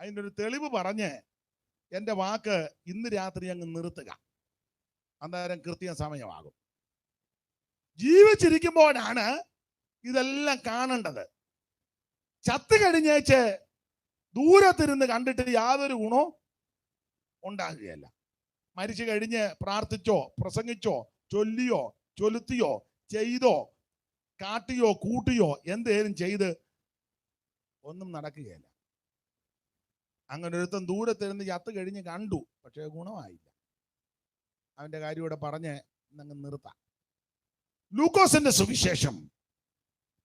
അതിൻ്റെ ഒരു തെളിവ് പറഞ്ഞ് എൻ്റെ വാക്ക് ഇന്ന് രാത്രി അങ്ങ് നിർത്തുക. അന്നേരം കൃത്യം സമയമാകും. ജീവിച്ചിരിക്കുമ്പോഴാണ് ഇതെല്ലാം കാണേണ്ടത്. ചത്ത് കഴിഞ്ഞേച്ച് ദൂരത്തിരുന്ന് കണ്ടിട്ട് യാതൊരു ഗുണവും ഉണ്ടാകുകയല്ല. മരിച്ചു കഴിഞ്ഞ് പ്രാർത്ഥിച്ചോ, പ്രസംഗിച്ചോ, ചൊല്ലിയോ, ചൊലുത്തിയോ, ചെയ്തോ, കാട്ടിയോ, കൂട്ടിയോ, എന്തേലും ചെയ്ത് ഒന്നും നടക്കുകയല്ല. അങ്ങനെ ഒരുത്തൻ ദൂരത്തിരുന്ന് ചത്ത് കഴിഞ്ഞ് കണ്ടു, പക്ഷെ ഗുണമായില്ല. അവന്റെ കാര്യം ഇവിടെ പറഞ്ഞ് അങ്ങ് നിർത്താം. ലൂക്കോസിന്റെ സുവിശേഷം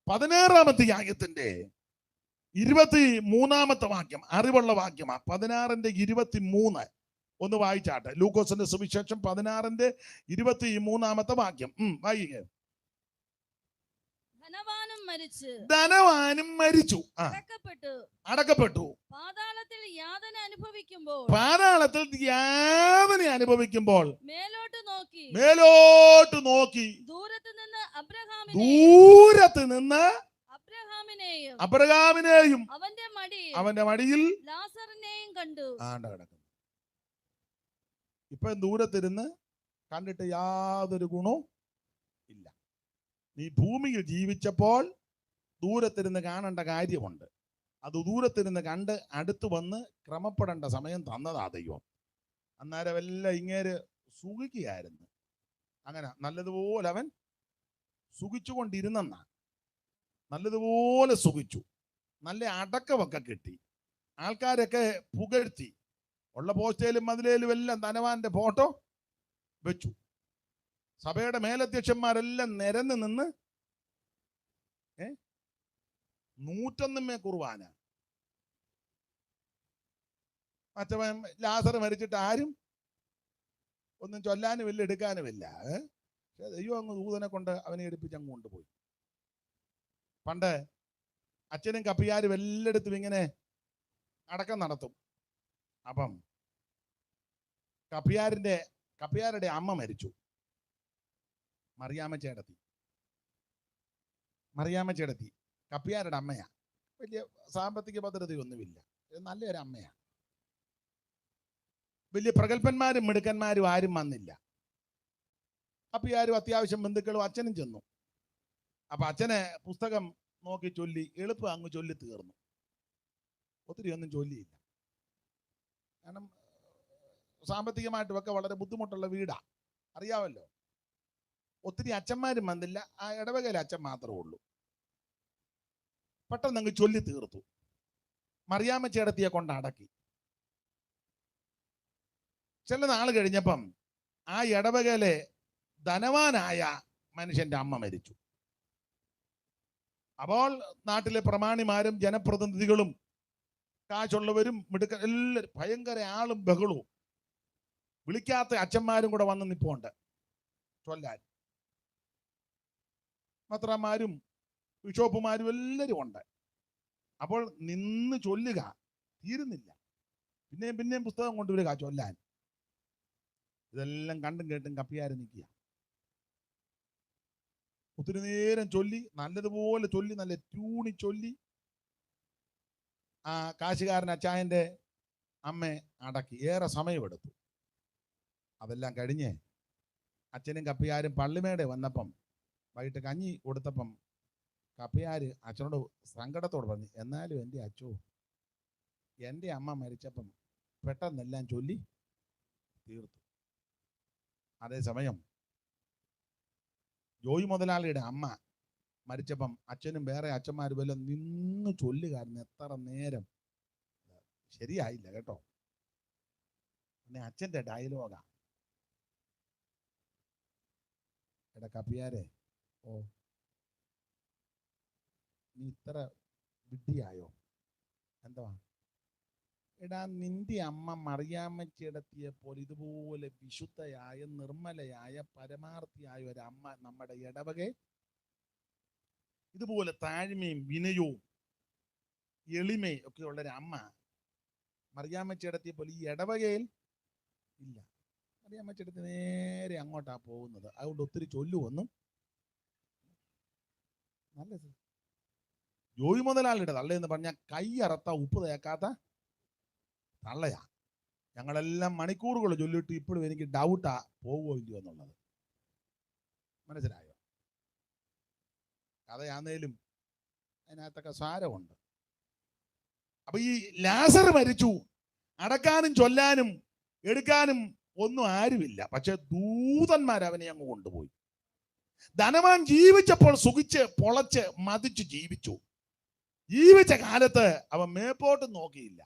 16-ാമത്തെ അധ്യായത്തിന്റെ 23-ാമത്തെ വാക്യം, അറിവുള്ള വാക്യമാ. 16-ന്റെ-23 ഒന്ന് വായിച്ചാട്ടെ. ലൂക്കോസിന്റെ സുവിശേഷം 16-ന്റെ-23-ാമത്തെ വാക്യം വായിക്കുക. ധനവാനും മരിച്ചു, അടക്കപ്പെട്ടു. പാതാളത്തിൽ യാതന അനുഭവിക്കുമ്പോൾ മേലോട്ട് നോക്കി ദൂരത്ത് നിന്ന് അബ്രഹാമിനെയും അവന്റെ മടിയിൽ ലാസറിനെയും കണ്ടു. കിടക്കുന്നു. ഇപ്പൊ ദൂരത്തിരുന്ന് കണ്ടിട്ട് യാതൊരു ഗുണവും ഇല്ല. നീ ഭൂമിയിൽ ജീവിച്ചപ്പോൾ ദൂരത്തിരുന്ന് കാണേണ്ട കാര്യമുണ്ട്. അത് ദൂരത്തിരുന്ന് കണ്ട് അടുത്ത് വന്ന് ക്രമപ്പെടേണ്ട സമയം തന്നതാ ദൈവം. അന്നേരം എല്ലാം ഇങ്ങേര് സുഖിക്കുകയായിരുന്നു. അങ്ങനെ നല്ലതുപോലെ അവൻ സുഖിച്ചുകൊണ്ടിരുന്നെന്നാ. നല്ലതുപോലെ സുഖിച്ചു. നല്ല അടക്കമൊക്കെ കിട്ടി. ആൾക്കാരൊക്കെ പുകഴ്ത്തി. ഉള്ള പോസ്റ്റേലും മതിലേലും എല്ലാം ധനവാന്റെ ഫോട്ടോ വെച്ചു. സഭയുടെ മേലധ്യക്ഷന്മാരെല്ലാം നിരന്ന് നിന്ന് 101 കുർബാന. മറ്റവൻ ലാസർ മരിച്ചിട്ട് ആരും ഒന്നും ചൊല്ലാനുമില്ല, എടുക്കാനുമില്ല. ദൈവം അങ്ങ് ദൂതനെ കൊണ്ട് അവനെ എടുപ്പിച്ച് അങ്ങ് കൊണ്ടുപോയി. പണ്ട് അച്ഛനും കപ്പിയാരും എല്ലായിടത്തും ഇങ്ങനെ അടക്കം നടത്തും. അപ്പം കപ്പിയാരുടെ അമ്മ മരിച്ചു. മറിയാമ്മ ചേടത്തി കപ്പിയാരുടെ അമ്മയാ. വലിയ സാമ്പത്തിക ഭദ്രതയൊന്നുമില്ല, നല്ലൊരു അമ്മയാ. വലിയ പ്രഗത്ഭന്മാരും മിടുക്കന്മാരും ആരും വന്നില്ല. കപ്പിയാരും അത്യാവശ്യം ബന്ധുക്കളും അച്ഛനും ചെന്നു. അപ്പൊ അച്ഛനെ പുസ്തകം നോക്കി ചൊല്ലി എളുപ്പം അങ്ങ് ചൊല്ലി തീർന്നു. ഒത്തിരി ഒന്നും ചൊല്ലിയില്ല. കാരണം സാമ്പത്തികമായിട്ടുമൊക്കെ വളരെ ബുദ്ധിമുട്ടുള്ള വീടാ, അറിയാമല്ലോ. ഒത്തിരി അച്ഛന്മാരും വന്നില്ല. ആ ഇടവകയിലെ അച്ഛൻ മാത്രമേ ഉള്ളൂ. പെട്ടെന്ന് അങ്ങ് ചൊല്ലി തീർത്തു. മറിയാമ്മ ചേടത്തിയെ കൊണ്ട് അടക്കി. ചില നാൾ കഴിഞ്ഞപ്പം ആ ഇടവകയിലെ ധനവാനായ മനുഷ്യന്റെ അമ്മ മരിച്ചു. അപ്പോൾ നാട്ടിലെ പ്രമാണിമാരും ജനപ്രതിനിധികളും കാശുള്ളവരും മിടുക്ക എല്ലാവരും ഭയങ്കര ആളും ബഹളവും. വിളിക്കാത്ത അച്ഛന്മാരും കൂടെ വന്ന് നിപ്പോണ്ട് ചൊല്ലാൻ. മെത്രാന്മാരും ബിഷോപ്പുമാരും എല്ലാവരും ഉണ്ട്. അപ്പോൾ നിന്ന് ചൊല്ലുക തീരുന്നില്ല. പിന്നെയും പുസ്തകം കൊണ്ടുവരിക ചൊല്ലാൻ. ഇതെല്ലാം കണ്ടും കേട്ടും കപ്പിയാര് നിൽക്കുക. ഒത്തിരി നേരം ചൊല്ലി, നല്ലതുപോലെ ചൊല്ലി, നല്ല ട്യൂണി ചൊല്ലി. ആ കാശുകാരൻ അച്ചായന്റെ അമ്മ അടക്കി. ഏറെ സമയമെടുത്തു. അതെല്ലാം കഴിഞ്ഞ് അച്ഛനും കപ്പിയാരും പള്ളിമേടെ വന്നപ്പം വൈകിട്ട് കഞ്ഞി കൊടുത്തപ്പം കപ്പിയാര് അച്ഛനോട് സങ്കടത്തോട് പറഞ്ഞു, എന്നാലും എൻ്റെ അച്ഛോ, എൻ്റെ അമ്മ മരിച്ചപ്പം പെട്ടെന്നെല്ലാം ചൊല്ലി തീർത്തു. അതേസമയം ജോയി മുതലാളിയുടെ അമ്മ മരിച്ചപ്പം അച്ഛനും വേറെ അച്ഛന്മാരും വല്ലതും നിന്ന് ചൊല്ലുകാരന് എത്ര നേരം. ശരിയായില്ല കേട്ടോ. പിന്നെ അച്ഛൻ്റെ ഡയലോഗാ, എടാ കപ്പിയാരെ, ഓ നീ ഇത്ര വിഡ്ഢിയായോ? എന്താ? എടാ, നിന്റെ അമ്മ മറിയാമ്മച്ചിടത്തിയപ്പോൾ ഇതുപോലെ വിശുദ്ധയായ നിർമ്മലയായ പരമാർത്ഥിയായ ഒരമ്മ നമ്മുടെ ഇടവകെ ഇതുപോലെ താഴ്മയും വിനയവും എളിമയും ഒക്കെ ഉള്ളൊരമ്മ മറിയാമ്മച്ചിടത്തിയപ്പോൾ ഈ ഇടവകയിൽ ഇല്ല. മറിയാമ്മച്ചിടത്ത് നേരെ അങ്ങോട്ടാ പോകുന്നത്. അതുകൊണ്ട് ഒത്തിരി ചൊല്ലുവൊന്നും നല്ല ജോയി മുതലാളിയുടെ തള്ളയെന്ന് പറഞ്ഞാൽ കൈയറത്ത ഉപ്പ് തേക്കാത്ത തള്ളയാ. ഞങ്ങളെല്ലാം മണിക്കൂറുകൾ ചൊല്ലിട്ട് ഇപ്പോഴും എനിക്ക് ഡൗട്ടാ പോവോ ഇല്ലയോ എന്നുള്ളത്. മനസ്സിലായോ? കഥയാന്നേലും അതിനകത്തൊക്കെ സാരമുണ്ട്. അപ്പൊ ഈ ലാസർ മരിച്ചു, അടക്കാനും ചൊല്ലാനും എടുക്കാനും ഒന്നും ആരുമില്ല. പക്ഷെ ദൂതന്മാർ അവനെ അങ്ങ് കൊണ്ടുപോയി. ധനവാൻ ജീവിച്ചപ്പോൾ സുഖിച്ച് പൊളച്ച് മതിച്ചു ജീവിച്ചു. ജീവിച്ച കാലത്ത് അവൻ മേപ്പോട്ട് നോക്കിയില്ല.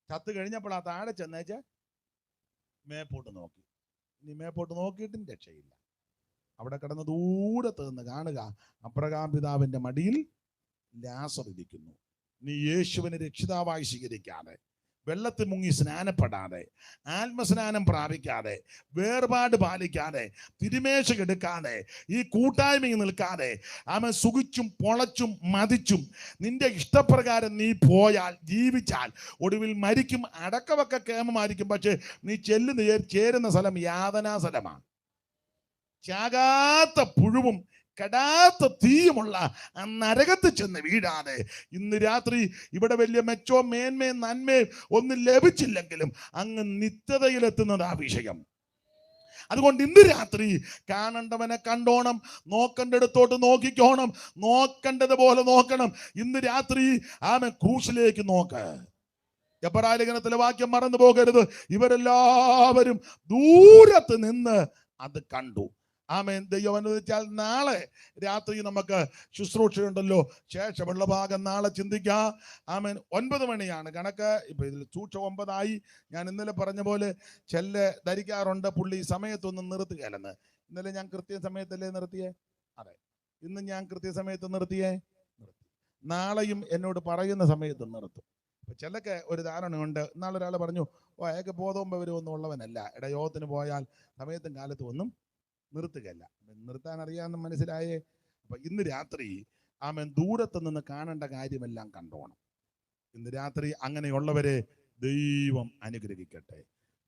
ചത്ത് കഴിഞ്ഞപ്പോൾ ആ താഴെ ചെന്നേച്ച് മേപ്പോട്ട് നോക്കി. ഇനി മേപ്പോട്ട് നോക്കിയിട്ടും രക്ഷയില്ല. അവിടെ കിടന്ന് ദൂരത്ത് നിന്ന് കാണുക, അബ്രഹാം പിതാവിന്റെ മടിയിൽ ലാസർ ഇരിക്കുന്നു. നീ യേശുവിനെ രക്ഷിതാവായി സ്വീകരിക്കാതെ, വെള്ളത്തിൽ മുങ്ങി സ്നാനപ്പെടാതെ, ആത്മസ്നാനം പ്രാപിക്കാതെ, വേർപാട് പാലിക്കാതെ, തിരുമേശ എടുക്കാതെ, ഈ കൂട്ടായ്മയിൽ നിൽക്കാതെ, അവൻ സുഖിച്ചും പൊളച്ചും മതിച്ചും നിന്റെ ഇഷ്ടപ്രകാരം നീ പോയാൽ, ജീവിച്ചാൽ ഒടുവിൽ മരിക്കും. അടക്കമൊക്കെ കേമമായിരിക്കും. പക്ഷെ നീ ചേരുന്ന സ്ഥലം യാതനാ സ്ഥലമാണ്. ചാകാത്ത പുഴുവും കെടാത്ത തീയുമുള്ള ആ നരകത്ത് ചെന്ന് വീഴാതെ, ഇന്ന് രാത്രി ഇവിടെ വലിയ മെച്ചോ മേന്മയും നന്മയും ഒന്നും ലഭിച്ചില്ലെങ്കിലും അങ്ങ് നിത്യതയിലെത്തുന്നത് ആ വിഷയം. അതുകൊണ്ട് ഇന്ന് രാത്രി കാണേണ്ടവനെ കണ്ടോണം, നോക്കേണ്ടടുത്തോട്ട് നോക്കിക്കോണം, നോക്കേണ്ടതുപോലെ നോക്കണം. ഇന്ന് രാത്രി ആമൻ ക്രൂശിലേക്ക് നോക്ക്. എബ്രായ ലേഖനത്തിലെ വാക്യം മറന്നു പോകരുത്. ഇവരെല്ലാവരും ദൂരത്ത് നിന്ന് അത് കണ്ടു. ആമേൻ. ദൈവം അനുവദിച്ചാൽ നാളെ രാത്രി നമുക്ക് ശുശ്രൂഷയുണ്ടല്ലോ. ശേഷമുള്ള ഭാഗം നാളെ ചിന്തിക്കാം. ആമേൻ. 9 മണിയാണ് കണക്ക്. ഇപ്പൊ ഇതിൽ സൂക്ഷ 9 ഞാൻ ഇന്നലെ പറഞ്ഞ പോലെ ചെല്ല് ധരിക്കാറുണ്ട്, പുള്ളി സമയത്തൊന്നും നിർത്തുകയല്ലെന്ന്. ഇന്നലെ ഞാൻ കൃത്യസമയത്തല്ലേ നിർത്തിയേ? അതെ, ഇന്ന് ഞാൻ കൃത്യസമയത്ത് നിർത്തി. നാളെയും എന്നോട് പറയുന്ന സമയത്ത് നിർത്തും. അപ്പൊ ചിലക്ക് ഒരു ധാരണയുണ്ട്. നാളെ ഒരാൾ പറഞ്ഞു, ഓ അയാൾക്ക് ബോധവും വിവരവും ഒന്നും ഉള്ളവനല്ല, യോഗത്തിന് പോയാൽ സമയത്തും കാലത്തും ഒന്നും നിർത്തുകയല്ല. നിർത്താൻ അറിയാമെന്ന് മനസ്സിലായേ? അപ്പൊ ഇന്ന് രാത്രി ആമൻ ദൂരത്ത് നിന്ന് കാണേണ്ട കാര്യമെല്ലാം കണ്ടോണം. ഇന്ന് രാത്രി അങ്ങനെയുള്ളവരെ ദൈവം അനുഗ്രഹിക്കട്ടെ.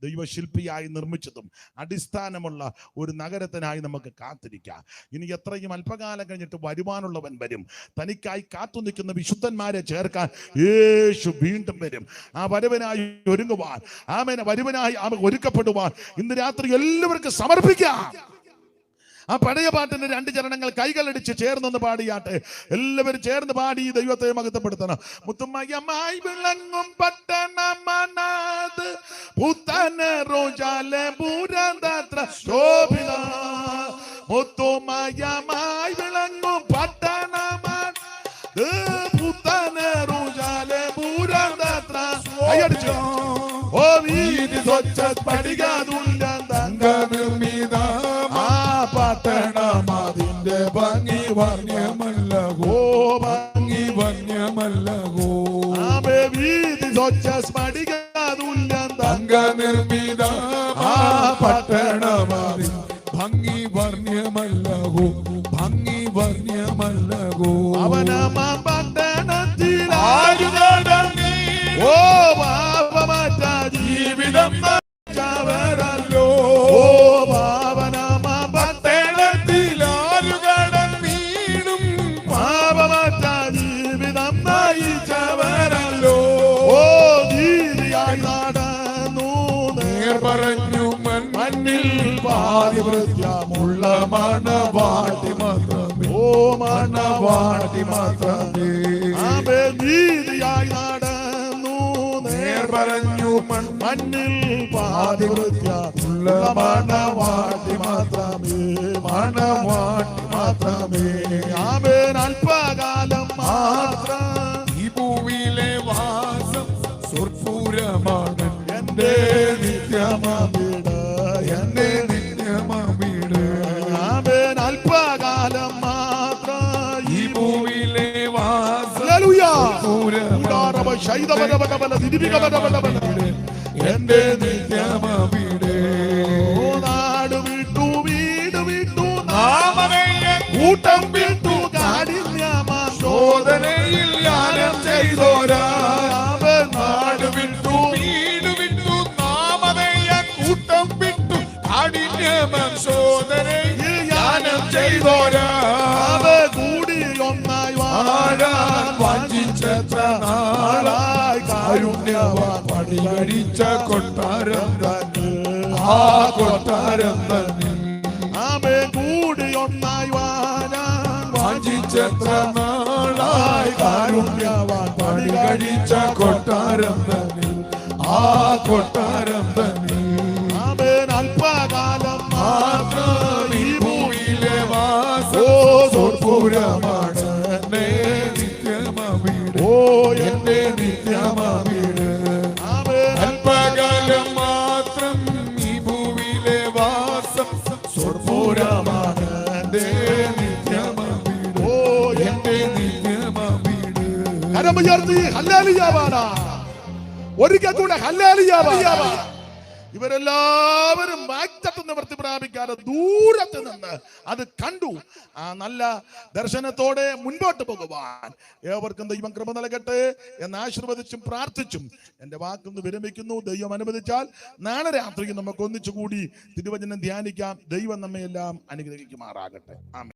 ദൈവശില്പിയായി നിർമ്മിച്ചതും അടിസ്ഥാനമുള്ള ഒരു നഗരത്തിനായി നമുക്ക് കാത്തിരിക്കാം. ഇനി എത്രയും അല്പകാലം കഴിഞ്ഞിട്ട് വരുവാനുള്ളവൻ വരും. തനിക്കായി കാത്തു നിൽക്കുന്ന വിശുദ്ധന്മാരെ ചേർക്കാൻ യേശു വീണ്ടും വരും. ആ വരവനായി ഒരുങ്ങുവാൻ, ആമേൻ, വരുവനായി ഒരുക്കപ്പെടുവാൻ ഇന്ന് രാത്രി എല്ലാവർക്കും സമർപ്പിക്കാം. ആ പഴയ പാട്ടിന്റെ 2 ചരണങ്ങൾ കൈകളടിച്ച് ചേർന്നൊന്ന് പാടിയാട്ടെ. എല്ലാവരും ചേർന്ന് പാടി ദൈവത്തെ മഹത്വപ്പെടുത്തണം. മുത്തുമയമായി വിളങ്ങും പട്ടണമനാത് പുത്തന റോജാലെ പൂരന്താത്ര ശോഭിത. മുത്തുമയമായി വിളങ്ങും പട്ടണമനാത് പുത്തന റോജാലെ പൂരന്താത്ര. അയ്യടിച്ചു ഓ വീതി സ്വച്ഛ പടികാതുണ്ട പട്ടണമതിന്റെ ഭംഗി വർണ്യമല്ലഹോ, ഭംഗി വർണ്യമല്ലഹോ. വീതി സ്വച്ഛ സ്ഫടികാതുല്യംഗ നിർമ്മിത പട്ടണമതി ഭംഗി വർണ്യമല്ലഹോ, ഭംഗി വർണ്യമല്ലഹോ. അവനമ പട്ടണത്തിൽ ഓ പാപമറ്റ ജീവിതം നയിച്ചവരല്ലോ. ഓ പാവനമ പട്ടണത്തിൽ ആരുകട വാട്ടി മാത്രമേ. ആമേ നീതിയായി നടന്നു നേർ പറഞ്ഞു മണ്ണിൽ പാതിവൃത്യ ഉള്ള മണവാട്ടി മാത്രമേ മണവാട്ടി മാത്രമേ. ആമേൻ അല്പകാലം മാത്രം ഈ ഭൂമിയിലെ വാസം സ്വർപ്പൂരമാണ് എന്റെ നിത്യമീട്, എന്റെ നിത്യമീട്. ആമേൻ അല്പകാലം മാത്രം ഈ ഭൂമിയിലെ വാസം ഹല്ലേലൂയ സ്വർപ്പൂരമാണ് എന്റെ നിത്യമീട്. നാട് വിട്ടു വീട് വിട്ടു നാമകയ്യ കൂട്ടം വിട്ടു കാഠിന്യമാ ശോധനയിൽ യാനം ചെയ്തോരാ. ആമേൻ നാട് വിട്ടു വീട് വിട്ടു നാമകയ്യ കൂട്ടം വിട്ടു കാഠിന്യമം ശോധനയിൽ യാനം ചെയ്തോരാ. ആമേൻ കൂടി ഒന്നായി ആഴാൻ വാഞ്ചിച്ചെത്ര നാളായി കാരുണ്യവാൻ പണികടിച്ച കൊട്ടാരം തന്നെ, ആ കൊട്ടാരം തന്നെ. ആമേൻ കൂടി ഒന്നായി വാനാൻ വാഞ്ചിച്ചെത്ര നാളായി കാരുണ്യവാൻ പണികടിച്ച കൊട്ടാരം തന്നെ, ആ കൊട്ടാരം തന്നെ. ആമേൻ അല്പകാലം മാത്രം ഈ ഭൂമിയിലെ വാസോ സ്വർപ്പൂരമാണ് എന്റെ നിത്യമീട്, ഓ എന്റെ നിത്യമീട്. ആമേൻ അല്പകാലം മാത്രം ഈ ഭൂമിയിലെ വാസം സ്വർപ്പൂരമാണ് എന്റെ നിത്യമീട്, ഓ എന്റെ നിത്യമീട്. കരമുയർത്തി ഹല്ലേലൂയ പാടാ. ഒരിക്കൽ കൂടെ ഹല്ലേലൂയ പാടാ. ഇവരെല്ലാവരും വാക്തത്വം നിവർത്തി പ്രാപിക്കാതെ ദൂരത്ത് നിന്ന് അത് കണ്ടു. ആ നല്ല ദർശനത്തോടെ മുൻപോട്ട് പോകുവാൻ ഏവർക്കും ദൈവം കൃപ നൽകട്ടെ എന്ന് ആശീർവദിച്ചും പ്രാർത്ഥിച്ചും എന്റെ വാക്കൊന്ന് വിരമിക്കുന്നു. ദൈവം അനുവദിച്ചാൽ നാളെ രാത്രി നമുക്ക് ഒന്നിച്ചുകൂടി തിരുവചനം ധ്യാനിക്കാം. ദൈവം നമ്മെ എല്ലാം അനുഗ്രഹിക്കുമാറാകട്ടെ. ആമേൻ.